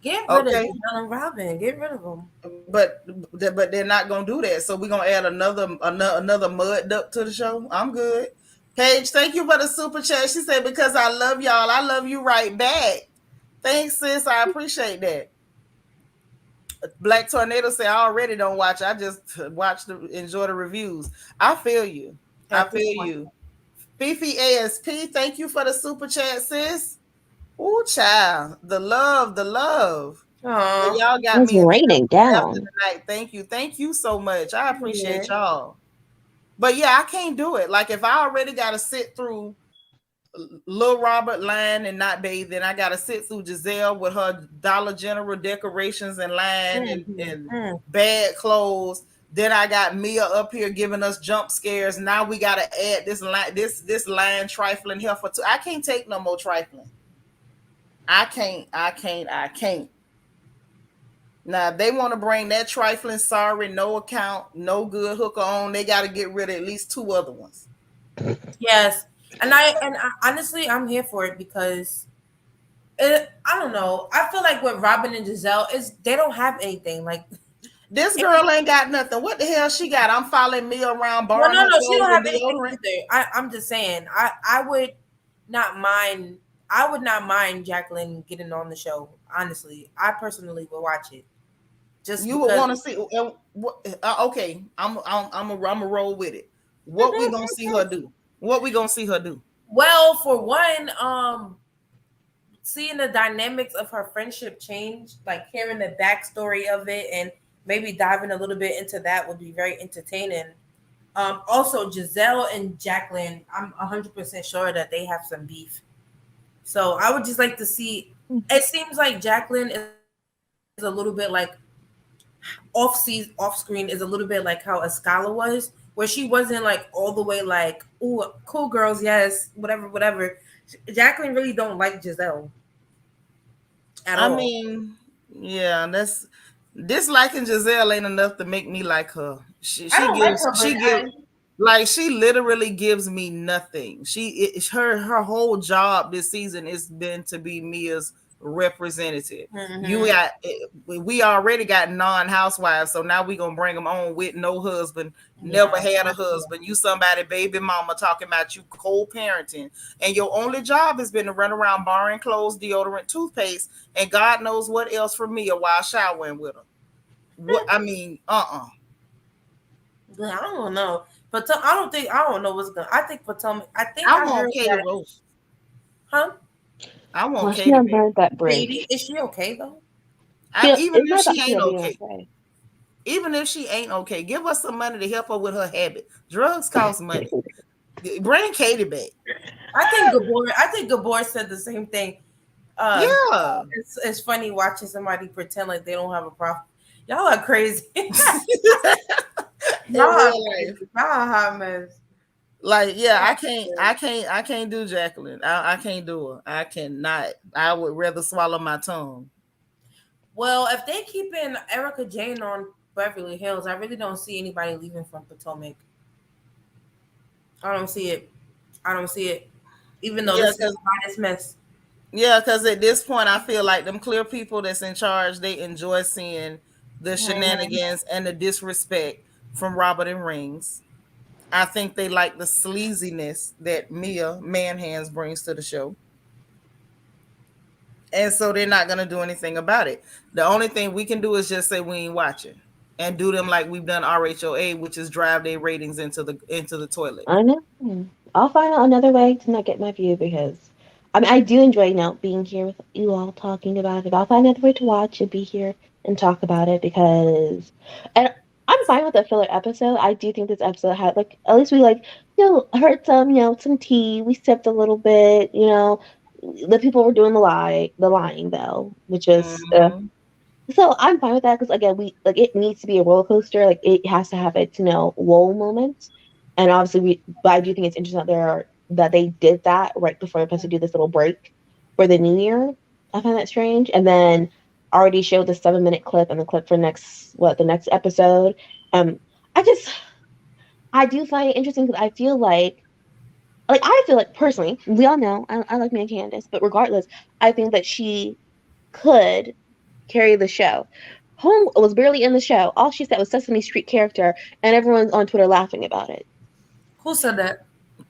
Get rid of Okay, Giselle and Robyn. Get rid of them. but they're not gonna do that. So we're gonna add another mud duck to the show. I'm good. Paige, thank you for the super chat. She said, because I love y'all, I love you right back. Thanks, sis. I appreciate that. Black Tornado said, I already don't watch. I just enjoy the reviews. I feel you. I At this feel point. you. Fifi ASP, thank you for the super chat, sis. Ooh, child. The love, the love. But Oh, y'all got It's me in raining after down. tonight. Thank you. Thank you so much. I yeah. appreciate y'all. But yeah, I can't do it. Like if I already gotta sit through Lil Robert line and not bathe, then I gotta sit through Giselle with her Dollar General decorations and line and Mm-hmm. bad clothes. Then I got Mia up here giving us jump scares. Now we gotta add this line trifling here for two. I can't take no more trifling. I can't. Now, if they want to bring that trifling, sorry, no account, no good hooker on, they got to get rid of at least two other ones. Yes, and I honestly, I'm here for it because I don't know. I feel like with Robyn and Giselle is they don't have anything. Like This girl ain't got nothing. What the hell she got? I'm following me around no, borrowing no, her no. She clothes don't and have anything deodorant. either. I'm just saying. I would not mind. I would not mind Jacqueline getting on the show. Honestly, I personally would watch it just You would because. want to see. Okay, I'm a roll with it. What we gonna see her do? What we gonna see her do? Well, for one, seeing the dynamics of her friendship change, like hearing the backstory of it, and maybe diving a little bit into that would be very entertaining. Also, Giselle and Jacqueline, I'm 100% sure that they have some beef. So I would just like to see. It seems like Jacqueline is a little bit like off screen is a little bit like how Escala was, where she wasn't like all the way like, "Ooh, cool girls, yes, whatever, whatever." Jacqueline really don't like Giselle at I all. mean, yeah, that's disliking Giselle ain't enough to make me like her. She I she don't like gives her, but she gives like she literally gives me nothing. Her whole job this season has been to be Mia's representative. You Mhm. got we already got non-housewives, so now we gonna bring them on with no husband, never Yeah, had a husband. You somebody baby mama talking about you co-parenting, and your only job has been to run around borrowing clothes, deodorant, toothpaste, and God knows what else for Mia while showering with her. What I mean, I don't know. But I don't think I don't know what's going. I think Potomac. I think I I want heard Katie that. Rose. Huh? I want Well, she Katie done back. burned that Katie, bridge. is she okay though? Even It's if not she that ain't she'll be okay, okay. even if she ain't okay, give us some money to help her with her habit. Drugs cost money. Bring Katie back. I think Gabor said the same thing. Uh, Yeah. it's funny watching somebody pretend like they don't have a problem. Y'all are crazy. Y'all In are real crazy. life. Y'all are hot mess. Like, yeah, I can't do Jacqueline. I can't do her. I cannot. I would rather swallow my tongue. Well, if they keeping Erica Jane on Beverly Hills, I really don't see anybody leaving from Potomac. I don't see it. I don't see it. Even though Yeah, this is because the hottest mess. at this point I feel like them clear people that's in charge, they enjoy seeing the Mhm. shenanigans and the disrespect from Robert and Rings. I think they like the sleaziness that Mia Manhands brings to the show. And so they're not gonna do anything about it. The only thing we can do is just say we ain't watching and do them like we've done RHOA, which is drive their ratings into the toilet. I know. I'll find out another way to not get my view because I mean I do enjoy being here with you all talking about it. I'll find another way to watch and be here and talk about it because and I'm fine with the filler episode. I do think this episode had like at least we heard some some tea. We sipped a little bit. The people were doing the lying though, which is Mm-hmm. so I'm fine with that because again, we like it needs to be a roller coaster. Like it has to have its lull moments, and obviously But I do think it's interesting that they did that right before they're supposed to do this little break for the new year. I find that strange, and then already showed the 7 minute clip and the clip for the next episode. Um, I just I do find it interesting because I feel like personally, we all know I like me and Candiace, but regardless, I think that she could carry the show. Home was barely in the show. All she said was Sesame Street character, and everyone's on Twitter laughing about it. Who said that?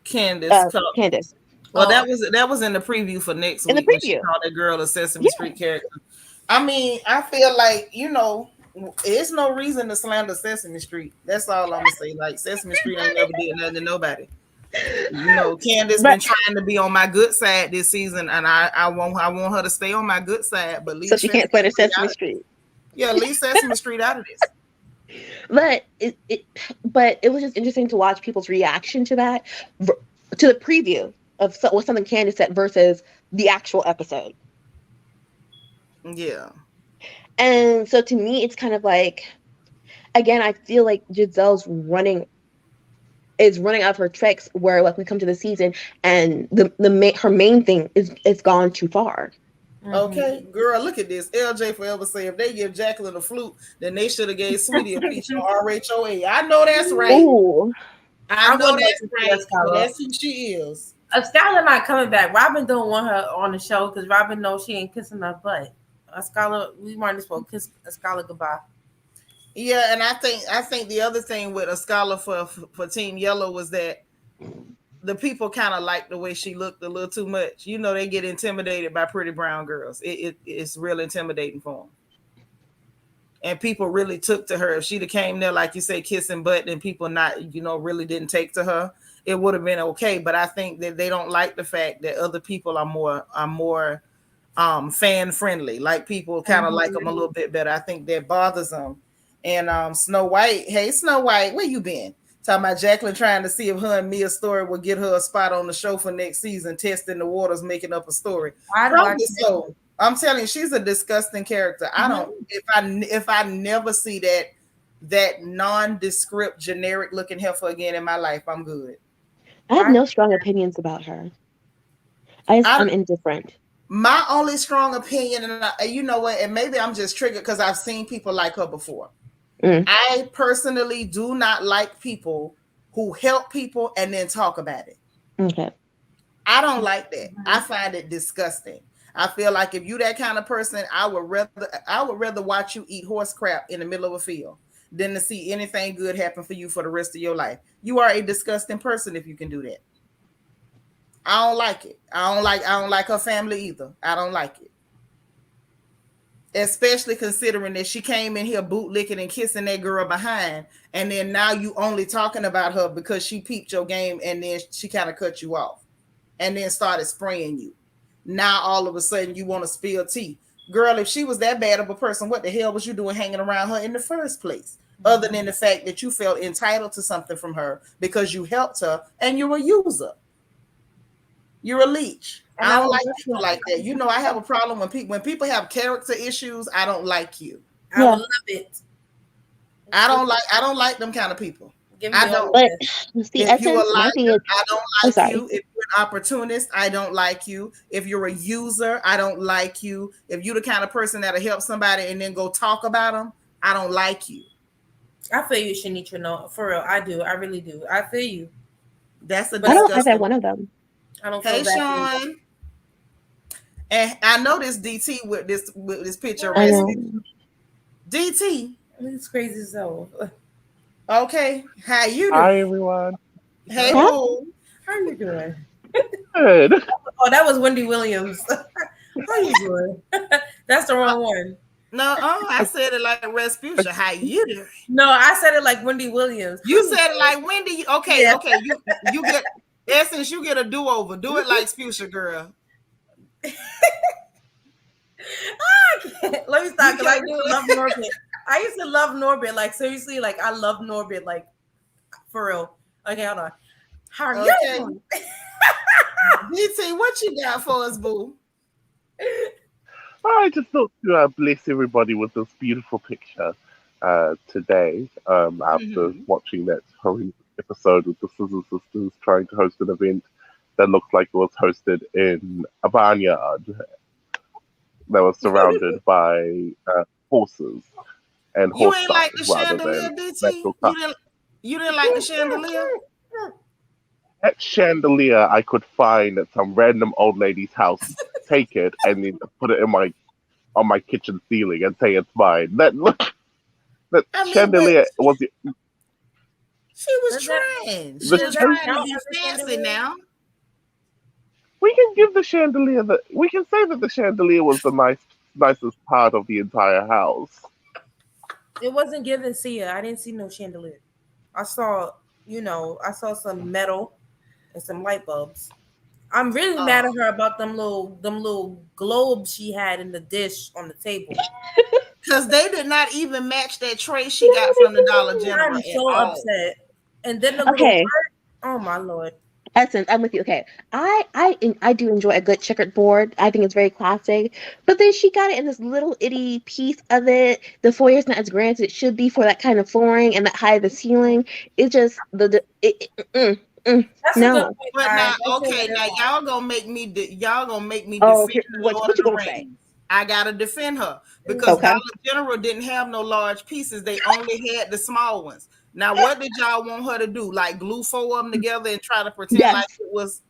Candiace. Candiace. Well, that was in the preview for next week when she called that girl a Sesame Street character. I mean, I feel like, you know, there's no reason to slander Sesame Street. That's all I'm gonna say. Like, Sesame Street ain't never did nothing to nobody. You know, Candiace been trying to be on my good side this season, and I want her to stay on my good side. But so she can't slander Sesame Street. Yeah, leave Sesame Street out of this. But it was just interesting to watch people's reaction to that, to the preview of what something Candiace said versus the actual episode. Yeah. And so to me, it's kind of like, again, I feel like Giselle's running out of her tricks where, like, we come to the season and her main thing is gone too far. Okay, girl, look at this. LJ forever say if they give Jacqueline a flute, then they should have gave Sweetie a peach on RHOA. I know that's right. Ooh. I know that's right. That's who she is. Skylar not coming back. Robyn don't want her on the show because Robyn knows she ain't kissing her butt. Skylar, we might as well kiss Skylar goodbye. Yeah, and I think the other thing with Skylar for Team Yellow was that the people kind of liked the way she looked a little too much. You know, they get intimidated by pretty brown girls. It's real intimidating for them. And people really took to her. If she'd have came there, like you say, kissing butt, and people not, you know, really didn't take to her, it would have been okay. But I think that they don't like the fact that other people are more fan friendly. Like, people kind of like them a little bit better. I think that bothers them. And Snow White, hey Snow White, where you been? Talking about Jacqueline trying to see if her and Mia's story will get her a spot on the show for next season, testing the waters, making up a story. Probably so. I'm telling you, she's a disgusting character. I don't, if I never see that nondescript, generic looking heifer again in my life, I'm good. I have no strong opinions about her. I'm indifferent. My only strong opinion, and you know what, and maybe I'm just triggered because I've seen people like her before. I personally do not like people who help people and then talk about it. Okay. I don't like that. I find it disgusting. I feel like if you that kind of person, I would rather watch you eat horse crap in the middle of a field than to see anything good happen for you for the rest of your life. You are a disgusting person if you can do that. I don't like it. I don't like her family either. I don't like it. Especially considering that she came in here bootlicking and kissing that girl behind, and then now you only talking about her because she peeped your game, and then she kind of cut you off and then started spraying you. Now all of a sudden you want to spill tea. Girl, if she was that bad of a person, what the hell was you doing hanging around her in the first place? Other than the fact that you felt entitled to something from her because you helped her and you're a user. You're a leech. I don't like people like that. You know, I have a problem when people have character issues. I don't like you. I love it. I don't like them kind of people. I don't. But see, if you're a liar, I don't like you. If you're an opportunist, I don't like you. If you're a user, I don't like you. If you're the kind of person that'll help somebody and then go talk about them, I don't like you. I feel you, Seanitra. No, for real, I do. I really do. I feel you. That's a. I don't like that one of them. I don't. Hey, Sean. And I know this DT with this picture. DT. It's crazy so. Okay, how you doing? Hi everyone. Hey, boo. How you doing? Good. Oh, that was Wendy Williams. How you doing? That's the wrong one. No, I said it like Respucia. How you doing? No, I said it like Wendy Williams. You said it like Wendy. Okay, yeah. Okay. You get Essence. You get a do-over. Do it like Spucia, girl. Let me stop because I used to love Norbit. I used to love Norbit. Like, seriously, like I love Norbit. Like, for real. Okay, hold on. How are you doing? DT, what you got for us, boo? I just thought to bless everybody with this beautiful picture today after watching that horrific episode with the Scissor Sisters trying to host an event that looked like it was hosted in a barnyard that was surrounded by horses and horse. You ain't like the chandelier, DT? You didn't like the chandelier? That chandelier I could find at some random old lady's house, take it, and then put it in my on my kitchen ceiling and say it's mine. That I mean, but chandelier was she was Does that trying. She the was does that trying to count be as a fancy chandelier? now. we can give the chandelier we can say that the chandelier was the nicest part of the entire house. It wasn't given Sia. I didn't see no chandelier. I saw, I saw some metal and some light bulbs. I'm really mad at Oh, her about them little globes she had in the dish on the table. because they did not even match that tray she No, got they from the Dollar didn't. General I'm at so all. upset. And then the little Okay, heart. Oh my lord. Essence, I'm with you. Okay, I do enjoy a good checkered board. I think it's very classic. But then she got it in this little itty piece of it. The foyer is not as grand as it should be for that kind of flooring and that high of the ceiling. It just That's a good no. point, But guys. now, That's what okay, it now is. y'all gonna make me Oh, defend the what Lord you of the gonna say? Rings. I gotta defend her because Okay. Dollar General didn't have no large pieces. They only had the small ones. Now, what did y'all want her to do? Like glue four of them together and try to pretend like Yes. it was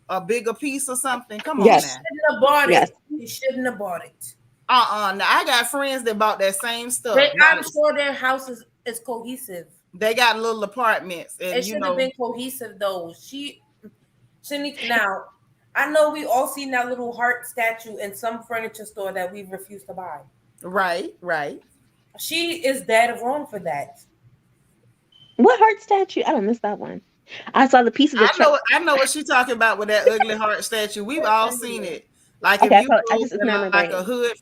a bigger piece or something? Come on Yes. now. Shouldn't have bought Yes. it. You shouldn't have bought it. Now I got friends that bought that same stuff. I'm Now sure their house is cohesive. they got little apartments, It and should have been cohesive though. Now, I know we all seen that little heart statue in some furniture store that we refused to buy. right. She is dead wrong for that. What heart statue? I don't miss that one. I saw the piece of the truck. I know what she's talking about with that ugly heart statue. We've all seen it. Like if Okay, you I go just it's in not in my like a brain. hood,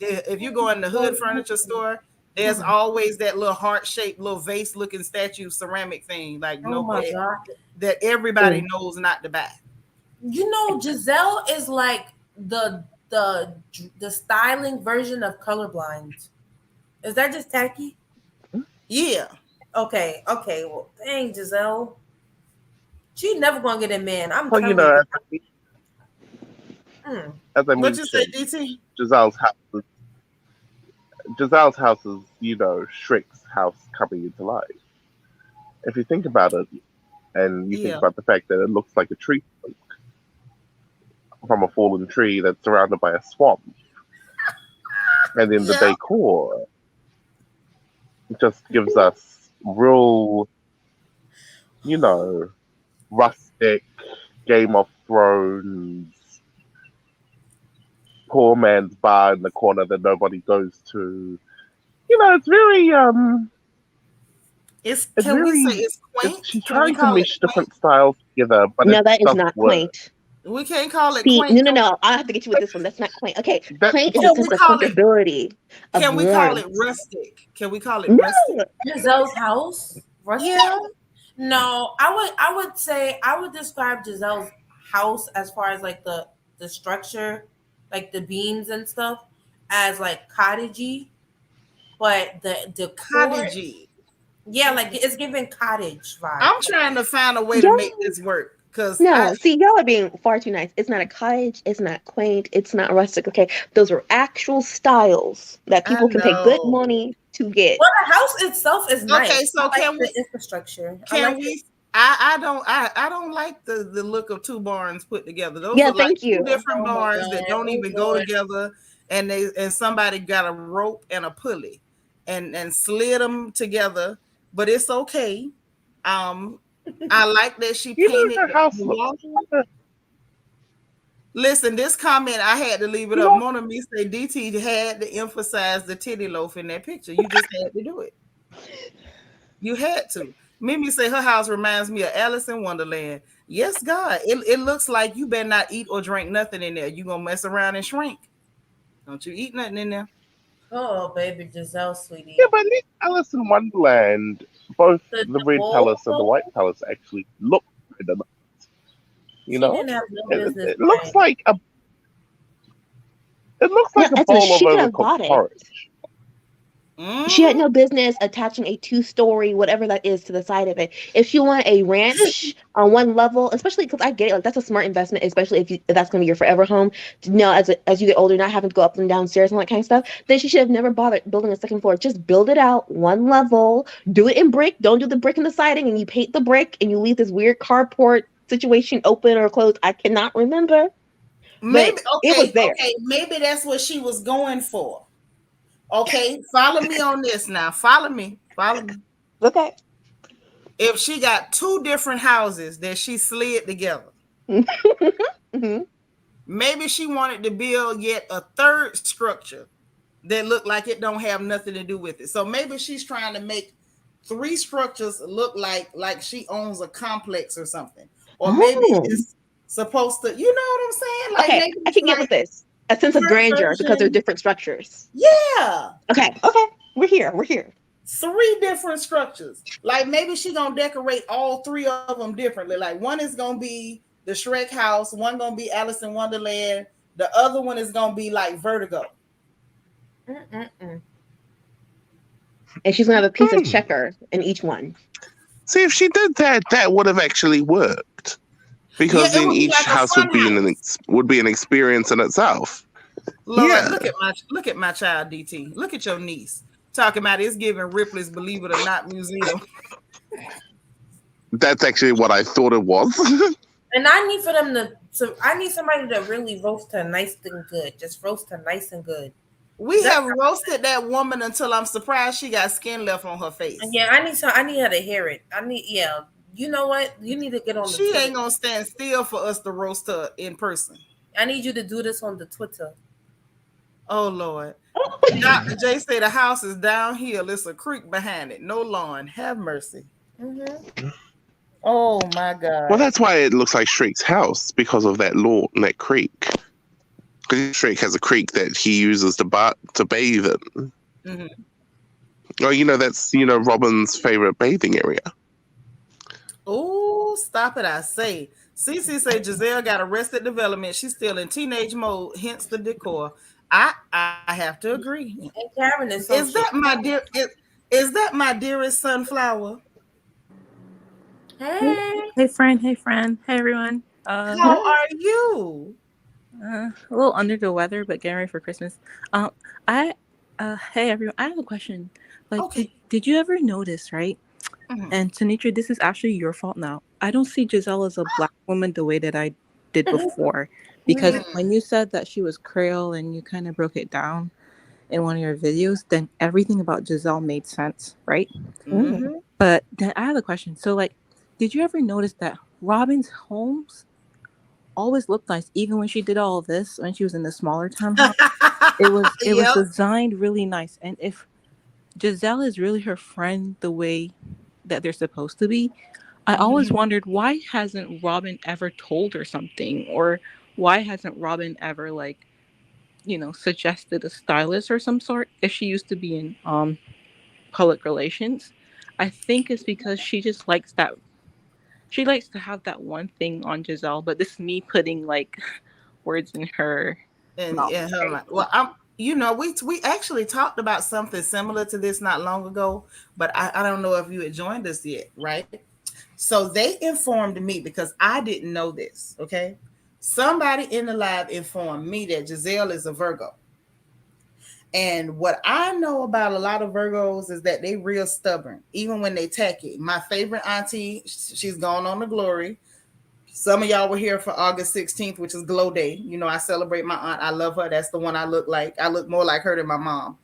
if you go in the hood furniture store, there's always that little heart shaped little vase looking statue ceramic thing. Like Oh my god. that everybody Mm. knows not to buy. Giselle is like the styling version of colorblind. Is that just tacky? Yeah. Okay. Well, dang, Giselle. She never gonna get a man. I'm Well, telling you. as I What you say, mentioned, DT? Giselle's house is Giselle's house is, Shrek's house coming into life. If you think about it, and you think Yeah. about the fact that it looks like a tree from a fallen tree that's surrounded by a swamp, and then the Yeah. decor just gives us real, rustic Game of Thrones, poor man's bar in the corner that nobody goes to. It's very It's it's can we say very it's quaint? she's Can we trying to call it mesh quaint? different styles together, but No, it that is doesn't not work. quaint. We can't call it See, quaint. no. I have to get you with this one. That's not quaint. Okay, That quaint is Can a we sense of call it comfortability, of can we call warmth. it rustic? Can we call it No, rustic? Giselle's house. Rustic? Yeah. No, I would say I would describe Giselle's house as far as like the structure, like the beams and stuff, as like cottagey, but the decor, Cottagey. yeah, like it's giving cottage vibe. I'm trying to find a way to make y'all. this work because No, see, y'all are being far too nice. It's not a cottage. It's not quaint. It's not rustic. Okay, those are actual styles that I people can pay good know. money to get. Well, the house itself is nice. Okay, I so like the infrastructure. I can like it. we I don't like the look of two barns put together. Those Yeah, are like thank two you. different Oh my barns that god! don't Oh even go lord! together, and somebody got a rope and a pulley and slid them together. But it's okay. I like that she painted Her house the looks. wall. Listen, this comment I had to leave it You up. know, Mona Me say DT had to emphasize the titty loaf in that picture. You just had to do it. You had to. Mimi say her house reminds me of Alice in Wonderland. Yes, God. It looks like you better not eat or drink nothing in there. You gonna mess around and shrink. Don't you eat nothing in there. Oh baby Giselle, sweetie. yeah, but at least Alice in Wonderland, both the The Red bowl Palace and the though, White Palace actually look pretty nice. You she know, didn't have no it, business it looks buying. like a it looks No, like a that's what bowl of she could have overcooked bought it. porridge. She had Mm, no business attaching a two-story, whatever that is, to the side of it. If she wanted a ranch on one level, especially because I get it, like that's a smart investment, especially if that's going to be your forever home. Now, as you get older, not having to go up and downstairs and all that kind of stuff, then she should have never bothered building a second floor. Just build it out one level, do it in brick. Don't do the brick in the siding, and you paint the brick, and you leave this weird carport situation open or closed. I cannot remember. Maybe it was there. okay, maybe that's what she was going for. Okay, follow me on this now. Follow me. Okay. If she got two different houses that she slid together, Mm-hmm. maybe she wanted to build yet a third structure that looked like it don't have nothing to do with it. So maybe she's trying to make three structures look like she owns a complex or something. Or maybe it's supposed to, you know what I'm saying? Like Okay, maybe I can get with this. A sense of grandeur because they're different structures. Yeah. Okay. We're here. Three different structures. Like maybe she gonna decorate all three of them differently. Like one is gonna be the Shrek house, one gonna be Alice in Wonderland, the other one is gonna be like Vertigo. Mm-mm-mm. And she's gonna have a piece of checker in each one. See, if she did that, that would have actually worked. Because then each like house would be an experience in itself. Lord, look at my child, DT. Look at your niece. Talking about it's giving Ripley's Believe It or Not museum. That's actually what I thought it was. And I need for them to I need somebody to really roast her nice and good. Just roast her nice and good. We have roasted that woman until I'm surprised she got skin left on her face. Yeah, I need her to hear it. You know what? You need to get on the She ain't gonna stand still for us to roast her in person. I need you to do this on the Twitter. Oh Lord. Dr. J say the house is downhill. It's a creek behind it. No lawn. Have mercy. Mm-hmm. Oh my God. Well, that's why it looks like Shrek's house, because of that lawn, that creek. Because Shrek has a creek that he uses to bathe in. Mm-hmm. Oh, that's Robyn's favorite bathing area. Oh, stop it! I say. Cece say Giselle got arrested development. She's still in teenage mode. Hence the decor. I have to agree. And Karen is that my dear? Is that my dearest sunflower? Hey friend. Hey everyone. How are you? A little under the weather, but getting ready for Christmas. Hey everyone. I have a question. Like, okay. did you ever notice, right? Mm-hmm. And Seanitra, this is actually your fault now. I don't see Giselle as a black woman the way that I did before, because when you said that she was Creole and you kind of broke it down in one of your videos, then everything about Giselle made sense, right? Mm-hmm. But then I have a question. So, like, did you ever notice that Robyn's homes always looked nice, even when she did all of this, when she was in the smaller townhouse? it was designed really nice. And if Giselle is really her friend the way that they're supposed to be, I always wondered, why hasn't Robyn ever told her something? Or why hasn't Robyn ever, like, suggested a stylist or some sort if she used to be in public relations? I think it's because she just likes that. She likes to have that one thing on Giselle, but this is me putting like words in her mouth. In her mouth. Well, we actually talked about something similar to this not long ago, but I don't know if you had joined us yet, right? So they informed me, because I didn't know this, okay? Somebody in the live informed me that Giselle is a Virgo. And what I know about a lot of Virgos is that they real stubborn, even when they tacky. My favorite auntie, she's gone on to glory. Some of y'all were here for August 16th, which is Glow Day. I celebrate my aunt. I love her. That's the one I look like. I look more like her than my mom.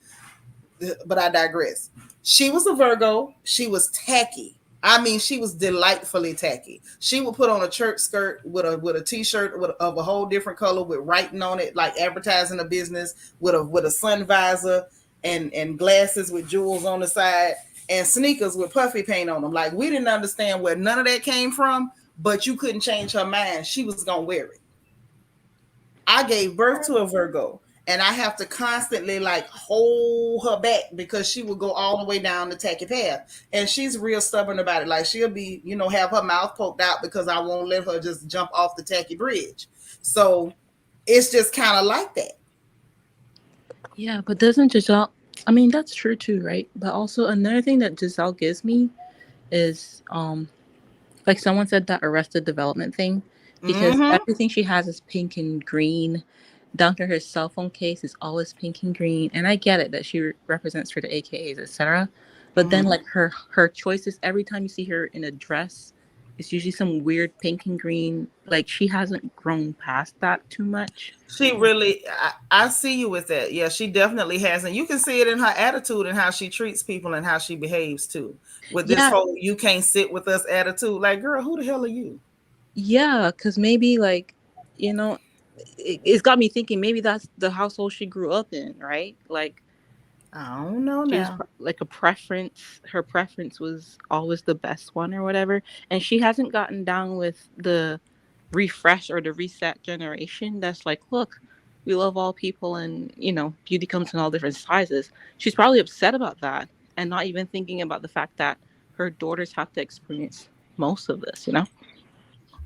But I digress. She was a Virgo. She was tacky. I mean, she was delightfully tacky. She would put on a church skirt with a t-shirt of a whole different color with writing on it, like advertising a business, with a sun visor and glasses with jewels on the side, and sneakers with puffy paint on them. Like, we didn't understand where none of that came from, but you couldn't change her mind. She was gonna wear it. I gave birth to a Virgo, and I have to constantly like hold her back because she would go all the way down the tacky path. And she's real stubborn about it. Like, she'll be, have her mouth poked out because I won't let her just jump off the tacky bridge. So it's just kind of like that. Yeah, but doesn't Giselle, I mean, that's true too, right? But also another thing that Giselle gives me is, like someone said, that Arrested Development thing, because everything she has is pink and green. Down to her cell phone case is always pink and green, and I get it that she represents for the AKAs, etc. But then, like, her choices, every time you see her in a dress, It's usually some weird pink and green. Like, she hasn't grown past that too much. She really, I see you with that. Yeah, she definitely hasn't. You can see it in her attitude and how she treats people and how she behaves too. With this whole "you can't sit with us" attitude, like, girl, who the hell are you? Yeah, because maybe, like, you know, it's got me thinking maybe that's the household she grew up in, right? Like, I don't know she was now. like a preference. Her preference was always the best one or whatever. And she hasn't gotten down with the refresh or the reset generation that's like, look, we love all people and, you know, beauty comes in all different sizes. She's probably upset about that and not even thinking about the fact that her daughters have to experience most of this, you know?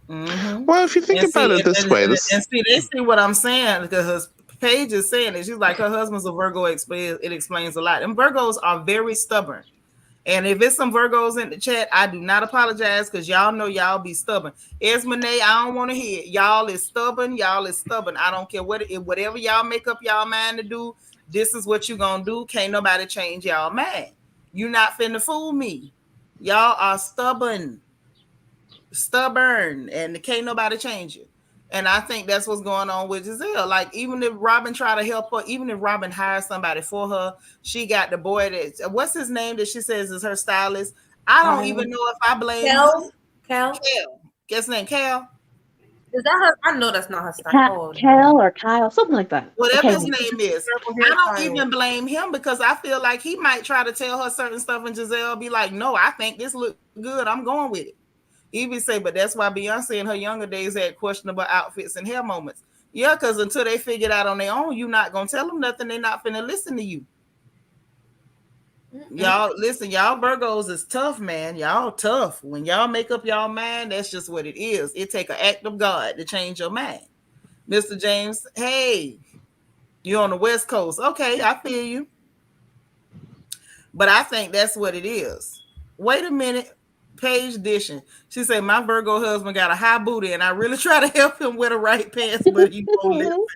Mm-hmm. Well, if you think And about see, it this way, and see, they see what I'm saying because Paige is saying it. She's like, her husband's a Virgo. It explains a lot. And Virgos are very stubborn. And if it's some Virgos in the chat, I do not apologize because y'all know y'all be stubborn. Esmane, I don't want to hear it. Y'all is stubborn. Y'all is stubborn. I don't care whatever y'all make up y'all mind to do. This is what you gonna do. Can't nobody change y'all mind. You not finna fool me. Y'all are stubborn, and can't nobody change you. And I think that's what's going on with Giselle. Like, even if Robyn try to help her, even if Robyn hires somebody for her, she got the boy that, what's his name that she says is her stylist. I don't even know if I blame Cal. Guess his name Cal. Is that her? I know that's not her style. Cal or Kyle, something like that. Whatever his name is. I don't even blame him because I feel like he might try to tell her certain stuff and Giselle be like, no, I think this look good. I'm going with it. Even say, but that's why Beyonce in her younger days had questionable outfits and hair moments. Yeah, because until they figure it out on their own, you're not gonna tell them nothing. They're not finna listen to you. Y'all listen, y'all Virgos is tough, man. Y'all tough. When y'all make up y'all mind, that's just what it is. It take an act of God to change your mind. Mr. James, hey, you're on the West Coast. Okay, I feel you. But I think that's what it is. Wait a minute. Paige dishing. She said, my Virgo husband got a high booty and I really try to help him wear the right pants, but he won't listen.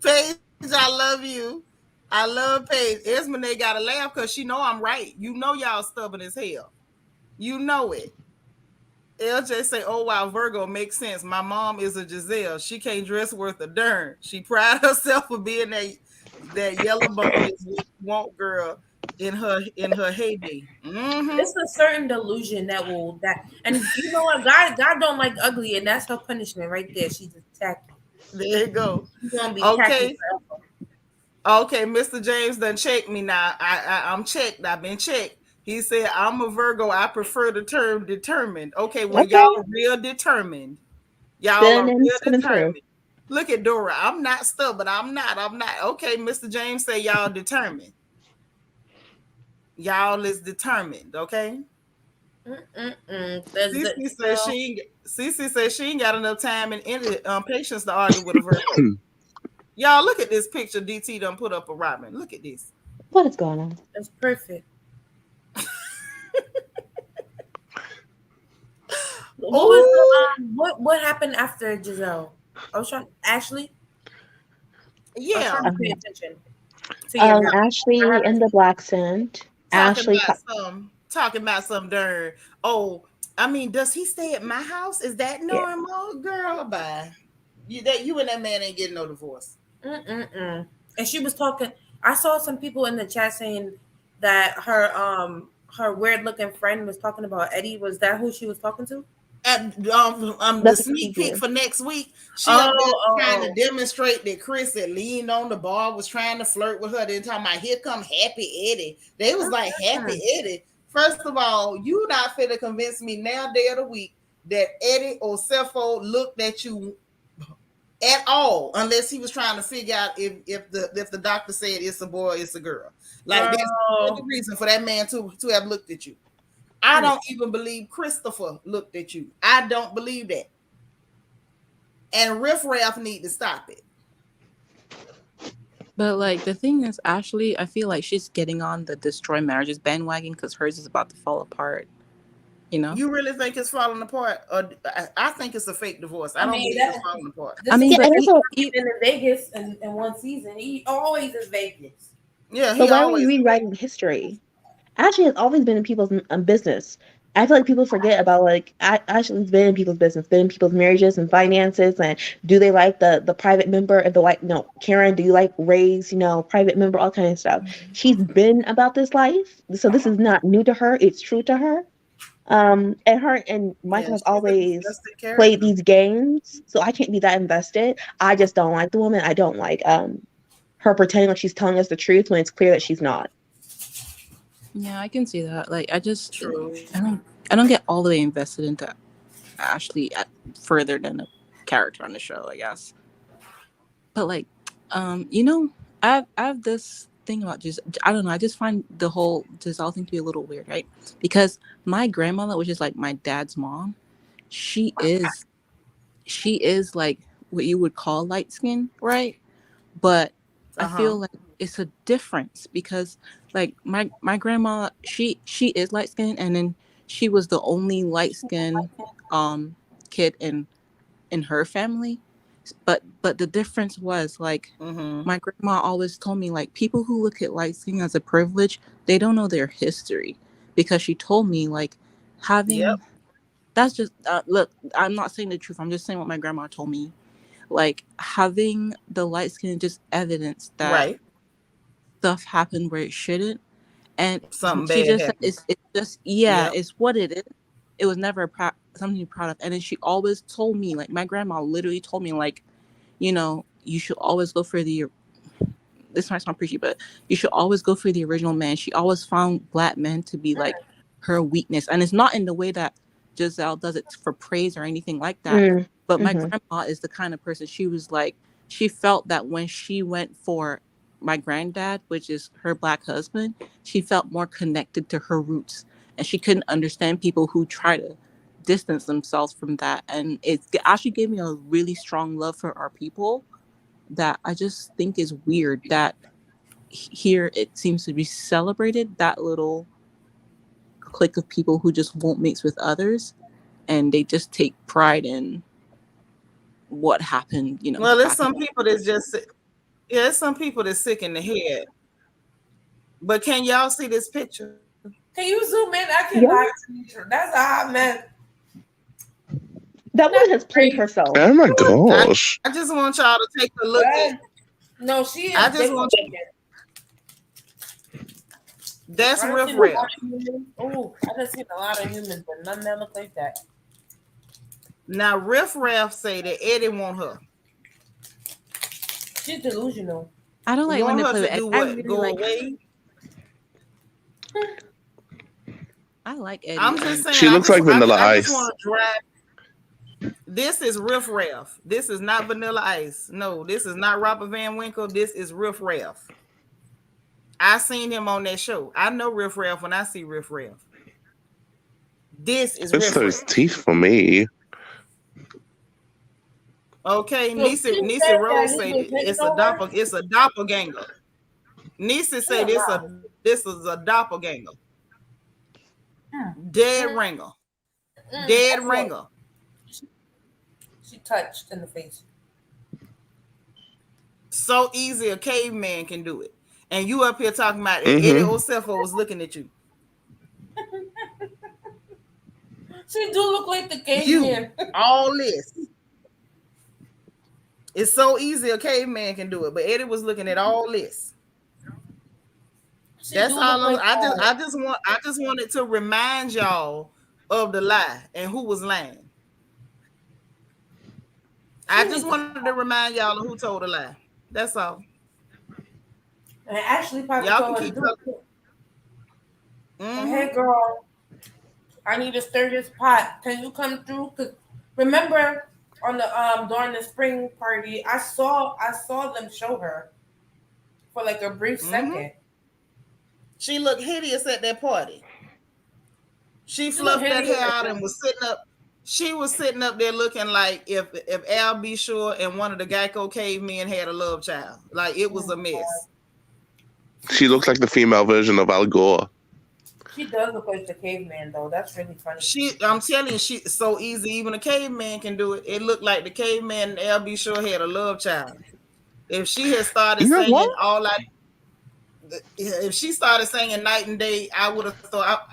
Paige, I love you. I love Paige. Esmane got to laugh because she know I'm right. You know y'all stubborn as hell. You know it. LJ say, oh, wow, Virgo makes sense. My mom is a Giselle. She can't dress worth a darn. She pride herself for being that yellow bone is what you want, girl, in her heyday. Mm-hmm. It's a certain delusion and you know what, God don't like ugly, and that's her punishment right there. She's just tacky. There you go. She's gonna be okay. Okay, Mr. James done checked me now. I'm checked. I've been checked. He said, I'm a Virgo. I prefer the term determined. Okay, well, y'all are real determined. Y'all are real determined. Look at Dora. I'm not stubborn. I'm not. Okay, Mr. James say y'all determined. Y'all is determined, okay? Cece says she ain't got enough time and patience to argue with a Virgo. Y'all, look at this picture DT done put up of Robyn. Look at this. What is going on? That's perfect. What happened after Giselle? I was trying Ashley. Yeah. To pay attention to Ashley in the black scent. Ashley talking about some darn. Oh, I mean, does he stay at my house? Is that normal, girl? Bye. You and that man ain't getting no divorce. And she was talking. I saw some people in the chat saying that her weird looking friend was talking about Eddie. Was that who she was talking to? At the sneak peek for next week, she up there trying to demonstrate that Chris had leaned on the bar, was trying to flirt with her. Then talking about, here come Happy Eddie. They was like, Happy Eddie. First of all, you not finna convince me now day of the week that Eddie or Cepho looked at you at all, unless he was trying to figure out if the doctor said it's a boy or it's a girl. Like, there's no reason for that man to have looked at you. I don't even believe Christopher looked at you. I don't believe that. And Riff Raff need to stop it. But like the thing is, Ashley, I feel like she's getting on the destroy marriages bandwagon because hers is about to fall apart. You know? You really think it's falling apart? Or I think it's a fake divorce. I don't believe it's falling apart. I mean, but he's been in Vegas in one season. He always is Vegas. Yeah, so why are we rewriting history? Ashley has always been in people's business. I feel like people forget about like Ashley's been in people's business, been in people's marriages and finances, and do they like the private member of the white? No, Karen, do you like Ray's private member? All kind of stuff. She's been about this life, so this is not new to her. It's true to her. And her and Michael has always played these games, so I can't be that invested. I just don't like the woman. I don't like her pretending like she's telling us the truth when it's clear that she's not. Yeah, I can see that. Like, I don't get all the way invested into Ashley further than a character on the show, I guess. But like, I have this thing about Giselle. I don't know. I just find the whole Giselle thing to be a little weird, right? Because my grandmother, which is like my dad's mom, she is like what you would call light skin, right? But I feel like it's a difference because like my grandma, she is light skinned, and then she was the only light skinned kid in her family. But the difference was like my grandma always told me like people who look at light skin as a privilege, they don't know their history, because she told me like having that's just look, I'm not saying the truth, I'm just saying what my grandma told me. Like having the light skin just evidence that stuff happened where it shouldn't, and something she bad just happened. it's just it's what it is. It was never something to be proud of. And then she always told me, like my grandma literally told me, like, you should always go for this might sound preachy, but you should always go for the original man. She always found Black men to be like her weakness, and it's not in the way that Giselle does it for praise or anything like that. But my grandma is the kind of person, she was like, she felt that when she went for my granddad, which is her Black husband, she felt more connected to her roots, and she couldn't understand people who try to distance themselves from that. And it actually gave me a really strong love for our people that I just think is weird that here it seems to be celebrated, that little clique of people who just won't mix with others, and they just take pride in what happened, Well, there's some people that's just there's some people that's sick in the head. But can y'all see this picture? Can you zoom in? I cannot see her. That's a hot mess. That woman has played herself. Oh my gosh. I just want y'all to take a look at. No, she is. I just want you. That's Riff Raff. Oh, I just seen a lot of humans, but none that look like that. Now Riff Raff say that Eddie want her. She's delusional. I don't like when they play with Eddie. Really go away. I like Eddie. I'm just saying. She looks like Vanilla Ice. Just want to drive. This is Riff Raff. This is not Vanilla Ice. No, this is not Robert Van Winkle. This is Riff Raff. I seen him on that show. I know Riff Raff when I see Riff Raff. This is It's those teeth for me. Okay, Nisa Rose say it's a doppelganger. Nisa say this is a doppelganger. Dead ringer. Dead ringer. She touched in the face. So easy a caveman can do it. And you up here talking about Eddie Osefo was looking at you. She do look like the caveman. All this. It's so easy a caveman can do it, but Eddie was looking at all this. That's all. I just wanted to remind y'all of the lie and who was lying. I just wanted to remind y'all of who told the lie. That's all. And Ashley probably y'all told her to do it. Hey girl, I need to stir this pot. Can you come through? Cause remember on the during the spring party, I saw them show her for like a brief second. She looked hideous at that party. She fluffed that hair out and was sitting up. She was sitting up there looking like if Al B. Shore and one of the Geico cavemen had a love child. Like it was a mess. She looks like the female version of Al Gore. She does look like the caveman though. That's really funny. I'm telling you, she's so easy. Even a caveman can do it. It looked like the caveman and Al B. Shore had a love child. If she had started singing all I if she started singing night and day, I would have thought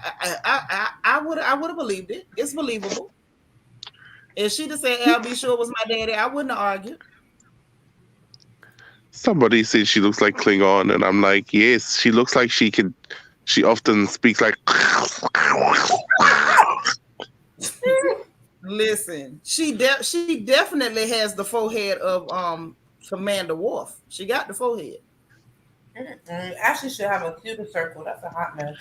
I would have believed it. It's believable. If she'd have said Al B. Sure was my daddy, I wouldn't have argued. Somebody said she looks like Klingon, and I'm like, yes, she looks like she could. She often speaks like. Listen, she definitely has the forehead of Commander Worf. She got the forehead. Ashley should have a cuter circle. That's a hot mess.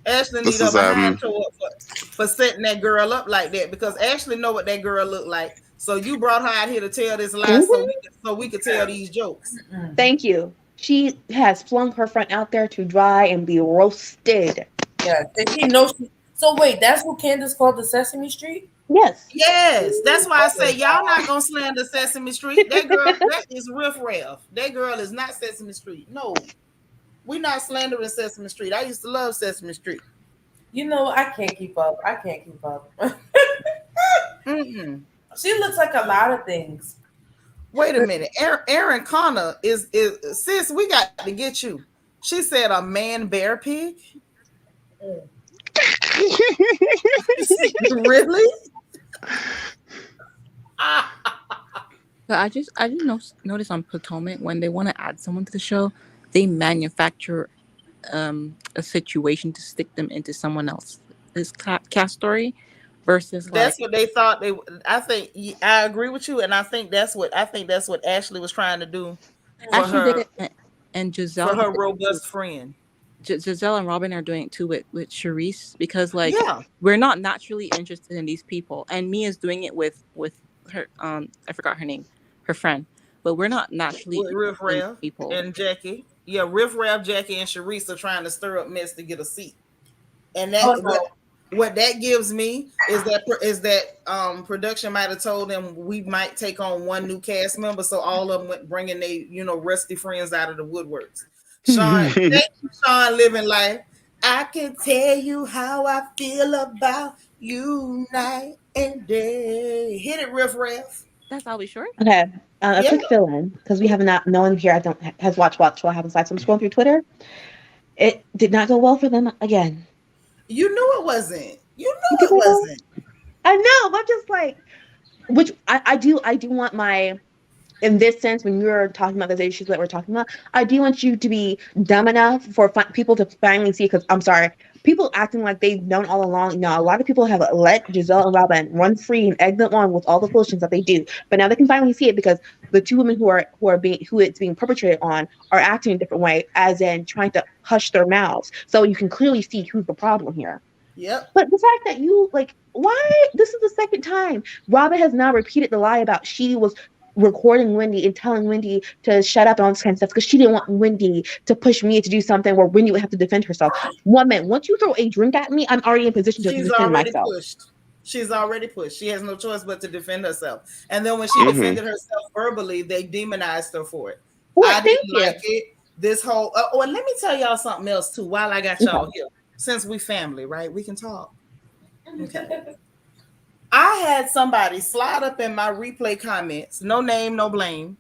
Ashley need her behind toe up for setting that girl up like that, because Ashley know what that girl looked like. So you brought her out here to tell this lie so we could tell these jokes. Thank you. She has flung her friend out there to dry and be roasted. Yes, and she knows. So wait, that's what Candiace called the Sesame Street? Yes. That's why I say y'all not gonna slander Sesame Street. That girl, that is riff raff. That girl is not Sesame Street. No, we're not slandering Sesame Street. I used to love Sesame Street. You know, I can't keep up. She looks like a lot of things. Wait a minute. Erin Connor is sis, we got to get you. She said a man bear pig. Really? But I just notice on Potomac, when they want to add someone to the show, they manufacture a situation to stick them into someone else's cast story, versus that's what they thought they. I think I agree with you, and I think that's what Ashley was trying to do. Ashley did it, and Giselle for her robust friend. Giselle and Robyn are doing it too with Charisse, because we're not naturally interested in these people, and Mia's doing it with her I forgot her name, her friend, but we're not naturally Riff interested Raff in people. And Jackie. Yeah, Riff Raff, Jackie, and Charisse are trying to stir up mess to get a seat, and that what that gives me is that production might have told them we might take on one new cast member, so all of them went bringing their rusty friends out of the woodworks. Sean, thank you, Sean, living life. I can tell you how I feel about you night and day. Hit it, Riff Raff. That's all we sure. Okay, a quick fill-in, because we have not. No one here has watched what happens live. So I'm scrolling through Twitter. It did not go well for them again. You knew it wasn't. It wasn't. I know, but just like, which I do want my. In this sense, when you're talking about those issues that we're talking about, I do want you to be dumb enough for people to finally see, because I'm sorry, people acting like they've known all along. No, a lot of people have let Giselle and Robyn run free and egg them on with all the foolishness that they do. But now they can finally see it, because the two women who it's being perpetrated on are acting in a different way, as in trying to hush their mouths. So you can clearly see who's the problem here. Yep. But the fact that you why this is the second time Robyn has now repeated the lie about she was recording Wendy and telling Wendy to shut up and all this kind of stuff, because she didn't want Wendy to push me to do something where Wendy would have to defend herself. Woman, once you throw a drink at me, I'm already in position to defend myself. She's already pushed. She has no choice but to defend herself. And then when she defended herself verbally, they demonized her for it. I didn't like it. This whole and let me tell y'all something else too while I got y'all here. Since we family, right? We can talk. Okay. I had somebody slide up in my replay comments, no name, no blame,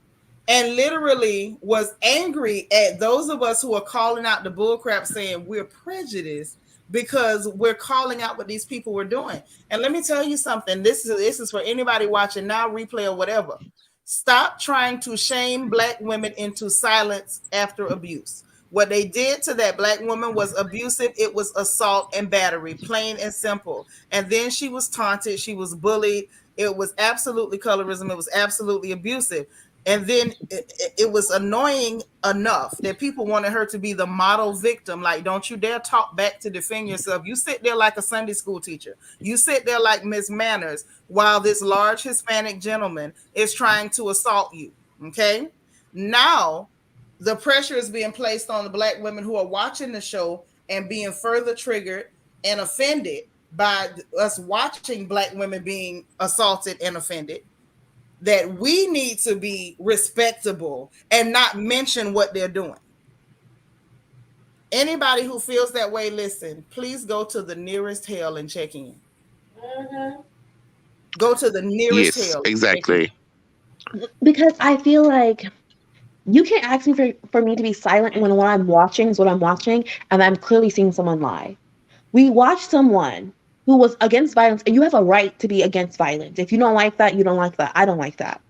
and literally was angry at those of us who are calling out the bullcrap, saying we're prejudiced because we're calling out what these people were doing. And let me tell you something. This is for anybody watching now, replay or whatever. Stop trying to shame Black women into silence after abuse. What they did to that Black woman was abusive. It was assault and battery, plain and simple. And then she was taunted. She was bullied. It was absolutely colorism. It was absolutely abusive. And then it was annoying enough that people wanted her to be the model victim. Like, don't you dare talk back to defend yourself. You sit there like a Sunday school teacher. You sit there like Miss Manners while this large Hispanic gentleman is trying to assault you. Okay? Now, the pressure is being placed on the Black women who are watching the show and being further triggered and offended by us watching Black women being assaulted and offended, that we need to be respectable and not mention what they're doing. Anybody who feels that way, listen, please go to the nearest hell and check in. Go to the nearest hell. Exactly. Because I feel like You can't ask me for me to be silent when what I'm watching is what I'm watching, and I'm clearly seeing someone lie. We watched someone who was against violence, and you have a right to be against violence. If you don't like that, you don't like that. I don't like that.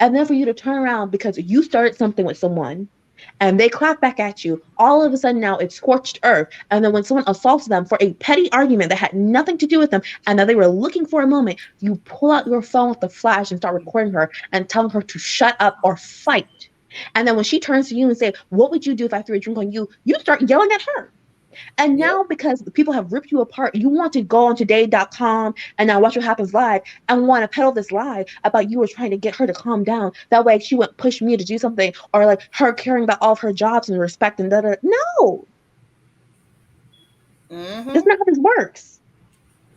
And then for you to turn around because you started something with someone and they clap back at you, all of a sudden now it's scorched earth. And then when someone assaults them for a petty argument that had nothing to do with them and that they were looking for a moment, you pull out your phone with the flash and start recording her and telling her to shut up or fight. And then when she turns to you and say, "What would you do if I threw a drink on you?" You start yelling at her. And Yep. now, because the people have ripped you apart, you want to go on today.com and now watch what happens live and want to peddle this lie about you were trying to get her to calm down. That way she wouldn't push me to do something, or like her caring about all of her jobs and respect and da da. No, that's not how this works.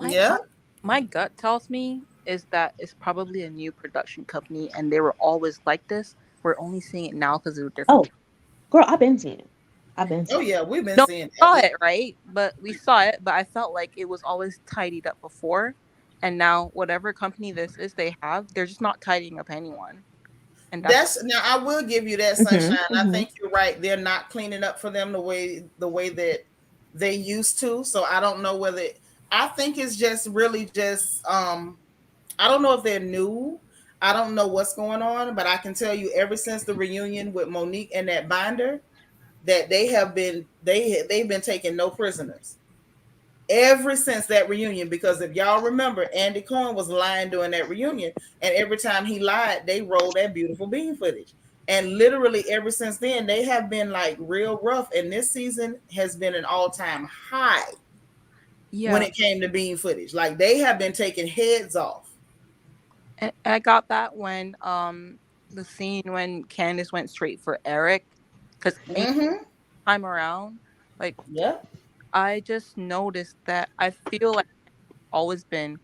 Yeah. My gut tells me is that it's probably a new production company and they were always like this. We're only seeing it now because they were different. Oh, girl, I've been seeing it. I've been seeing Oh yeah, we've been No, seeing we saw it, right? But we saw it, but I felt like it was always tidied up before. And now whatever company this is they have, they're just not tidying up anyone. And that's now I will give you that, Sunshine. Mm-hmm, I mm-hmm. think you're right. They're not cleaning up for them the way that they used to. So I don't know whether I think it's just really just I don't know if they're new. I don't know what's going on, but I can tell you ever since the reunion with Monique and that binder that they've been taking no prisoners ever since that reunion. Because if y'all remember, Andy Cohen was lying during that reunion, and every time he lied, they rolled that beautiful bean footage. And literally ever since then, they have been like real rough. And this season has been an all-time high when it came to bean footage. Like they have been taking heads off. And I got that when the scene when Candiace went straight for Eric, because time around, like Yeah. I just noticed that I feel like it's always been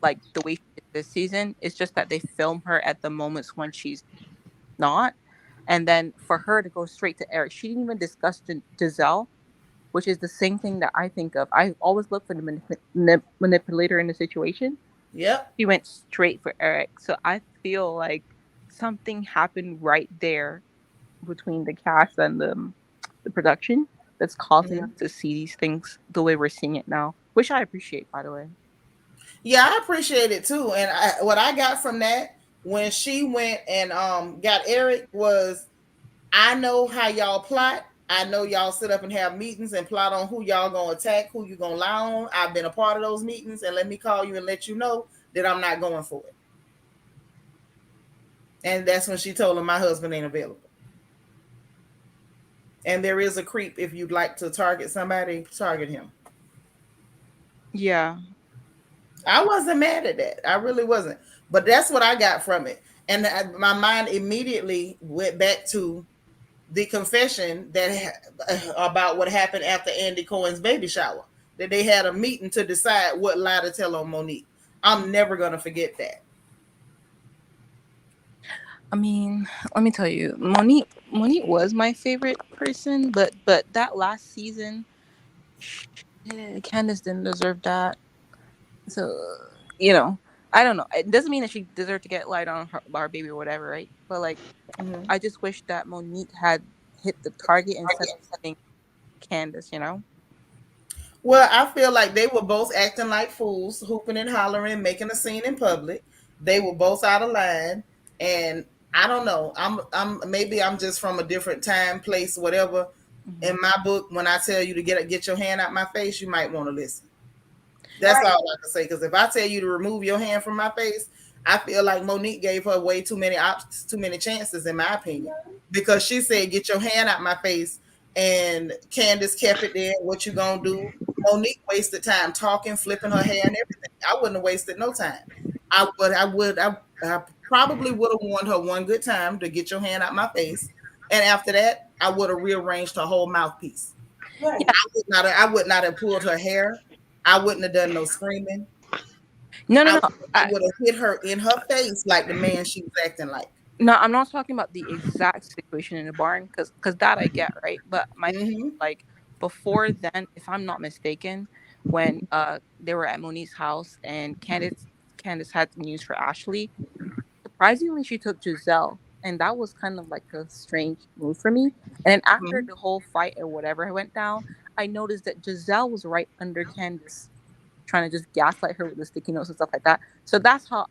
like the way she is this season. It's just that they film her at the moments when she's not, and then for her to go straight to Eric, she didn't even discuss Giselle, which is the same thing that I think of. I always look for the manipulator in the situation. Yep. She went straight for Eric. So I feel like something happened right there between the cast and the production that's causing us to see these things the way we're seeing it now, which I appreciate, by the way. Yeah, I appreciate it too. And what I got from that when she went and got Eric was, I know how y'all plot. I know y'all sit up and have meetings and plot on who y'all gonna attack, who you gonna lie on. I've been a part of those meetings, and let me call you and let you know that I'm not going for it. And that's when she told him my husband ain't available. And there is a creep. If you'd like to target somebody, target him. Yeah. I wasn't mad at that. I really wasn't. But that's what I got from it. And my mind immediately went back to the confession that about what happened after Andy Cohen's baby shower. That they had a meeting to decide what lie to tell on Monique. I'm never going to forget that. I mean, let me tell you, Monique was my favorite person, but that last season, Candiace didn't deserve that. So, I don't know. It doesn't mean that she deserved to get lied on her, by her baby or whatever, right? But like, I just wish that Monique had hit the target instead of hitting Candiace. Well, I feel like they were both acting like fools, hooping and hollering, making a scene in public. They were both out of line, and I don't know. I'm just from a different time, place, whatever. In my book, when I tell you to get your hand out my face, you might want to listen. That's all I can say. Because if I tell you to remove your hand from my face, I feel like Monique gave her way too many chances, in my opinion. Because she said, "Get your hand out my face," and Candiace kept it there. What you gonna do? Monique wasted time talking, flipping her hair, and everything. I wouldn't have wasted no time. I probably would have warned her one good time to get your hand out my face, and after that, I would have rearranged her whole mouthpiece. Right. I would not have pulled her hair. I wouldn't have done no screaming. No. I would have hit her in her face like the man she was acting like. No, I'm not talking about the exact situation in the barn, because that I get, right? But my like before then, if I'm not mistaken, when they were at Monique's house and Candiace had news for Ashley, surprisingly she took Giselle. and that was kind of like a strange move for me. And then after the whole fight or whatever went down, I noticed that Giselle was right under Candiace, trying to just gaslight her with the sticky notes and stuff like that. So that's how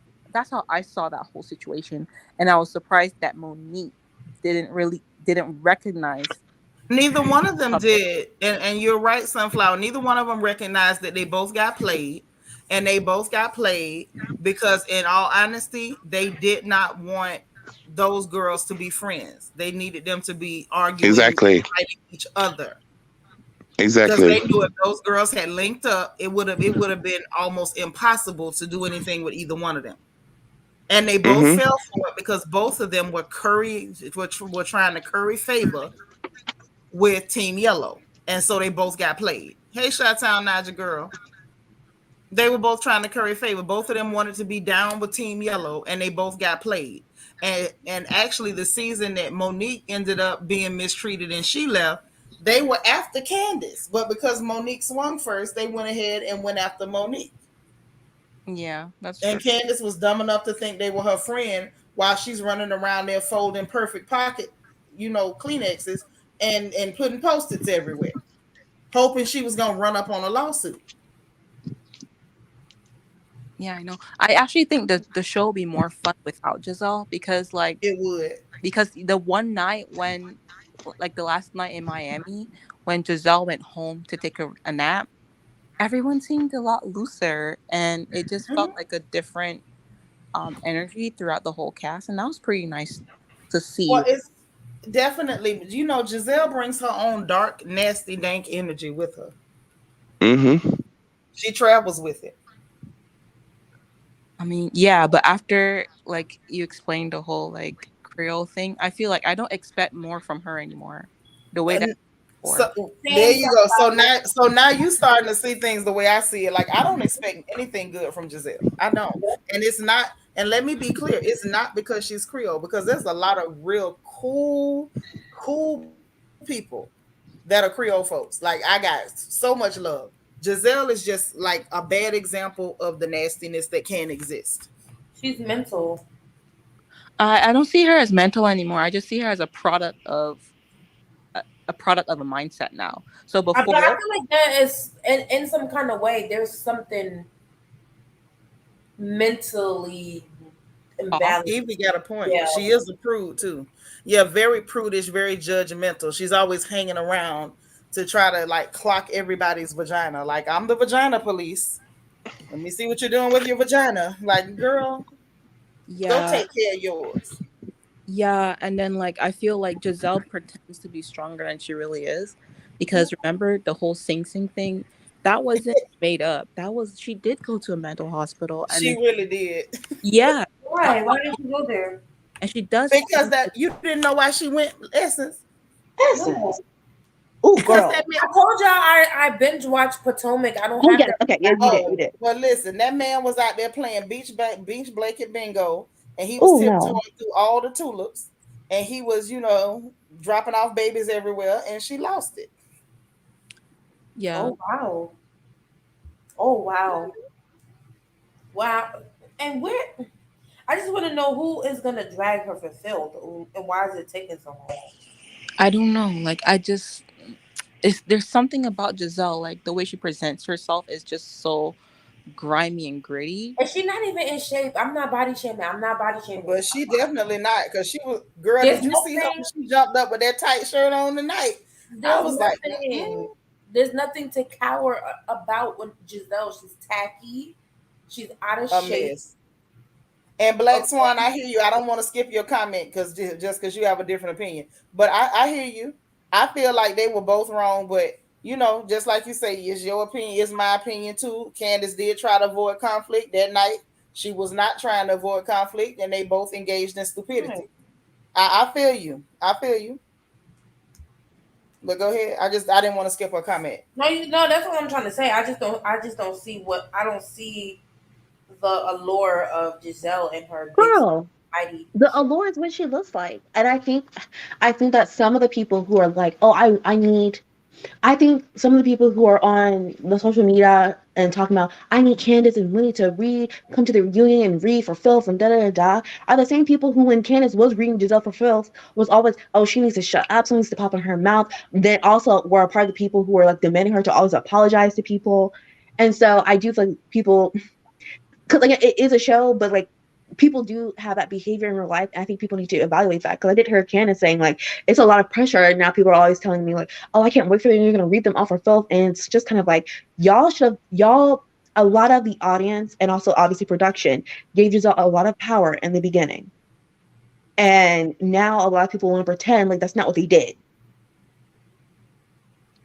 I saw that whole situation, and I was surprised that Monique didn't recognize. Neither one of them did, and you're right, Sunflower. Neither one of them recognized that they both got played, and they both got played because, in all honesty, they did not want those girls to be friends. They needed them to be arguing, Exactly. fighting each other. Because Exactly. they knew if those girls had linked up, it would have been almost impossible to do anything with either one of them. And they both fell for it because both of them were trying to curry favor with Team Yellow, and so they both got played. Hey, Chi-Town Naja girl. They were both trying to curry favor. Both of them wanted to be down with Team Yellow, and they both got played. And actually, the season that Monique ended up being mistreated and she left, they were after Candiace, but because Monique swung first, they went ahead and went after Monique. Yeah, that's true. And Candiace was dumb enough to think they were her friend while she's running around there folding perfect pocket, Kleenexes and putting Post-its everywhere, hoping she was gonna run up on a lawsuit. Yeah, I know. I actually think that the show would be more fun without Giselle because, like, it would. Because the one night when, like, the last night in Miami, when Giselle went home to take a nap, everyone seemed a lot looser, and it just felt like a different energy throughout the whole cast, and that was pretty nice to see. Well, it's definitely, Giselle brings her own dark, nasty, dank energy with her. She travels with it. I mean, yeah, but after, like, you explained the whole, like, Creole thing, I feel like I don't expect more from her anymore. The way that. So there you go. So now you starting to see things the way I see it. Like, I don't expect anything good from Giselle. I don't. And it's not, and let me be clear, it's not because she's Creole, because there's a lot of real cool people that are Creole folks. Like, I got so much love. Giselle is just like a bad example of the nastiness that can exist. She's mental. I don't see her as mental anymore. I just see her as a product of a mindset now. So before, but I feel like that is in some kind of way. There's something mentally imbalanced. Evie got a point. Yeah. She is a prude too. Yeah, very prudish, very judgmental. She's always hanging around to try to, like, clock everybody's vagina. Like, I'm the vagina police. Let me see what you're doing with your vagina. Like, girl, go take care of yours. Yeah, and then, like, I feel like Giselle pretends to be stronger than she really is, because remember the whole Sing Sing thing? That wasn't made up. She did go to a mental hospital. And she really did. Yeah. Why? Why did she go there? And she does. Because that you didn't know why she went. Essence. Oh, girl. I told y'all I binge watched Potomac. I don't have that. Okay, yeah, you did. Well, listen, that man was out there playing beach blanket bingo, and he was tiptoeing through all the tulips, and he was, dropping off babies everywhere, and she lost it. Yeah. Oh, wow. Oh, wow. Wow. And I just want to know who is going to drag her for Phil, and why is it taking so long? I don't know. Like, there's something about Giselle, like, the way she presents herself is just so grimy and gritty. And she's not even in shape. I'm not body shaming. But she definitely not, because she was, girl, did you see how she jumped up with that tight shirt on tonight? I was like, there's nothing to cower about with Giselle. She's tacky. She's out of shape. Mess. And Black Swan, I hear you. I don't want to skip your comment because you have a different opinion. But I hear you. I feel like they were both wrong, but just like you say, it's your opinion, it's my opinion too. Candiace did try to avoid conflict that night. She was not trying to avoid conflict, and they both engaged in stupidity. Right. I feel you. But go ahead. I didn't want to skip her comment. No, that's what I'm trying to say. I just don't see I don't see the allure of Giselle and her girl. The allure is what she looks like, and I think that some of the people who are like, oh, I think some of the people who are on the social media and talking about, I need Candiace and Winnie to come to the reunion and read for filth and da are the same people who, when Candiace was reading Giselle for filth, was always, oh, she needs to shut up, someone needs to pop in her mouth. Then also were a part of the people who were like demanding her to always apologize to people. And so I do feel like people, because like it is a show, but like people do have that behavior in real life. And I think people need to evaluate that, because I did hear Candiace saying like it's a lot of pressure, and now people are always telling me like, oh, I can't wait for them, you're gonna read them off for filth. And it's just kind of like, a lot of the audience and also obviously production gave Giselle a lot of power in the beginning, and now a lot of people want to pretend like that's not what they did.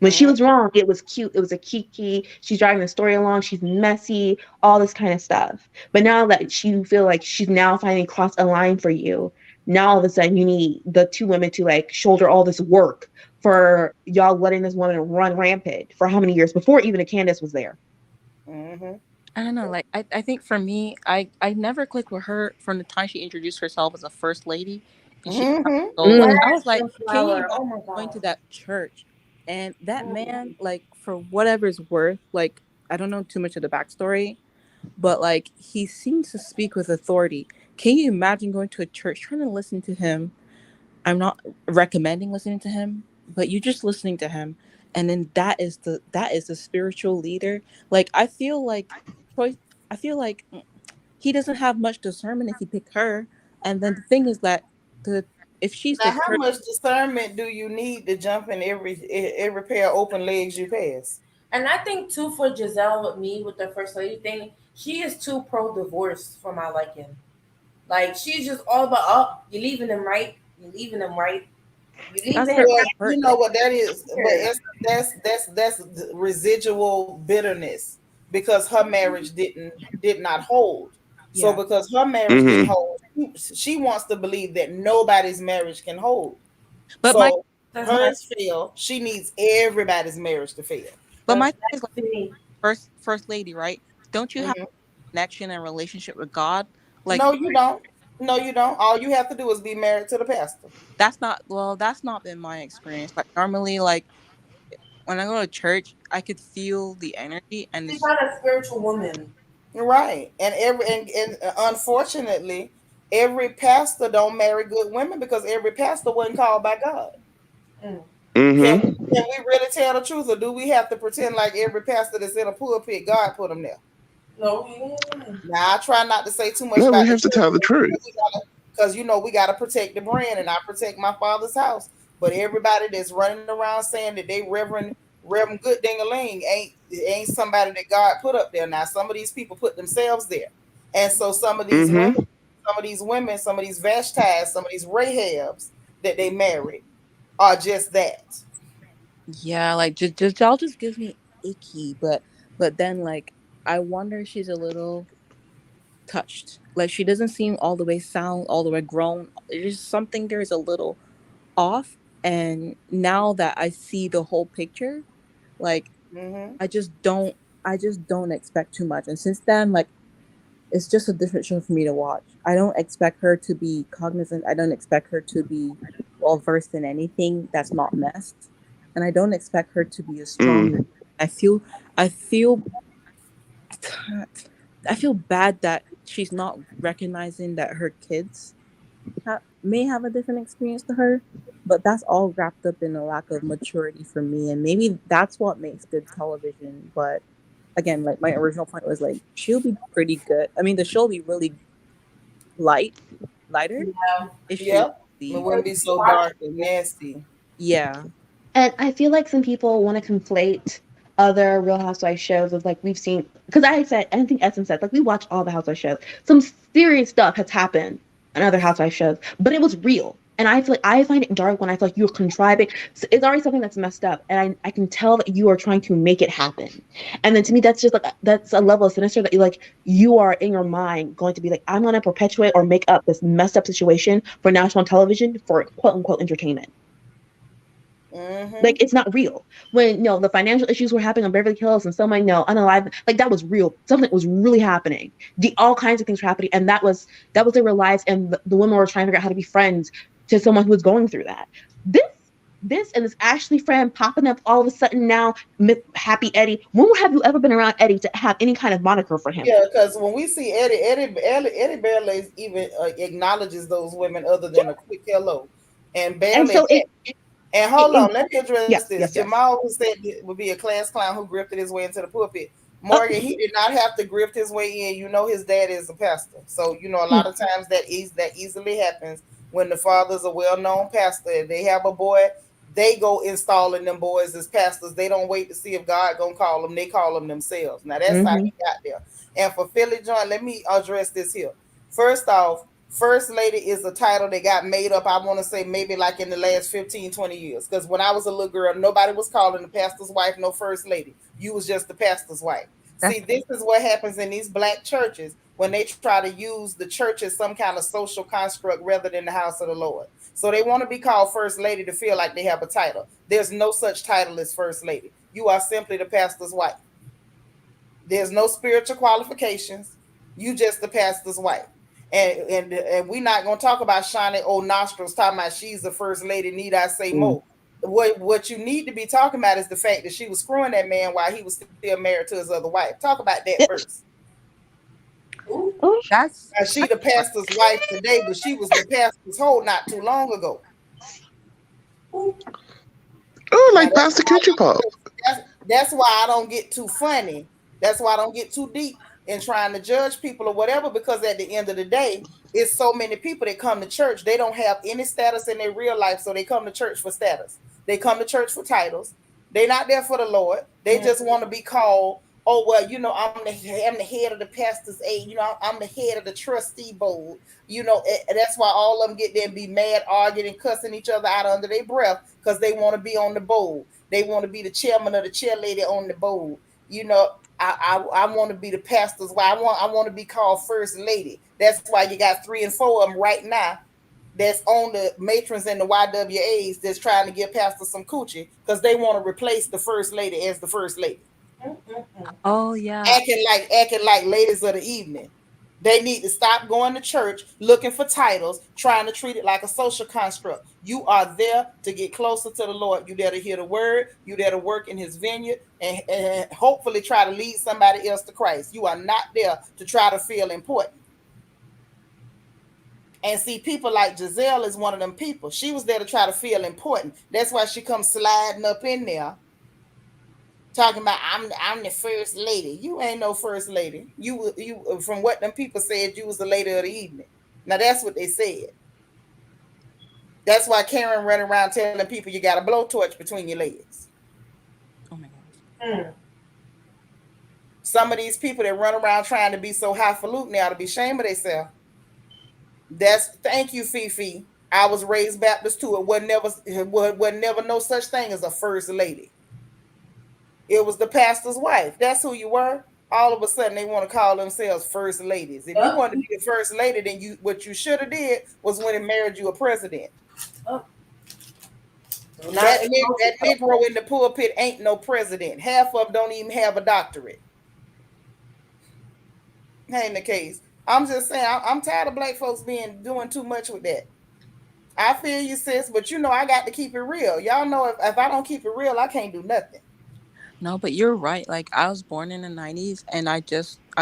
When she was wrong, it was cute. It was a kiki. She's driving the story along. She's messy, all this kind of stuff. But now that you feel like she's now finally crossed a line for you, now all of a sudden you need the two women to like shoulder all this work for y'all letting this woman run rampant for how many years before even a Candiace was there. I don't know. Like I think for me, I never clicked with her from the time she introduced herself as a first lady, and she like I was like, can you imagine going to that church? And that man, like, for whatever it's worth, like, I don't know too much of the backstory, but, like, he seems to speak with authority. Can you imagine going to a church, trying to listen to him? I'm not recommending listening to him, but you're just listening to him. And then that is the spiritual leader. Like, I feel like he doesn't have much discernment if he picked her. And then the thing is that if she's now, how much discernment do you need to jump in every pair of open legs you pass? And I think too, for Giselle with me with the first lady thing, she is too pro divorce for my liking. Like, she's just all about, oh, you're leaving them right, you're leaving them right. You know what that is, but that's residual bitterness, because her marriage did not hold. So because her marriage didn't hold, she wants to believe that nobody's marriage can hold. But so hers fail. She needs everybody's marriage to fail. But my thing is, like, first lady, right? Don't you have a connection and relationship with God? Like, no, you don't. No, you don't. All you have to do is be married to the pastor. That's not been my experience. Like, normally, like, when I go to church, I could feel the energy, and she's not a spiritual woman, right? And unfortunately, every pastor don't marry good women, because every pastor wasn't called by God. Can we really tell the truth, or do we have to pretend like every pastor that's in a pulpit, God put them there? No. Now, I try not to say too much. No, we have to tell the truth, because we got to protect the brand, and I protect my father's house. But everybody that's running around saying that they Reverend Good Ding-a-ling ain't somebody that God put up there. Now, some of these people put themselves there, and so some of these women, some of these Vashtis, some of these Rahabs that they married are just that. Yeah, like Giselle just gives me icky, but then, like, I wonder if she's a little touched. Like, she doesn't seem all the way sound, all the way grown. There's something there is a little off. And now that I see the whole picture, like, I just don't expect too much. And since then, like, it's just a different show for me to watch. I don't expect her to be cognizant. I don't expect her to be well versed in anything that's not messed. And I don't expect her to be a strong. I feel bad that she's not recognizing that her kids may have a different experience to her, but that's all wrapped up in a lack of maturity for me, and maybe that's what makes good television. But again, like, my original point was, like, she'll be pretty good. I mean, the show will be really lighter. If it wouldn't be so dark and nasty. Yeah. And I feel like some people want to conflate other Real Housewives shows with, like, we've seen, because I think Essence said, like, we watch all the Housewives shows. Some serious stuff has happened on other Housewives shows, but it was real. And I feel like I find it dark when I feel like you're contriving. So it's already something that's messed up, and I can tell that you are trying to make it happen. And then to me, that's just like, that's a level of sinister that you are in your mind going to be like, I'm going to perpetuate or make up this messed up situation for national television for quote unquote entertainment. Like, it's not real. When the financial issues were happening on Beverly Hills and someone unalive, like, that was real. Something was really happening. All kinds of things were happening, and that was their lives, and the women were trying to figure out how to be friends to someone who was going through that. this and this Ashley friend popping up all of a sudden now, Happy Eddie. When have you ever been around Eddie to have any kind of moniker for him? Yeah, because when we see Eddie barely even acknowledges those women other than a quick hello, and And barely so that. And hold on, let me address yes, this. yes, yes. Jamal, who said it would be a class clown who grifted his way into the pulpit. Morgan, he did not have to grift his way in. You know, his dad is a pastor, so you know a lot of times that easily happens when the father's a well-known pastor. They have a boy, they go installing them boys as pastors. They don't wait to see if God gonna call them. They call them themselves. Now that's how he got there. And for Philly John, let me address this here. First off, First Lady is a title that got made up, I want to say maybe like in the last 15, 20 years. Because when I was a little girl, nobody was calling the pastor's wife no First Lady. You was just the pastor's wife. See, this is what happens in these black churches when they try to use the church as some kind of social construct rather than the house of the Lord. So they want to be called First Lady to feel like they have a title. There's no such title as First Lady. You are simply the pastor's wife. There's no spiritual qualifications. You just the pastor's wife. And we're not going to talk about Shawnee old nostrils talking about she's the first lady, need I say more. What you need to be talking about is the fact that she was screwing that man while he was still married to his other wife. Talk about that first. Now, she the pastor's wife today, but she was the pastor's hoe not too long ago. Oh, like Pastor Kitchen Pop. That's why I don't get too funny. That's why I don't get too deep in trying to judge people or whatever, because at the end of the day, it's so many people that come to church. They don't have any status in their real life, so they come to church for status. They come to church for titles. They're not there for the Lord. They just want to be called, oh, well, you know, I'm the head of the pastor's aide. You know, I'm the head of the trustee board. You know, that's why all of them get there and be mad, arguing, and cussing each other out under their breath because they want to be on the board. They want to be the chairman or the chair lady on the board. You know, I want to be the pastor's wife. I want to be called first lady. That's why you got 3 and 4 of them right now that's on the matrons and the YWAs that's trying to give pastor some coochie because they want to replace the first lady as the first lady. Oh yeah, acting like ladies of the evening. They need to stop going to church looking for titles, trying to treat it like a social construct. You are there to get closer to the Lord. You there to hear the word. You there to work in his vineyard and hopefully try to lead somebody else to Christ. You are not there to try to feel important. And see, people like Giselle is one of them people. She was there to try to feel important. That's why she comes sliding up in there talking about I'm the first lady. You ain't no first lady. You from what them people said, you was the lady of the evening. Now that's what they said. That's why Karen running around telling people you got a blowtorch between your legs. Oh my gosh. Some of these people that run around trying to be so highfalutin, they ought to be ashamed of themselves. Thank you, Fifi. I was raised Baptist too. It was never no such thing as a first lady. It was the pastor's wife. That's who you were. All of a sudden, they want to call themselves first ladies. If you wanted to be the first lady, then what you should have did was when it married you a president. That Negro in the pulpit ain't no president. Half of them don't even have a doctorate. Ain't the case. I'm just saying, I'm tired of black folks doing too much with that. I feel you, sis, but you know I got to keep it real. Y'all know if I don't keep it real, I can't do nothing. No, but you're right. Like, I was born in the 90s, and I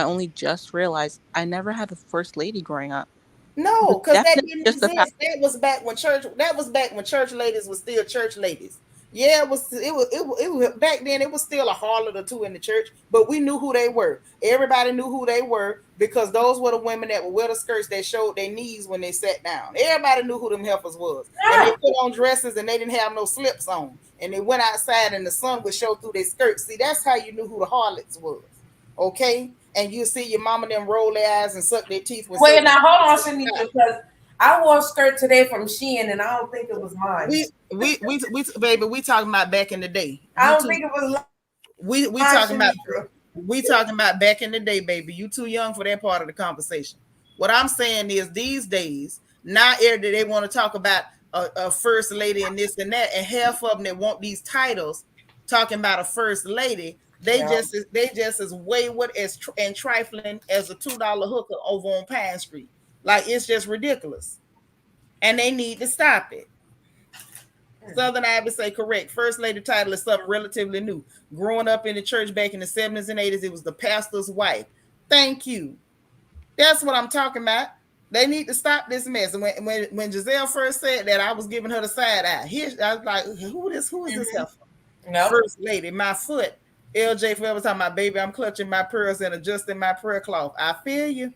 only just realized I never had a first lady growing up. No, because that didn't exist. That was back when church ladies was still church ladies. Yeah, it was back then. It was still a harlot or two in the church, but we knew who they were. Everybody knew who they were because those were the women that would wear the skirts that showed their knees when they sat down. Everybody knew who them heifers was, and they put on dresses and they didn't have no slips on, and they went outside and the sun would show through their skirts. See, that's how you knew who the harlots was. Okay, and you see your mama them roll their eyes and suck their teeth. Wait, now hold on, Seanitra, because I wore a skirt today from Shein, and I don't think it was mine. We baby, we talking about back in the day. I don't think it was. We talking about back in the day, baby. You too young for that part of the conversation. What I'm saying is these days, now they want to talk about a first lady and this and that, and half of them that want these titles talking about a first lady. They just as wayward and trifling as a $2 hooker over on Pine Street. Like, it's just ridiculous. And they need to stop it. Southern Ivy say correct. First lady title is something relatively new. Growing up in the church back in the 70s and 80s, it was the pastor's wife. Thank you. That's what I'm talking about. They need to stop this mess. And when Giselle first said that, I was giving her the side eye. Here, I was like, who is this heifer? Nope. First lady, my foot. LJ forever talking about, baby, I'm clutching my pearls and adjusting my prayer cloth. I feel you.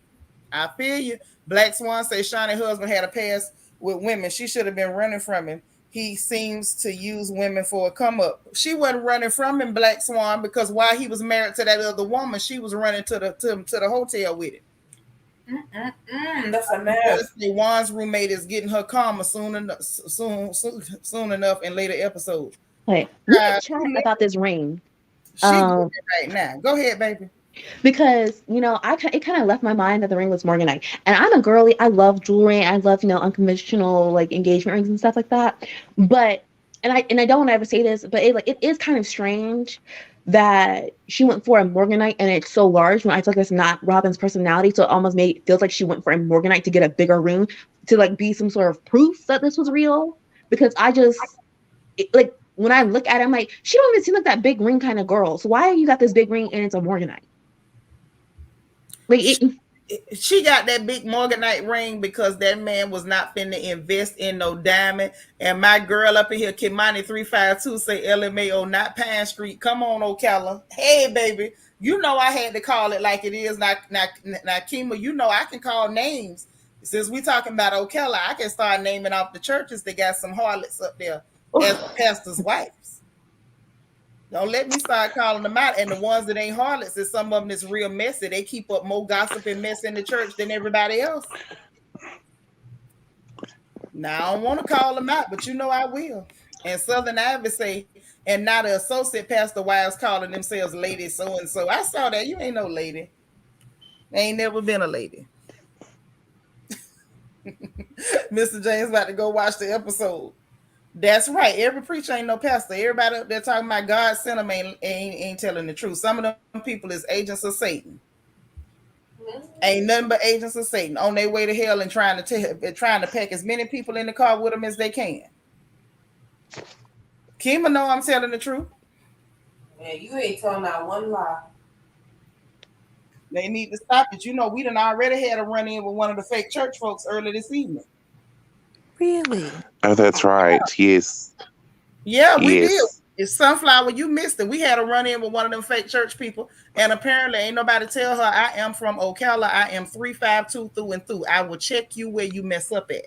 I feel you. Black Swan say Shawnee's husband had a past with women. She should have been running from him. He seems to use women for a come up. She wasn't running from him, Black Swan, because while he was married to that other woman, she was running to the hotel with him. That's a mess. Juan's roommate is getting her karma soon enough in later episodes. Wait, we can chat about this ring. She's right now. Go ahead, baby. Because it kind of left my mind that the ring was morganite, and I'm a girly. I love jewelry. I love unconventional like engagement rings and stuff like that. But and I don't want to ever say this, but it is kind of strange that she went for a morganite and it's so large when I feel like that's not Robyn's personality. So it almost feels like she went for a morganite to get a bigger ring to like be some sort of proof that this was real. Because when I look at it, I'm like, she don't even seem like that big ring kind of girl. So why you got this big ring and it's a morganite? Like she got that big morganite ring because that man was not finna invest in no diamond. And my girl up in here, Kimani 352, say LMAO, not Pine Street. Come on, Ocala. Hey, baby. I had to call it like it is. Now, Kima, I can call names. Since we talking about Ocala, I can start naming off the churches that got some harlots up there as the pastor's wives. Don't let me start calling them out. And the ones that ain't harlots, is some of them that's real messy. They keep up more gossip and mess in the church than everybody else. Now, I don't want to call them out, but I will. And Southern Ivy say, and now the associate pastor wives calling themselves lady so-and-so. I saw that. You ain't no lady. Ain't never been a lady. Mr. James about to go watch the episode. That's right. Every preacher ain't no pastor. Everybody up there talking about God sent them ain't telling the truth. Some of them people is agents of Satan. Ain't nothing but agents of Satan on their way to hell and trying to pack as many people in the car with them as they can. Kima know I'm telling the truth. Yeah, you ain't telling not one lie. They need to stop it. We done already had a run-in with one of the fake church folks earlier this evening. Really? Oh, that's right. Yes. Yeah, we did. It's Sunflower. You missed it. We had a run-in with one of them fake church people, and apparently ain't nobody tell her I am from Ocala. I am 352 through and through. I will check you where you mess up at.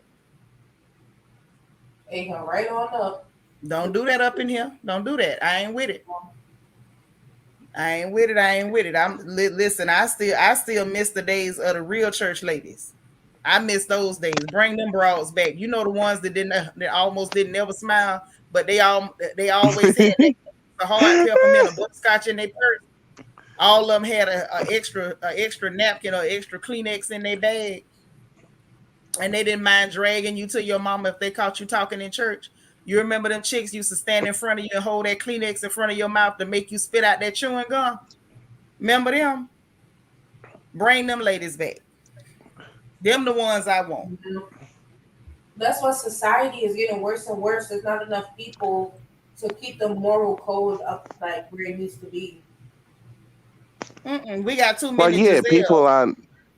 Hey, come right on up. Don't do that up in here. Don't do that. I ain't with it. Listen, I still miss the days of the real church ladies. I miss those days. Bring them broads back. The ones that almost didn't ever smile, but they always had a hard peppermint, a butterscotch in their purse. All of them had a extra napkin or extra Kleenex in their bag, and they didn't mind dragging you to your mama if they caught you talking in church. You remember them chicks used to stand in front of you and hold that Kleenex in front of your mouth to make you spit out that chewing gum? Remember them? Bring them ladies back. Them the ones I want. That's why society is getting worse and worse. There's not enough people to keep the moral code up like where it needs to be. We got too many Giselle people on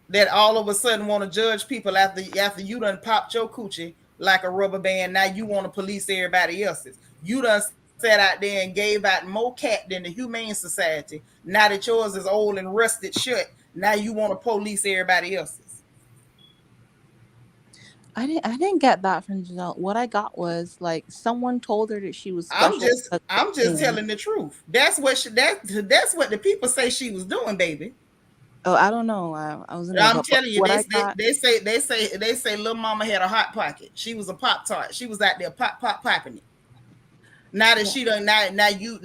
that all of a sudden want to judge people after you done popped your coochie like a rubber band. Now you want to police everybody else's. You done sat out there and gave out more cat than the Humane Society. Now that yours is old and rusted shut, now you want to police everybody else's. I didn't get that from Giselle. What I got was like someone told her that she was special. I'm just telling the truth. That's what the people say she was doing, baby. Oh, I don't know. I was. I'm telling you, they say little mama had a hot pocket. She was a Pop-Tart. She was out there popping it. Now that she done, now you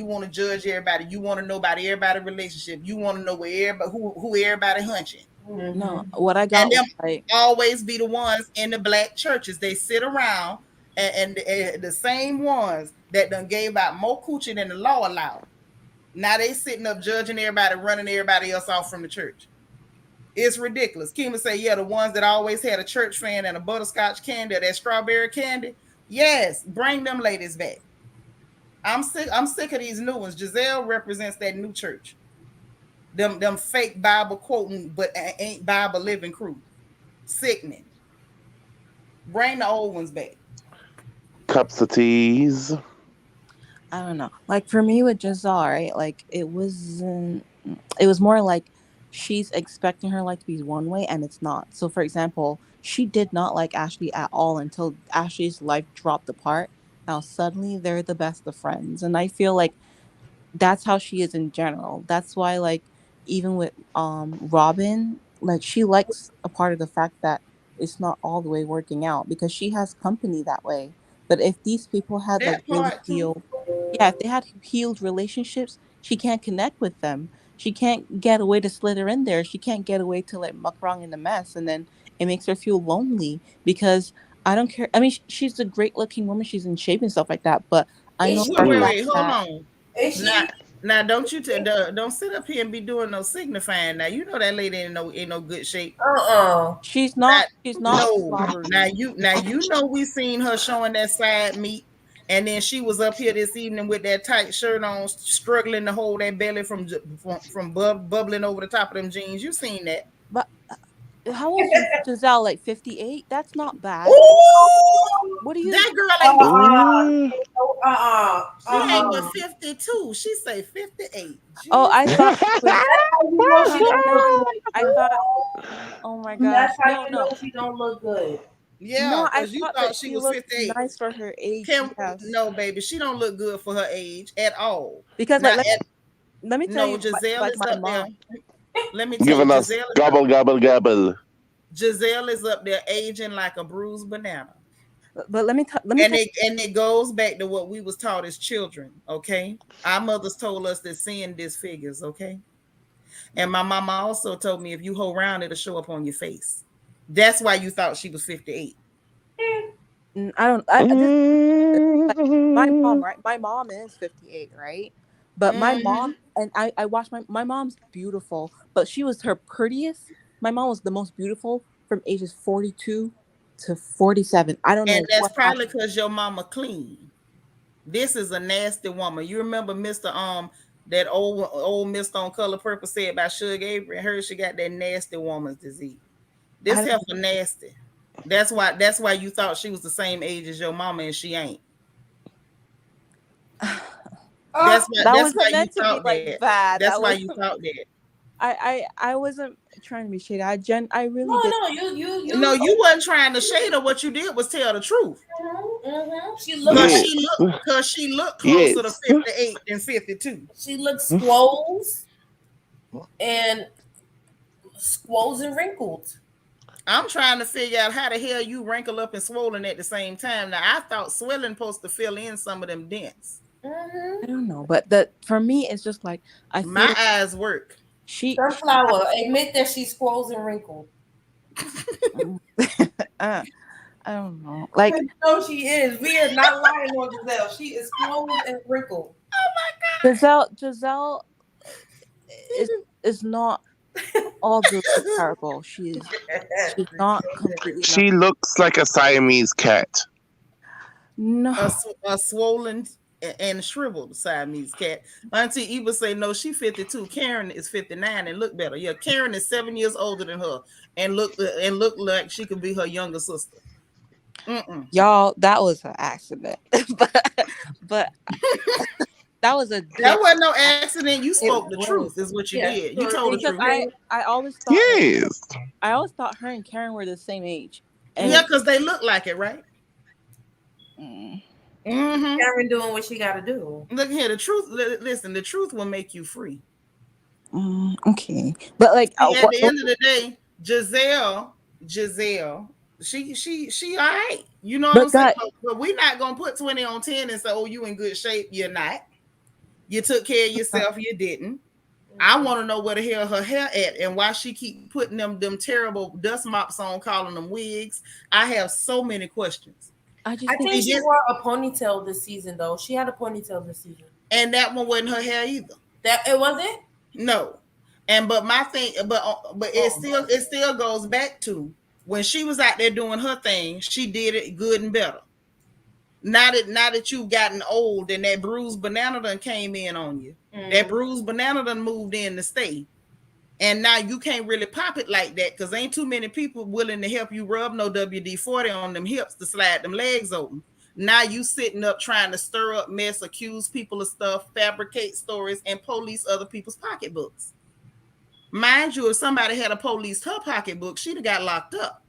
want to judge everybody. You want to know about everybody's relationship. You want to know where everybody who everybody hunching. No, what I got and them always be the ones in the black churches. They sit around and the same ones that done gave out more coochie than the law allowed. Now they sitting up judging everybody, running everybody else off from the church. It's ridiculous. Kima say, yeah, the ones that always had a church fan and a butterscotch candy or that strawberry candy, Yes, bring them ladies back. I'm sick of these new ones. Giselle represents that new church. Them fake Bible quoting, but ain't Bible living crew. Sickening. Bring the old ones back. Cups of teas. I don't know. Like for me with Giselle, right? Like it was more like she's expecting her life to be one way and it's not. So for example, she did not like Ashley at all until Ashley's life dropped apart. Now suddenly they're the best of friends. And I feel like that's how she is in general. That's why like even with Robyn, like she likes a part of the fact that it's not all the way working out because she has company that way. But if these people had like That really part too. healed, yeah, if they had healed relationships, she can't connect with them. She can't get away to slither in there. She can't get away to like muck around in the mess, and then it makes her feel lonely because I don't care. I mean, she's a great looking woman. She's in shape and stuff like that. But I Is know she? for a fact Wait, hold that on. Is Now, she? now, don't sit up here and be doing no signifying. Now you know that lady ain't no good shape. she's Not, not. She's not no. slobbery. Now you know we seen her showing that side meat, and then she was up here this evening with that tight shirt on, struggling to hold that belly from bubbling over the top of them jeans. You seen that? But how old is Giselle? Like 58? That's not bad. Ooh, What do you? that girl ain't but Ooh. she ain't but 52. She say 58. Oh, I Jesus. thought she was. You know she No, don't no. look good. I thought. Oh my gosh. That's how No, you no, know she don't look good. Yeah, no. I because you thought thought that she she was looked 58. nice for her age. Can Yes, no, baby, she don't look good for her age at all. because like Not at let me tell no, you, Giselle like is my up there. mom. Let me tell you, Giving us gobble, gobble, gobble. Giselle is up there aging like a bruised banana. But let me And tell it goes back to what we was taught as children, okay? Our mothers told us that seeing disfigures, okay? And my mama also told me if you hold around, it'll show up on your face. That's why you thought she was 58. you. I don't. I this like my mom, right? My mom is 58, right? But my Mm-hmm. mom and I watched my mom's beautiful, but she was her prettiest. My mom was the most beautiful from ages 42 to 47. I don't And know that's what probably happened. because your mama clean. This is a nasty woman. You remember Mr. That old Mr. on Color Purple said about Sugar Avery? Her she got that nasty woman's disease. I This don't heifer nasty. That's why you thought she was the same age as your mama and she ain't. Oh, that That's wasn't why you meant to be thought like that. bad. That's That why was you thought that. I wasn't trying to be shady. I really no, did. no, you. No, you wasn't trying to shade her. What you did was tell the truth. She Cause looks. she Yes. looked cause she looked closer to Yes. 58 than 52. She looks squoles and wrinkled. I'm trying to figure out how the hell you wrinkle up and swollen at the same time. Now I thought swelling supposed to fill in some of them dents. I don't know, but the for me it's just like I My feel eyes work. she Sunflower. Admit that she's squoles and wrinkled. uh, I don't know. Like No, she is. We are not lying on Giselle. She is squoles and wrinkled. Giselle is is not all good comparable. She's not completely enough. She looks like a Siamese cat. No. A swollen and shriveled Siamese cat. Auntie Eva say no, she 52. Karen is 59 and look better. Yeah, Karen is 7 years older than her and look like she could be her younger sister. Y'all, that was an accident. but that was a That dead wasn't no accident. You it spoke the was truth, is what you did. You told the because truth. I always thought like Yes. I always thought her and Karen were the same age. Yeah, And because they look like it, right? mm, Karen doing what she got to do. Look here, the truth. Listen, the truth will make you free. okay. But like See, at the end of the day, Giselle, she all right. You know what I'm but saying? God, But we're not gonna put 20 on 10 and say, oh, you in good shape. You're not. You took care of yourself, you didn't. I want to know where the hell her hair at and why she keep putting them terrible dust mops on, calling them wigs. I have so many questions. I just I think think she wore a ponytail this season, though. She had a ponytail this season. And that one wasn't her hair either. That it wasn't? No. And but my thing, but it still goes back to when she was out there doing her thing, she did it good and better. Now that you've gotten old and that bruised banana done came in on you. That bruised banana done moved in to stay. And now you can't really pop it like that because ain't too many people willing to help you rub no WD-40 on them hips to slide them legs open. Now you sitting up trying to stir up mess, accuse people of stuff, fabricate stories, and police other people's pocketbooks. Mind you, if somebody had a policed her pocketbook, she'd have got locked up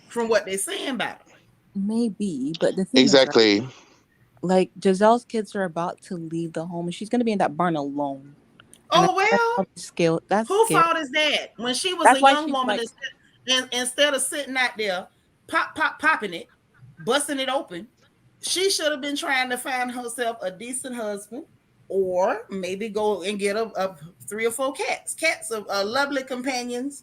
from what they're saying about her. Maybe, but the thing exactly. is, right, like Giselle's kids are about to leave the home, and she's going to be in that barn alone. Oh, well, that's whose scary. fault is that? When she was a young woman, like, instead of sitting out there popping it, busting it open, she should have been trying to find herself a decent husband, or maybe go and get a 3 or 4 cats. Cats are lovely companions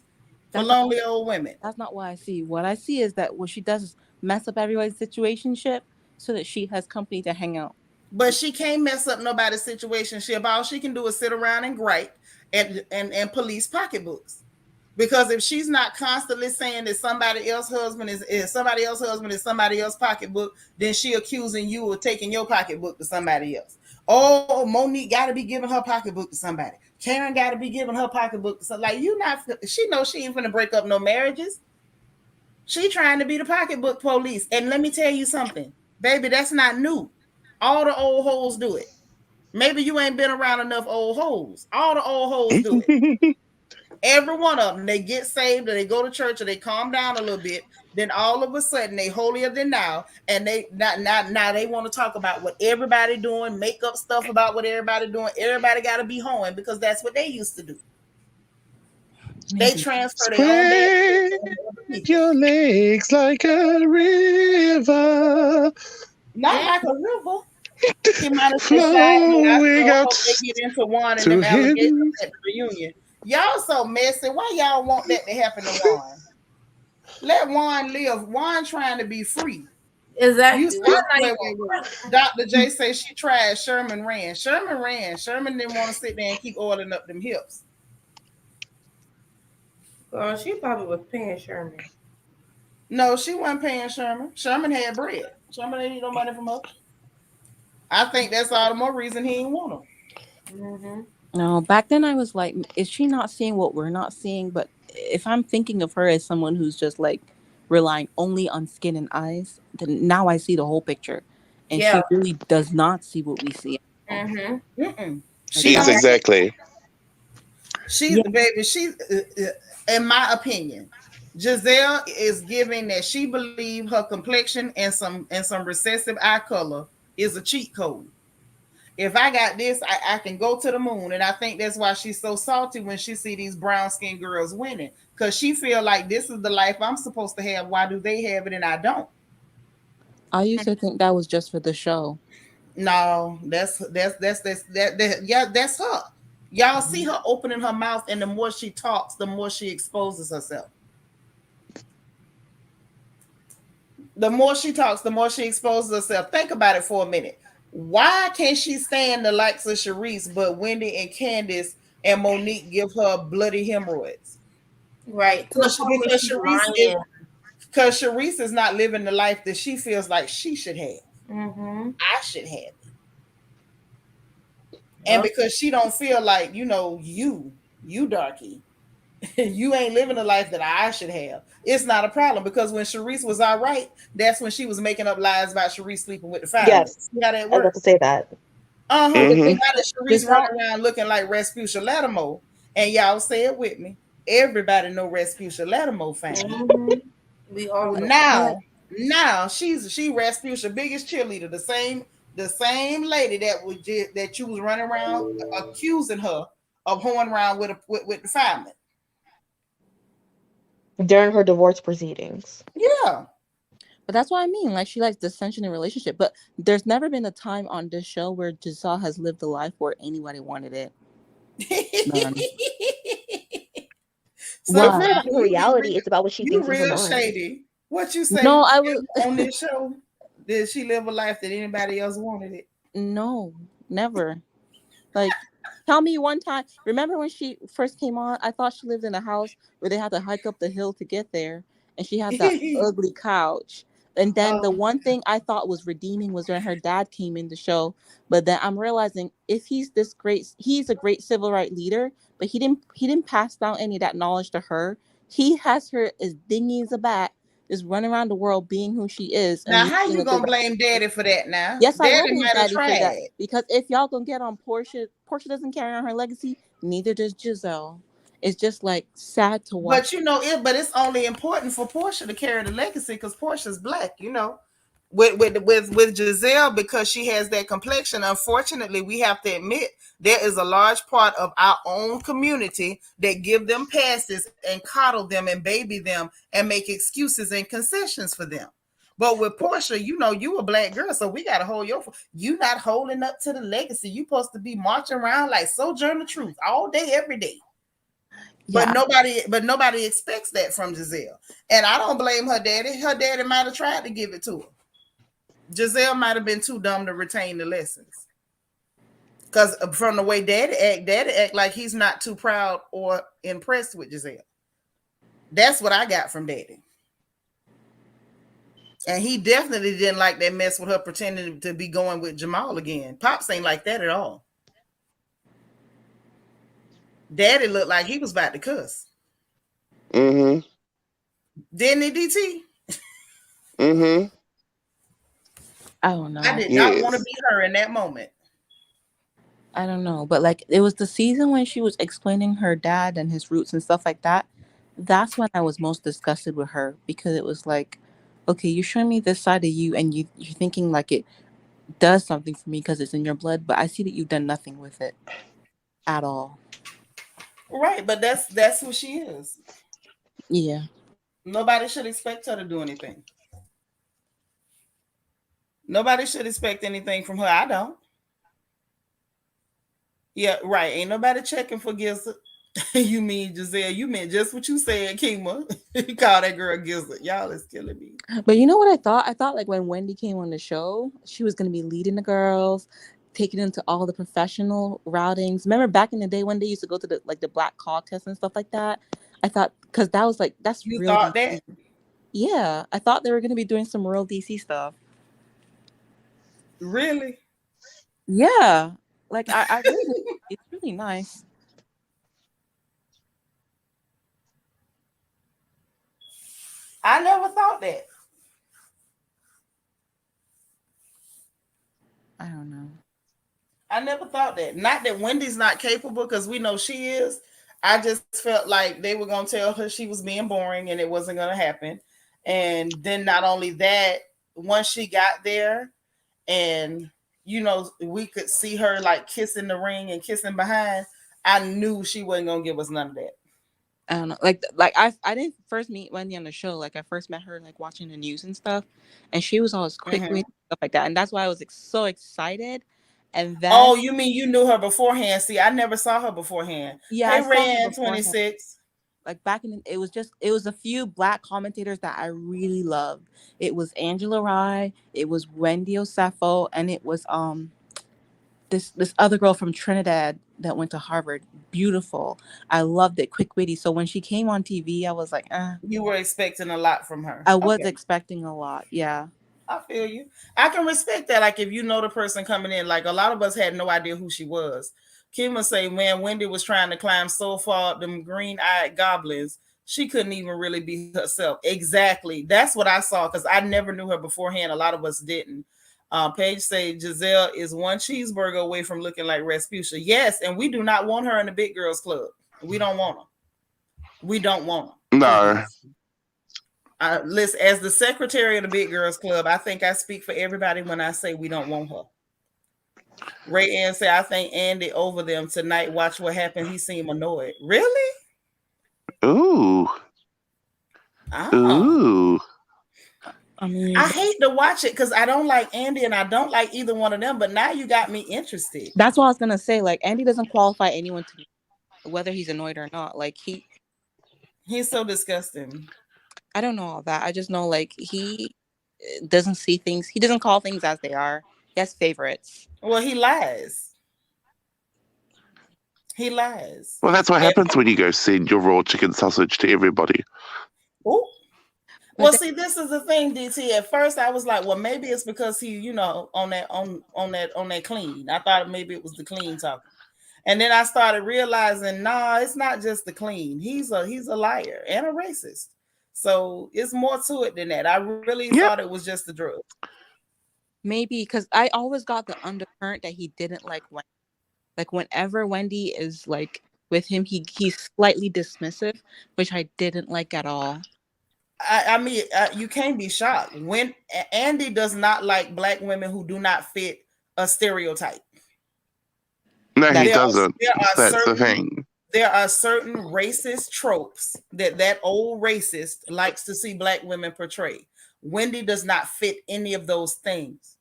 for lonely old women. That's not what I see. What I see is that what she does is mess up everybody's situationship so that she has company to hang out. But she can't mess up nobody's situationship. All she can do is sit around and gripe and police pocketbooks. Because if she's not constantly saying that somebody else's husband is somebody else's pocketbook, then she accusing you of taking your pocketbook to somebody else. Oh, Monique got to be giving her pocketbook to somebody. Karen got to be giving her pocketbook to somebody. Like, you not, she knows she ain't finna break up no marriages. She trying to be the pocketbook police. And let me tell you something, baby, that's not new. All the old hoes do it. Maybe you ain't been around enough old hoes. All the old hoes do it. Every one of them, they get saved or they go to church or they calm down a little bit. Then all of a sudden they holier than now, and they now they want to talk about what everybody doing, make up stuff about what everybody doing. Everybody got to be hoeing because that's what they used to do. They transfer their own bed. Your legs like a river. Not like a river. She might have flowing out. They get into Juan and them allegations at the reunion. Y'all so messy. Why y'all want that to happen to Juan? Let Juan live. Juan trying to be free. Exactly. Wait. Dr. J says she tried. Sherman ran. Sherman didn't want to sit there and keep oiling up them hips. Well, she probably was paying Sherman. No, she wasn't paying Sherman. Sherman had bread. Sherman didn't need no money from her. I think that's all the more reason he didn't want her. Mm-hmm. No, back then I was like, is she not seeing what we're not seeing? But if I'm thinking of her as someone who's just like relying only on skin and eyes, then now I see the whole picture. And she really does not see what we see. Mm-hmm. She's exactly. She's the baby. She, in my opinion, Giselle is giving that she believes her complexion and some recessive eye color is a cheat code. If I got this, I can go to the moon. And I think that's why she's so salty when she see these brown skinned girls winning. Because she feel like this is the life I'm supposed to have. Why do they have it and I don't? I used to think that was just for the show. No, that's her. Y'all see her opening her mouth, and the more she talks, the more she exposes herself. The more she talks, the more she exposes herself. Think about it for a minute. Why can't she stand the likes of Sharice, but Wendy and Candiace and Monique give her bloody hemorrhoids? Right. Because Sharice is not living the life that she feels like she should have. Mm-hmm. I should have it. And because she don't feel like, you darky, you ain't living the life that I should have. It's not a problem because when Sharice was all right, that's when she was making up lies about Sharice sleeping with the fireman. Yes, see how that works? I was about to say that. Now that Sharice running around looking like Respucia Lattimore, and y'all say it with me, everybody know Respucia Lattimore fan. Mm-hmm. We all now she Respucia biggest cheerleader, the same lady that you was running around accusing her of hoeing around with the fireman during her divorce proceedings. Yeah. But that's what I mean. Like, she likes dissension in relationship. But there's never been a time on this show where Giselle has lived a life where anybody wanted it. So it's not about her reality. It's about what she thinks in her mind. Shady. What you say? No, I was on this show. Did she live a life that anybody else wanted it? No, never. Like, tell me one time. Remember when she first came on? I thought she lived in a house where they had to hike up the hill to get there, and she had that ugly couch. And then the one thing I thought was redeeming was when her dad came in the show. But then I'm realizing if he's this great, he's a great civil rights leader, but he didn't pass down any of that knowledge to her. He has her as dingy as a bat, just running around the world being who she is. Now, And how leading you a gonna direct. blame Daddy for that? Now, Yes, I will Daddy blame might have Daddy for that tried. because if y'all gonna get on Portia, Portia doesn't carry on her legacy. Neither does Giselle. It's just like sad to watch. But you know it. But it's only important for Portia to carry the legacy because Portia's black. You know, with Giselle, because she has that complexion. Unfortunately, we have to admit there is a large part of our own community that give them passes and coddle them and baby them and make excuses and concessions for them. But with Portia, you know, you a black girl, so we gotta hold you not holding up to the legacy. You supposed to be marching around like Sojourner Truth all day, every day. But Yeah. nobody expects that from Giselle. And I don't blame her daddy. Her daddy might have tried to give it to her. Giselle might have been too dumb to retain the lessons. Because from the way daddy act like he's not too proud or impressed with Giselle. That's what I got from daddy. And he definitely didn't like that mess with her pretending to be going with Jamal again. Pops ain't like that at all. Daddy looked like he was about to cuss. Mm-hmm. Didn't he, DT? Mm-hmm. I don't know. I did not want to be her in that moment. I don't know. But like it was the season when she was explaining her dad and his roots and stuff like that. That's when I was most disgusted with her because it was like, okay, you're showing me this side of you and you're thinking like it does something for me because it's in your blood, but I see that you've done nothing with it at all. Right, but that's who she is. Yeah. Nobody should expect her to do anything. Nobody should expect anything from her. I don't. Yeah, right. Ain't nobody checking for Gizelle. You mean Giselle? You meant just what you said, Kima. You call that girl Gizelle. Y'all is killing me. But you know what I thought? I thought like when Wendy came on the show, she was gonna be leading the girls, taking them to all the professional routings. Remember back in the day when they used to go to the black call test and stuff like that? I thought because that was like that's You real thought DC. that? Yeah, I thought they were gonna be doing some real DC stuff. Really? Yeah, like I really, it's really nice. I never thought that. I don't know. I never thought that. Not that Wendy's not capable, because we know she is. I just felt like they were going to tell her she was being boring and it wasn't going to happen. And then not only that, once she got there and, you know, we could see her like kissing the ring and kissing behind, I knew she wasn't going to give us none of that. I don't know. Like I didn't first meet Wendy on the show. Like I first met her like watching the news and stuff, and she was always quick with stuff like that, and that's why I was like, so excited. And then oh, you mean you knew her beforehand? See, I never saw her beforehand. Yeah, hey, I saw her Rand beforehand. 26. Like back in it was a few black commentators that I really loved. It was Angela Rye, it was Wendy Osefo, and it was this other girl from Trinidad that went to Harvard. Beautiful. I loved it. Quick witty. So when she came on TV, I was like, You were expecting a lot from her. I was expecting a lot. Yeah. I feel you. I can respect that. Like if you know the person coming in, like a lot of us had no idea who she was. Kim would say, man, Wendy was trying to climb so far up them green-eyed goblins, she couldn't even really be herself. Exactly. That's what I saw because I never knew her beforehand. A lot of us didn't. Paige say Giselle is one cheeseburger away from looking like Rasputia. Yes, and we do not want her in the big girls club. We don't want her. We don't want her. No. Listen, as the secretary of the Big Girls Club, I think I speak for everybody when I say we don't want her. Ray Ann said, I think Andy over them tonight. Watch what happened. He seemed annoyed. Really? Ooh. Ooh. I mean, I hate to watch it because I don't like Andy and I don't like either one of them. But now you got me interested. That's what I was gonna say. Like Andy doesn't qualify anyone to whether he's annoyed or not. Like he's so disgusting. I don't know all that. I just know like he doesn't see things. He doesn't call things as they are. He has favorites. Well, he lies. He lies. Well, that's what happens when you go send your raw chicken sausage to everybody. Oh, Well, see, this is the thing, DT. At first, I was like, well, maybe it's because he, on that clean. I thought maybe it was the clean talking, and then I started realizing, nah, it's not just the clean. He's a liar and a racist. So it's more to it than that. I really thought it was just the drugs. Maybe because I always got the undercurrent that he didn't like Wendy. Like whenever Wendy is like with him, he's slightly dismissive, which I didn't like at all. I mean, you can't be shocked when Andy does not like black women who do not fit a stereotype. No, he doesn't. That's the thing. There are certain racist tropes that old racist likes to see black women portray. Wendy does not fit any of those things.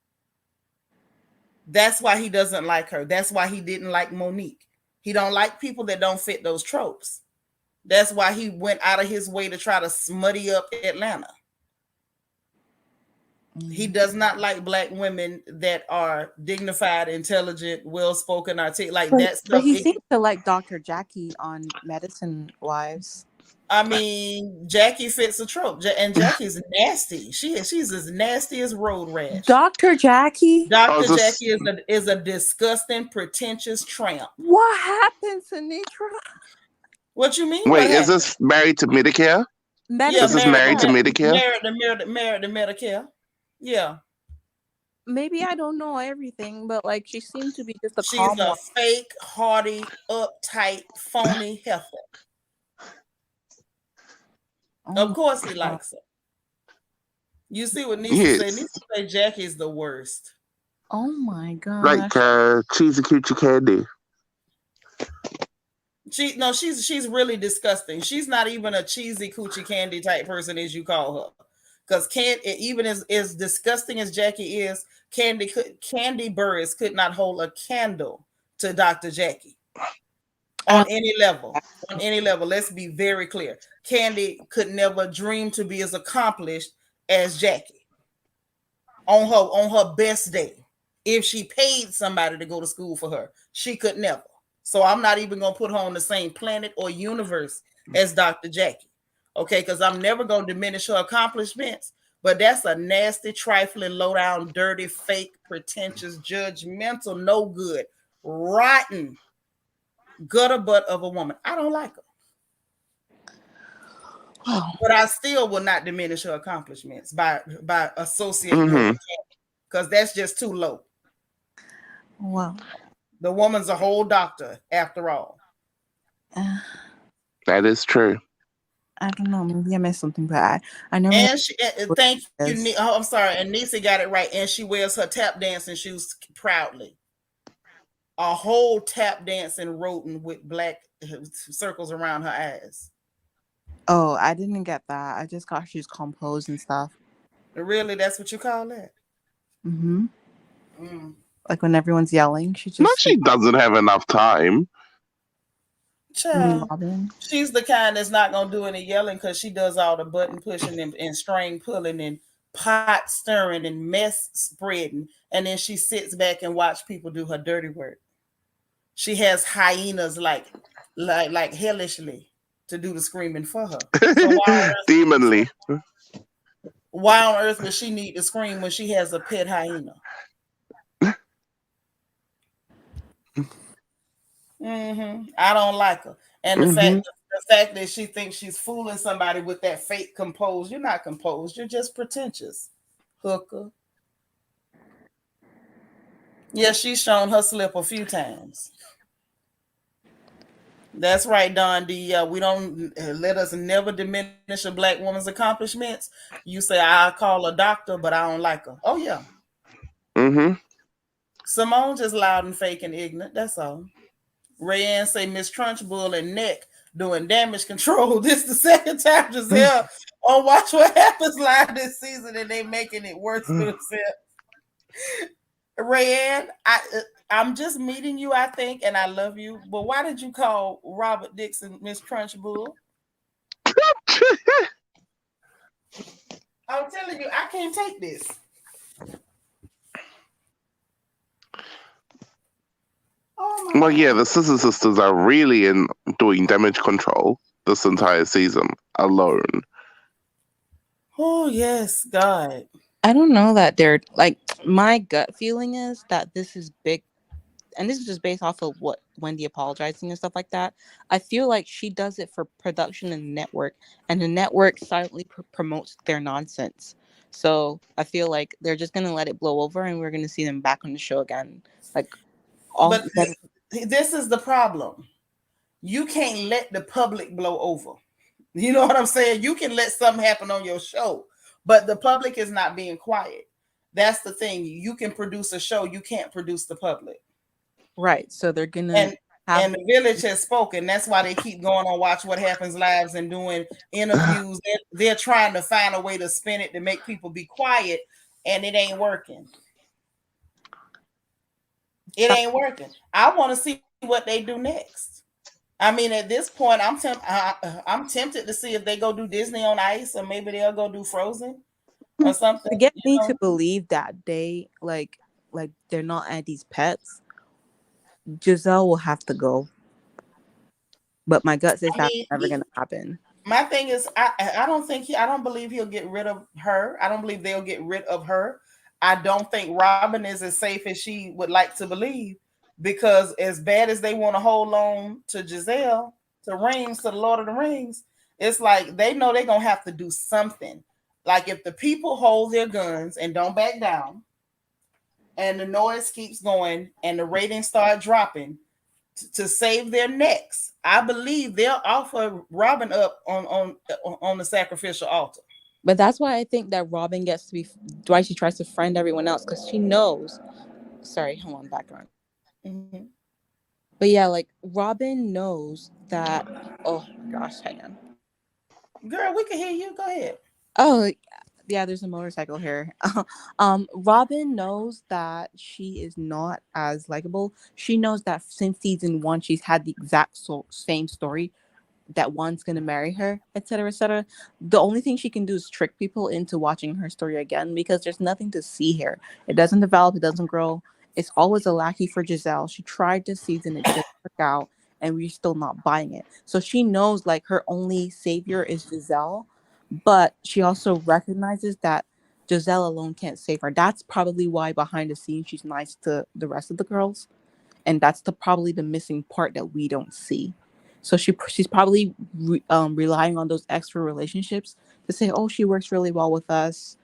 That's why he doesn't like her. That's why he didn't like Monique. He don't like people that don't fit those tropes. That's why he went out of his way to try to smutty up Atlanta. He does not like black women that are dignified, intelligent, well-spoken, articulate, like that stuff. But he seems to like Dr. Jackie on Medicine Wives. I mean, Jackie fits a trope, and Jackie's nasty. She's as nasty as road rash. Dr. Jackie? Dr. Jackie is a disgusting, pretentious tramp. What happened, Seanitra? What you mean? Wait, is this married to Medicare? Yeah, is this married to Medicare? Married to Medicare. Yeah. Maybe I don't know everything, but like she seemed to be just a She's a fake, haughty, uptight, phony heifer. Of course he likes her. You see what Nisa said? Nisa said Jackie's the worst. Oh my god. Like cheesy coochie candy. She's really disgusting. She's not even a cheesy coochie candy type person as you call her. Because even as disgusting as Jackie is, Candy Burris could not hold a candle to Dr. Jackie on any level. On any level, let's be very clear. Candy could never dream to be as accomplished as Jackie on her best day. If she paid somebody to go to school for her, she could never. So I'm not even going to put her on the same planet or universe as Dr. Jackie. Okay, because I'm never going to diminish her accomplishments, but that's a nasty, trifling, low-down, dirty, fake, pretentious, judgmental, no good, rotten, gutter butt of a woman. I don't like her. But I still will not diminish her accomplishments by associating her with Candy, because that's just too low. Wow. The woman's a whole doctor, after all. That is true. I don't know. Maybe I missed something, but I never. And thank you. Oh, I'm sorry. And Nisa got it right. And she wears her tap dancing shoes proudly. A whole tap dancing rodent with black circles around her eyes. Oh, I didn't get that. I just got she's composed and stuff. Really, that's what you call that? Mm-hmm. Like when everyone's yelling, she doesn't have enough time. Child, she's the kind that's not gonna do any yelling because she does all the button pushing and string pulling and pot stirring and mess spreading, and then she sits back and watch people do her dirty work. She has hyenas like hellishly to do the screaming for her. So demonly. Why on earth would she need to scream when she has a pet hyena? I don't like her. And the fact that she thinks she's fooling somebody with that fake composed. You're not composed. You're just pretentious. Hooker. Yeah, she's shown her slip a few times. That's right, Don D. We don't let us never diminish a black woman's accomplishments. You say, I'll call a doctor, but I don't like her. Oh, yeah. Simone just loud and fake and ignorant. That's all. Rayanne say Miss Trunchbull and Neck doing damage control. This the second time Giselle on Watch What Happens live this season, and they making it worse for themselves. Rayanne, I'm just meeting you, I think, and I love you. But why did you call Robert Dixon Miss Trunchbull? I'm telling you, I can't take this. Well, yeah, the Scissor Sisters are really doing damage control this entire season alone. Oh yes, God. I don't know that they're like, my gut feeling is that this is big, and this is just based off of what Wendy apologizing and stuff like that. I feel like she does it for production and network, and the network silently promotes their nonsense. So I feel like they're just gonna let it blow over, and we're gonna see them back on the show again. Like all. But this is the problem. You can't let the public blow over. You know what I'm saying? You can let something happen on your show, but the public is not being quiet. That's the thing. You can produce a show, you can't produce the public. Right. So they're gonna and the village has spoken. That's why they keep going on Watch What Happens Lives and doing interviews. They're trying to find a way to spin it to make people be quiet, and it ain't working. It ain't working. I want to see what they do next. I mean, at this point, I'm tempted to see if they go do Disney on Ice, or maybe they'll go do Frozen or something. To get me to believe that they like they're not Andy's pets, Giselle will have to go. But my gut says that's never gonna happen. My thing is, I don't believe he'll get rid of her. I don't believe they'll get rid of her. I don't think Robyn is as safe as she would like to believe, because as bad as they want to hold on to Giselle, to Rings, to the Lord of the Rings, it's like they know they're gonna have to do something. Like if the people hold their guns and don't back down, and the noise keeps going and the ratings start dropping, to save their necks, I believe they'll offer Robyn up on the sacrificial altar. But that's why I think that Robyn gets to be, why she tries to friend everyone else, because she knows. Sorry, hold on, background. Mm-hmm. But yeah, like Robyn knows that. Oh my gosh, hang on. Girl, we can hear you. Go ahead. Oh yeah, there's a motorcycle here. Robyn knows that she is not as likable. She knows that since season 1, she's had the exact same story, that Juan's gonna marry her, etc., etc. The only thing she can do is trick people into watching her story again, because there's nothing to see here. It doesn't develop, it doesn't grow. It's always a lackey for Giselle. She tried this season, it didn't work out, and we're still not buying it. So she knows like her only savior is Giselle, but she also recognizes that Giselle alone can't save her. That's probably why behind the scenes she's nice to the rest of the girls, and that's probably the missing part that we don't see. So she's probably relying on those extra relationships to say, oh, she works really well with us,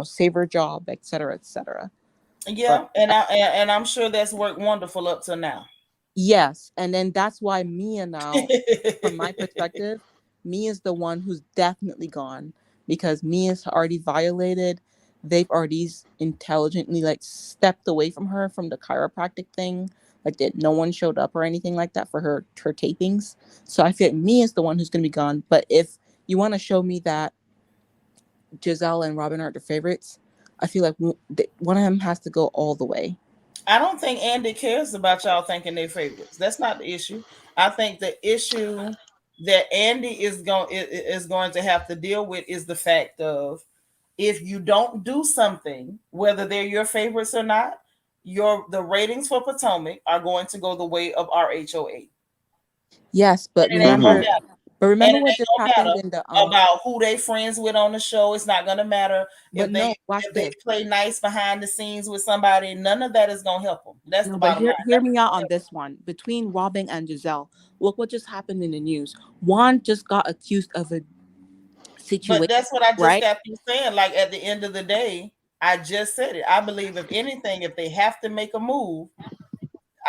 save her job, etc., etc. Yeah, but, and I'm sure that's worked wonderful up to now. Yes, and then that's why Mia now, from my perspective, Mia's the one who's definitely gone, because Mia's already violated. They've already intelligently stepped away from her from the chiropractic thing. Like that, no one showed up or anything like that for her tapings. So I feel like Mia's the one who's going to be gone. But if you want to show me that Giselle and Robyn aren't the favorites, I feel like one of them has to go all the way. I don't think Andy cares about y'all thinking they're favorites. That's not the issue. I think the issue that Andy is going to have to deal with is the fact of, if you don't do something, whether they're your favorites or not, the ratings for Potomac are going to go the way of RHOA. Yes, but remember what just happened in the about who they friends with on the show. It's not going to matter if they play nice behind the scenes with somebody. None of that is going to help them. That's the bottom line. Hear me out on this one. Between Robyn and Giselle, look what just happened in the news. Juan just got accused of a situation. But that's what I just got through saying. Like, at the end of the day, I just said it. I believe, if anything, if they have to make a move,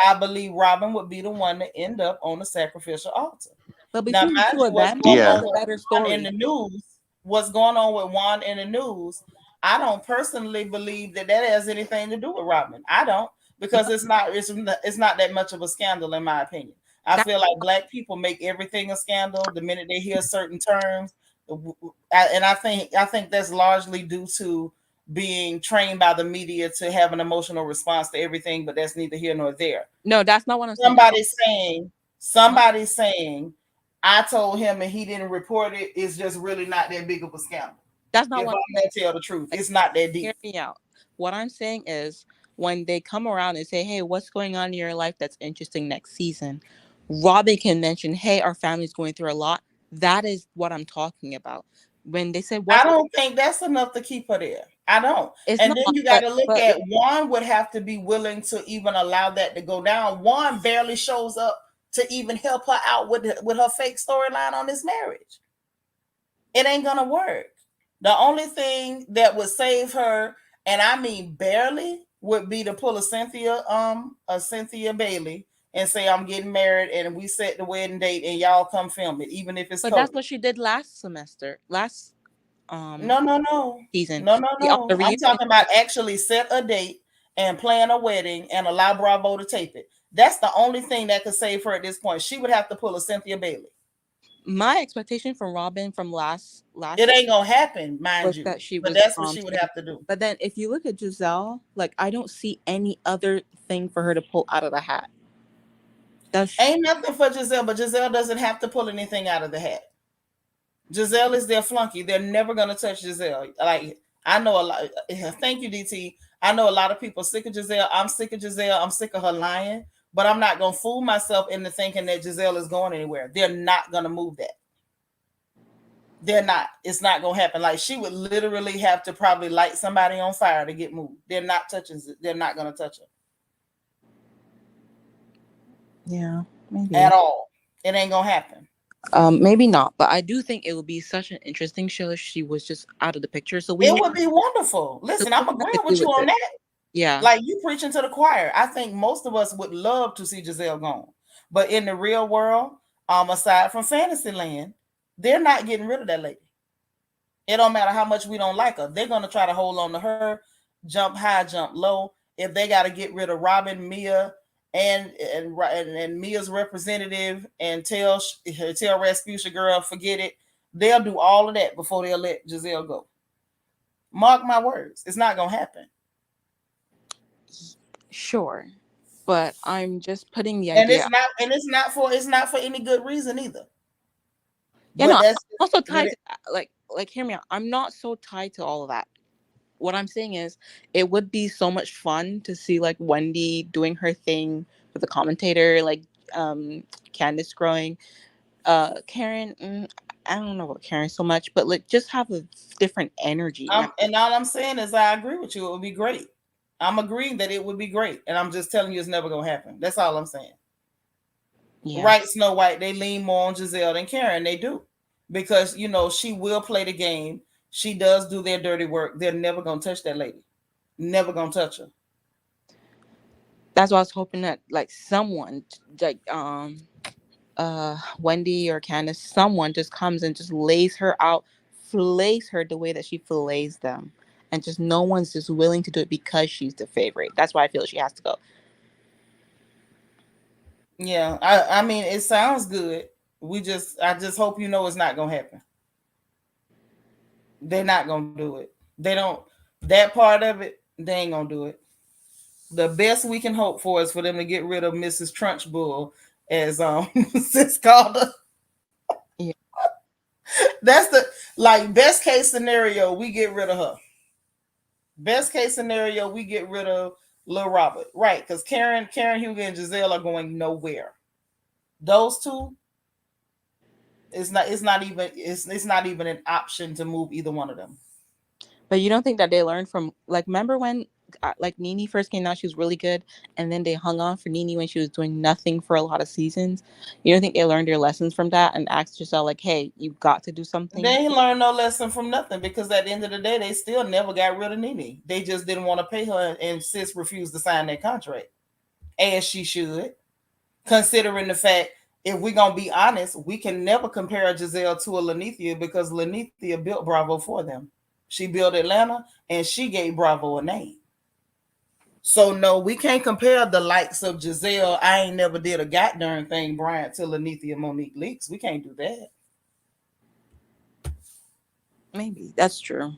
I believe Robyn would be the one to end up on the sacrificial altar. But between the two of them, the better story in the news, what's going on with Juan in the news, I don't personally believe that has anything to do with Robyn. I don't, because it's not that much of a scandal, in my opinion. I feel like Black people make everything a scandal the minute they hear certain terms, and I think that's largely due to being trained by the media to have an emotional response to everything. But that's neither here nor there. No, that's not what I'm saying. Somebody's saying, I told him and he didn't report it. It's just really not that big of a scandal. That's not what I'm going to tell the truth. It's not that deep. Hear me out. What I'm saying is, when they come around and say, hey, what's going on in your life that's interesting next season, Robyn can mention, hey, our family's going through a lot. That is what I'm talking about. when they said I don't think that's enough to keep her there. I don't. And then you got to look at Juan would have to be willing to even allow that to go down. Juan barely shows up to even help her out with her fake storyline on this marriage. It ain't gonna work. The only thing that would save her, and I mean barely, would be to pull a Cynthia Bailey and say, I'm getting married and we set the wedding date and y'all come film it, even if it's But COVID. that's what she did last semester. No. Season. No. I'm talking about actually set a date and plan a wedding and allow Bravo to tape it. That's the only thing that could save her at this point. She would have to pull a Cynthia Bailey. My expectation from Robyn from last it ain't gonna happen, mind you. That she but was, that's what she would have to do. But then if you look at Giselle, like I don't see any other thing for her to pull out of the hat. Ain't nothing for Giselle, but Giselle doesn't have to pull anything out of the hat. Giselle is their flunky. They're never gonna touch Giselle. Like I know a lot. Thank you, DT. I know a lot of people sick of Giselle. I'm sick of Giselle. I'm sick of her lying. But I'm not gonna fool myself into thinking that Giselle is going anywhere. They're not gonna move that. They're not. It's not gonna happen. Like she would literally have to probably light somebody on fire to get moved. They're not touching. They're not gonna touch her. Yeah, maybe at all. It ain't gonna happen. Maybe not, but I do think it would be such an interesting show if she was just out of the picture. So it would be wonderful. Listen, I'm agreeing with you on that. Yeah, like you preaching to the choir. I think most of us would love to see Giselle gone, but in the real world, aside from Fantasyland, they're not getting rid of that lady. It don't matter how much we don't like her. They're gonna try to hold on to her, jump high, jump low. If they got to get rid of Robyn, Mia, and Mia's representative, and tell Rasputia girl, forget it. They'll do all of that before they'll let Giselle go. Mark my words, it's not gonna happen. Sure, but I'm just putting the idea. And it's not for any good reason either. Yeah, but no, that's also tied to, like hear me out. I'm not so tied to all of that. What I'm saying is, it would be so much fun to see like Wendy doing her thing with the commentator, like Candiace growing. Karen, I don't know about Karen so much, but like just have a different energy. And all I'm saying is I agree with you. It would be great. I'm agreeing that it would be great. And I'm just telling you it's never going to happen. That's all I'm saying. Yeah. Right, Snow White, they lean more on Giselle than Karen. They do. Because, she will play the game. She does do their dirty work. They're never going to touch that lady. Never going to touch her. That's why I was hoping that like someone like Wendy or Candiace, someone just comes and just lays her out, fillets her the way that she fillets them, and just no one's just willing to do it because she's the favorite. That's why I feel she has to go. Yeah, I mean it sounds good. I just hope it's not gonna happen. They're not gonna do it. They don't. That part of it, they ain't gonna do it. The best we can hope for is for them to get rid of Mrs. Trunchbull, as sis called her. Yeah. That's the best case scenario. We get rid of her. Best case scenario, we get rid of Lil Robert, right? Because Karen Hugo, and Giselle are going nowhere. Those two, it's not even an option to move either one of them. But you don't think that they learned from remember when Nene first came out, she was really good, and then they hung on for Nene when she was doing nothing for a lot of seasons? You don't think they learned their lessons from that and asked Giselle hey, you got to do something? They ain't learned no lesson from nothing, because at the end of the day, they still never got rid of Nene. They just didn't want to pay her, and sis refused to sign that contract, as she should, considering the fact, if we're gonna be honest, we can never compare Giselle to a Lanithia, because Lanithia built Bravo for them. She built Atlanta, and she gave Bravo a name. So no, we can't compare the likes of Giselle. I ain't never did a goddamn thing, Bryant, to Lanithia Monique Leaks. We can't do that. Maybe that's true.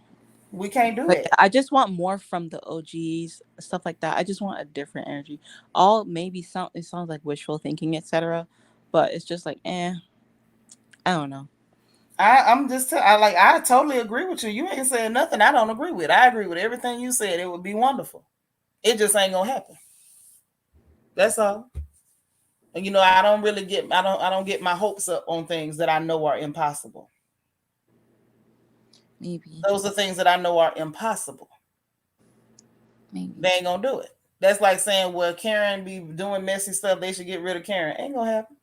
We can't do it. I just want more from the OGs, stuff like that. I just want a different energy. It sounds like wishful thinking, etc. But it's just I don't know. I totally agree with you. You ain't saying nothing I don't agree with. I agree with everything you said. It would be wonderful. It just ain't gonna happen. That's all. And I don't get my hopes up on things that I know are impossible. Maybe. Those are things that I know are impossible. Maybe. They ain't gonna do it. That's like saying, well, Karen be doing messy stuff, they should get rid of Karen. Ain't gonna happen.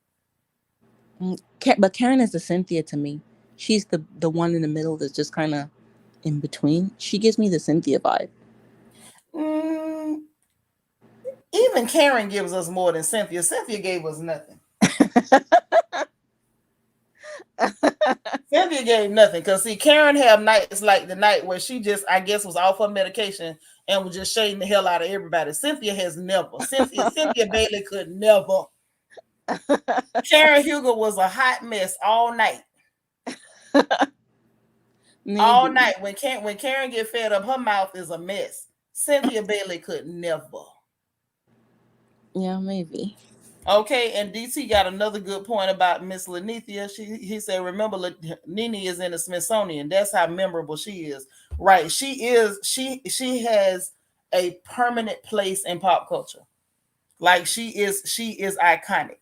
But Karen is the Cynthia to me. She's the one in the middle that's just kind of in between. She gives me the Cynthia vibe. Even Karen gives us more than Cynthia. Cynthia gave us nothing. Cynthia gave nothing. Because, see, Karen had nights like the night where she just, I guess, was off her medication and was just shading the hell out of everybody. Cynthia has never. Cynthia Bailey could never. Karen Hugo was a hot mess all night. All night. When Karen get fed up, her mouth is a mess. Cynthia Bailey could never. Yeah, maybe. Okay, and DT got another good point about Miss Lenithia. He said, remember, Nene is in the Smithsonian. That's how memorable she is. Right. She has a permanent place in pop culture. Like she is iconic.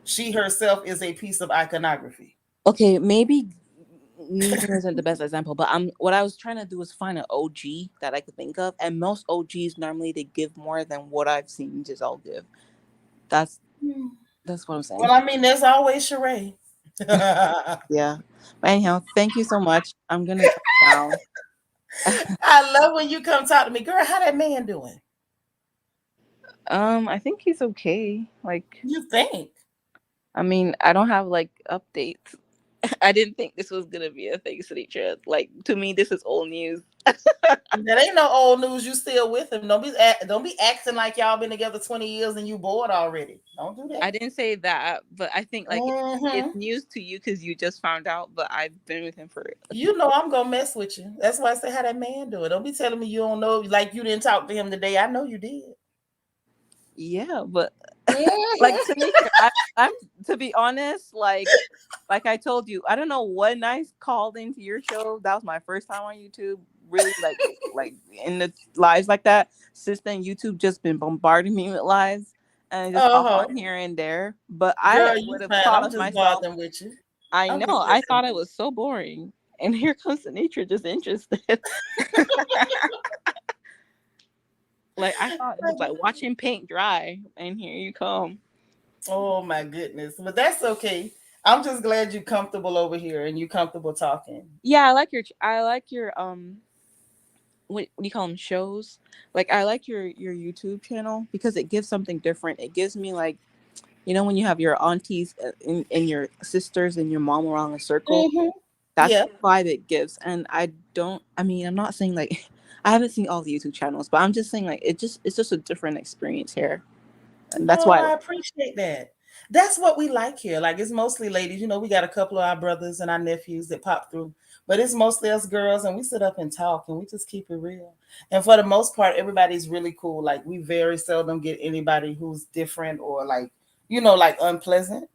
She herself is a piece of iconography. Okay, maybe Nene isn't the best example, but what I was trying to do was find an OG that I could think of, and most OGs normally they give more than what I've seen Giselle give. That's what I'm saying. Well, I mean, there's always Sheree. Yeah. But anyhow, thank you so much. I'm gonna drop down. I love when you come talk to me, girl. How that man doing? I think he's okay. Like, you think? I mean, I don't have like updates. I didn't think this was gonna be a thing, Seanitra. Like, to me, this is old news. That ain't no old news. You still with him? Don't be acting like y'all been together 20 years and you bored already. Don't do that. I didn't say that, but I think like it's news to you because you just found out. But I've been with him for. You know I'm gonna mess with you. That's why I say how that man do it. Don't be telling me you don't know. Like you didn't talk to him today. I know you did. Yeah, but like I'm to be honest, like I told you, I don't know when I called into your show. That was my first time on YouTube. Really, like in the lives like that. Since then, YouTube just been bombarding me with lives, and I just pop on here and there. But I would have promised myself. With you. I know. I thought it was so boring, and here comes Seanitra just interested. Like I thought it was like watching paint dry, and here you come. Oh my goodness! But that's okay. I'm just glad you're comfortable over here and you're comfortable talking. Yeah, I like your what do you call them, shows? Like I like your YouTube channel because it gives something different. It gives me like, you know, when you have your aunties and your sisters and your mom around a circle. That's the vibe it gives. And I'm not saying like I haven't seen all the YouTube channels, but I'm just saying like it's just a different experience here. And that's why I appreciate that. That's what we like here. Like it's mostly ladies. You know, we got a couple of our brothers and our nephews that pop through, but it's mostly us girls, and we sit up and talk and we just keep it real. And for the most part, everybody's really cool. Like we very seldom get anybody who's different or like, you know, like unpleasant,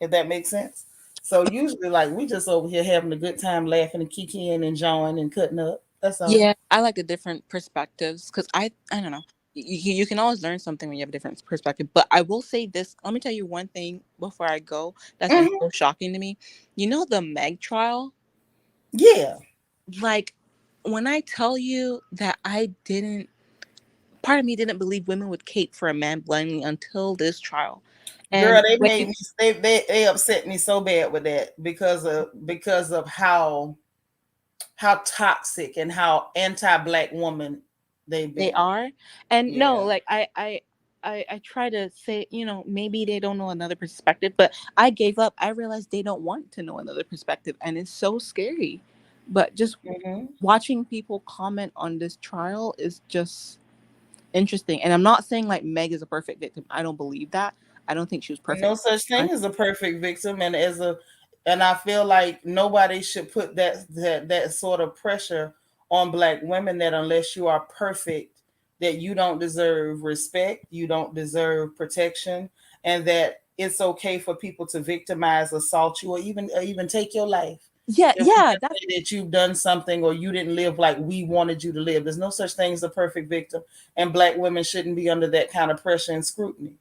if that makes sense. So usually like we just over here having a good time, laughing and kicking and enjoying and cutting up. That's all. Yeah, I like the different perspectives because I don't know. You can always learn something when you have a different perspective. But I will say this. Let me tell you one thing before I go that's been so shocking to me. You know the Meg trial? Yeah. Like when I tell you that part of me didn't believe women would cape for a man blindly until this trial. And girl, they made me they upset me so bad with that because of how toxic and how anti-Black woman they are. And no, like I try to say, you know, maybe they don't know another perspective, but I gave up. I realized they don't want to know another perspective, and it's so scary. But just watching people comment on this trial is just interesting. And I'm not saying like Meg is a perfect victim. I don't believe that. I don't think she was perfect. No such thing as a perfect victim, and I feel like nobody should put that sort of pressure on Black women that unless you are perfect, that you don't deserve respect, you don't deserve protection, and that it's okay for people to victimize, assault you, or even take your life. That you've done something or you didn't live like we wanted you to live. There's no such thing as a perfect victim, and Black women shouldn't be under that kind of pressure and scrutiny.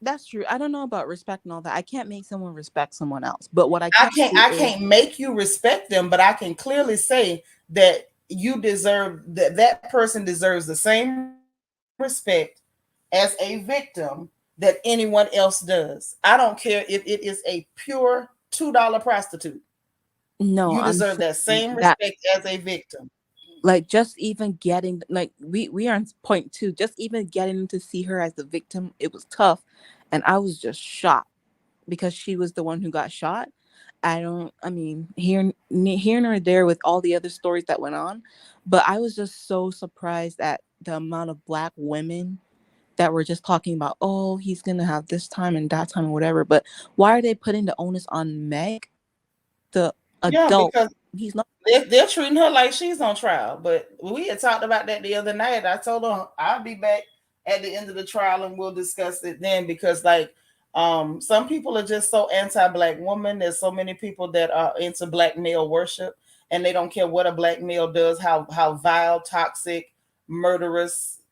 That's true. I don't know about respect and all that. I can't make someone respect someone else. But what I can I can't make you respect them, but I can clearly say that you deserve that person deserves the same respect as a victim that anyone else does. I don't care if it is a pure $2 prostitute. No, You deserve that same respect as a victim. Like just even getting like we are on point 2, just even getting to see her as the victim, it was tough, and I was just shocked because she was the one who got shot. I mean, here or there with all the other stories that went on, but I was just so surprised at the amount of Black women that were just talking about, oh, he's gonna have this time and that time or whatever. But why are they putting the onus on Meg, the adult? Because he's not. They're treating her like she's on trial. But we had talked about that the other night. I told her I'll be back at the end of the trial and we'll discuss it then, because like some people are just so anti-Black woman. There's so many people that are into Black male worship, and they don't care what a Black male does, how vile, toxic, murderous,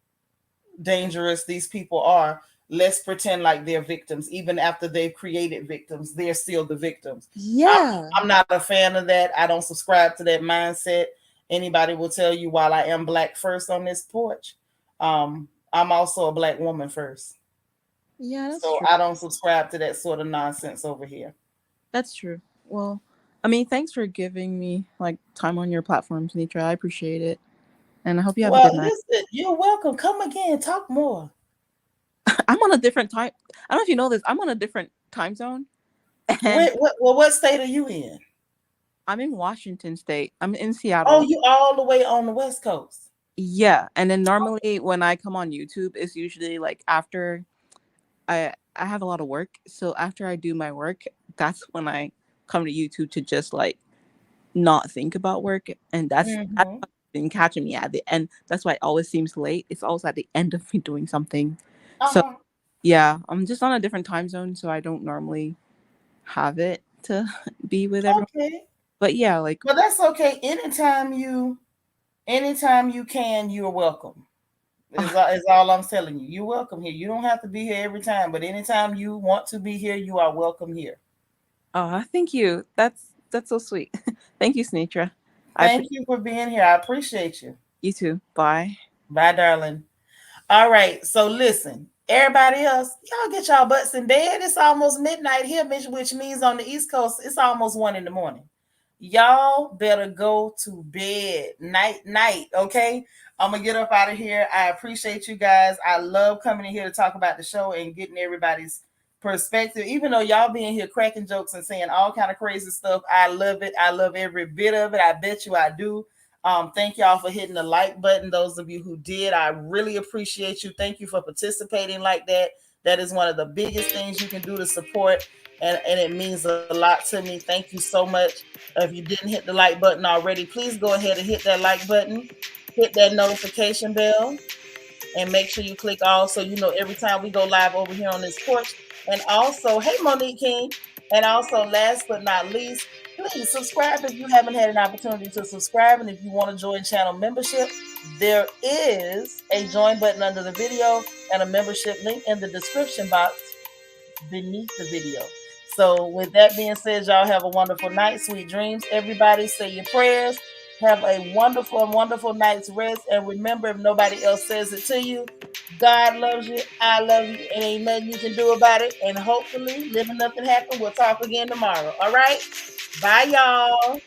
dangerous these people are. Let's pretend like they're victims. Even after they've created victims, they're still the victims. Yeah. I'm not a fan of that. I don't subscribe to that mindset. Anybody will tell you, while I am Black first on this porch, I'm also a Black woman first. Yeah, that's so true. I don't subscribe to that sort of nonsense over here. That's true. Well, I mean, thanks for giving me like time on your platform, Seanitra. I appreciate it. And I hope you have a good night. Listen, you're welcome. Come again. Talk more. I'm on a different time. I don't know if you know this. I'm on a different time zone. Wait, what state are you in? I'm in Washington State. I'm in Seattle. Oh, you all the way on the West Coast. Yeah. And then normally when I come on YouTube, it's usually like after I have a lot of work. So after I do my work, that's when I come to YouTube to just like not think about work. And that's been catching me at the end. That's why it always seems late. It's always at the end of me doing something. So yeah, I'm just on a different time zone, so I don't normally have it to be with everyone. Okay. But yeah, like, but that's okay. Anytime you can, you're welcome. Is all I'm telling you. You're welcome here. You don't have to be here every time, but anytime you want to be here, you are welcome here. Oh, thank you. That's so sweet. Thank you, Seanitra. Thank you for being here. I appreciate you. You too. Bye. Bye, darling. All right. So listen, everybody else, y'all get y'all butts in bed. It's almost midnight here, which means on the East Coast, it's almost 1 a.m. Y'all better go to bed. Night. Okay. I'm going to get up out of here. I appreciate you guys. I love coming in here to talk about the show and getting everybody's perspective. Even though y'all being here cracking jokes and saying all kind of crazy stuff, I love it. I love every bit of it. I bet you I do. Thank y'all for hitting the like button. Those of you who did, I really appreciate you. Thank you for participating like that. That is one of the biggest things you can do to support, and it means a lot to me. Thank you so much. If you didn't hit the like button already, please go ahead and hit that like button, hit that notification bell, and make sure you click all so you know every time we go live over here on this porch. And also, hey, Monique King. And also, last but not least, please subscribe if you haven't had an opportunity to subscribe. And if you want to join channel membership, there is a join button under the video and a membership link in the description box beneath the video. So with that being said, y'all have a wonderful night. Sweet dreams. Everybody say your prayers. Have a wonderful, wonderful night's rest. And remember, if nobody else says it to you, God loves you. I love you. And ain't nothing you can do about it. And hopefully, living nothing happen. We'll talk again tomorrow. All right? Bye, y'all.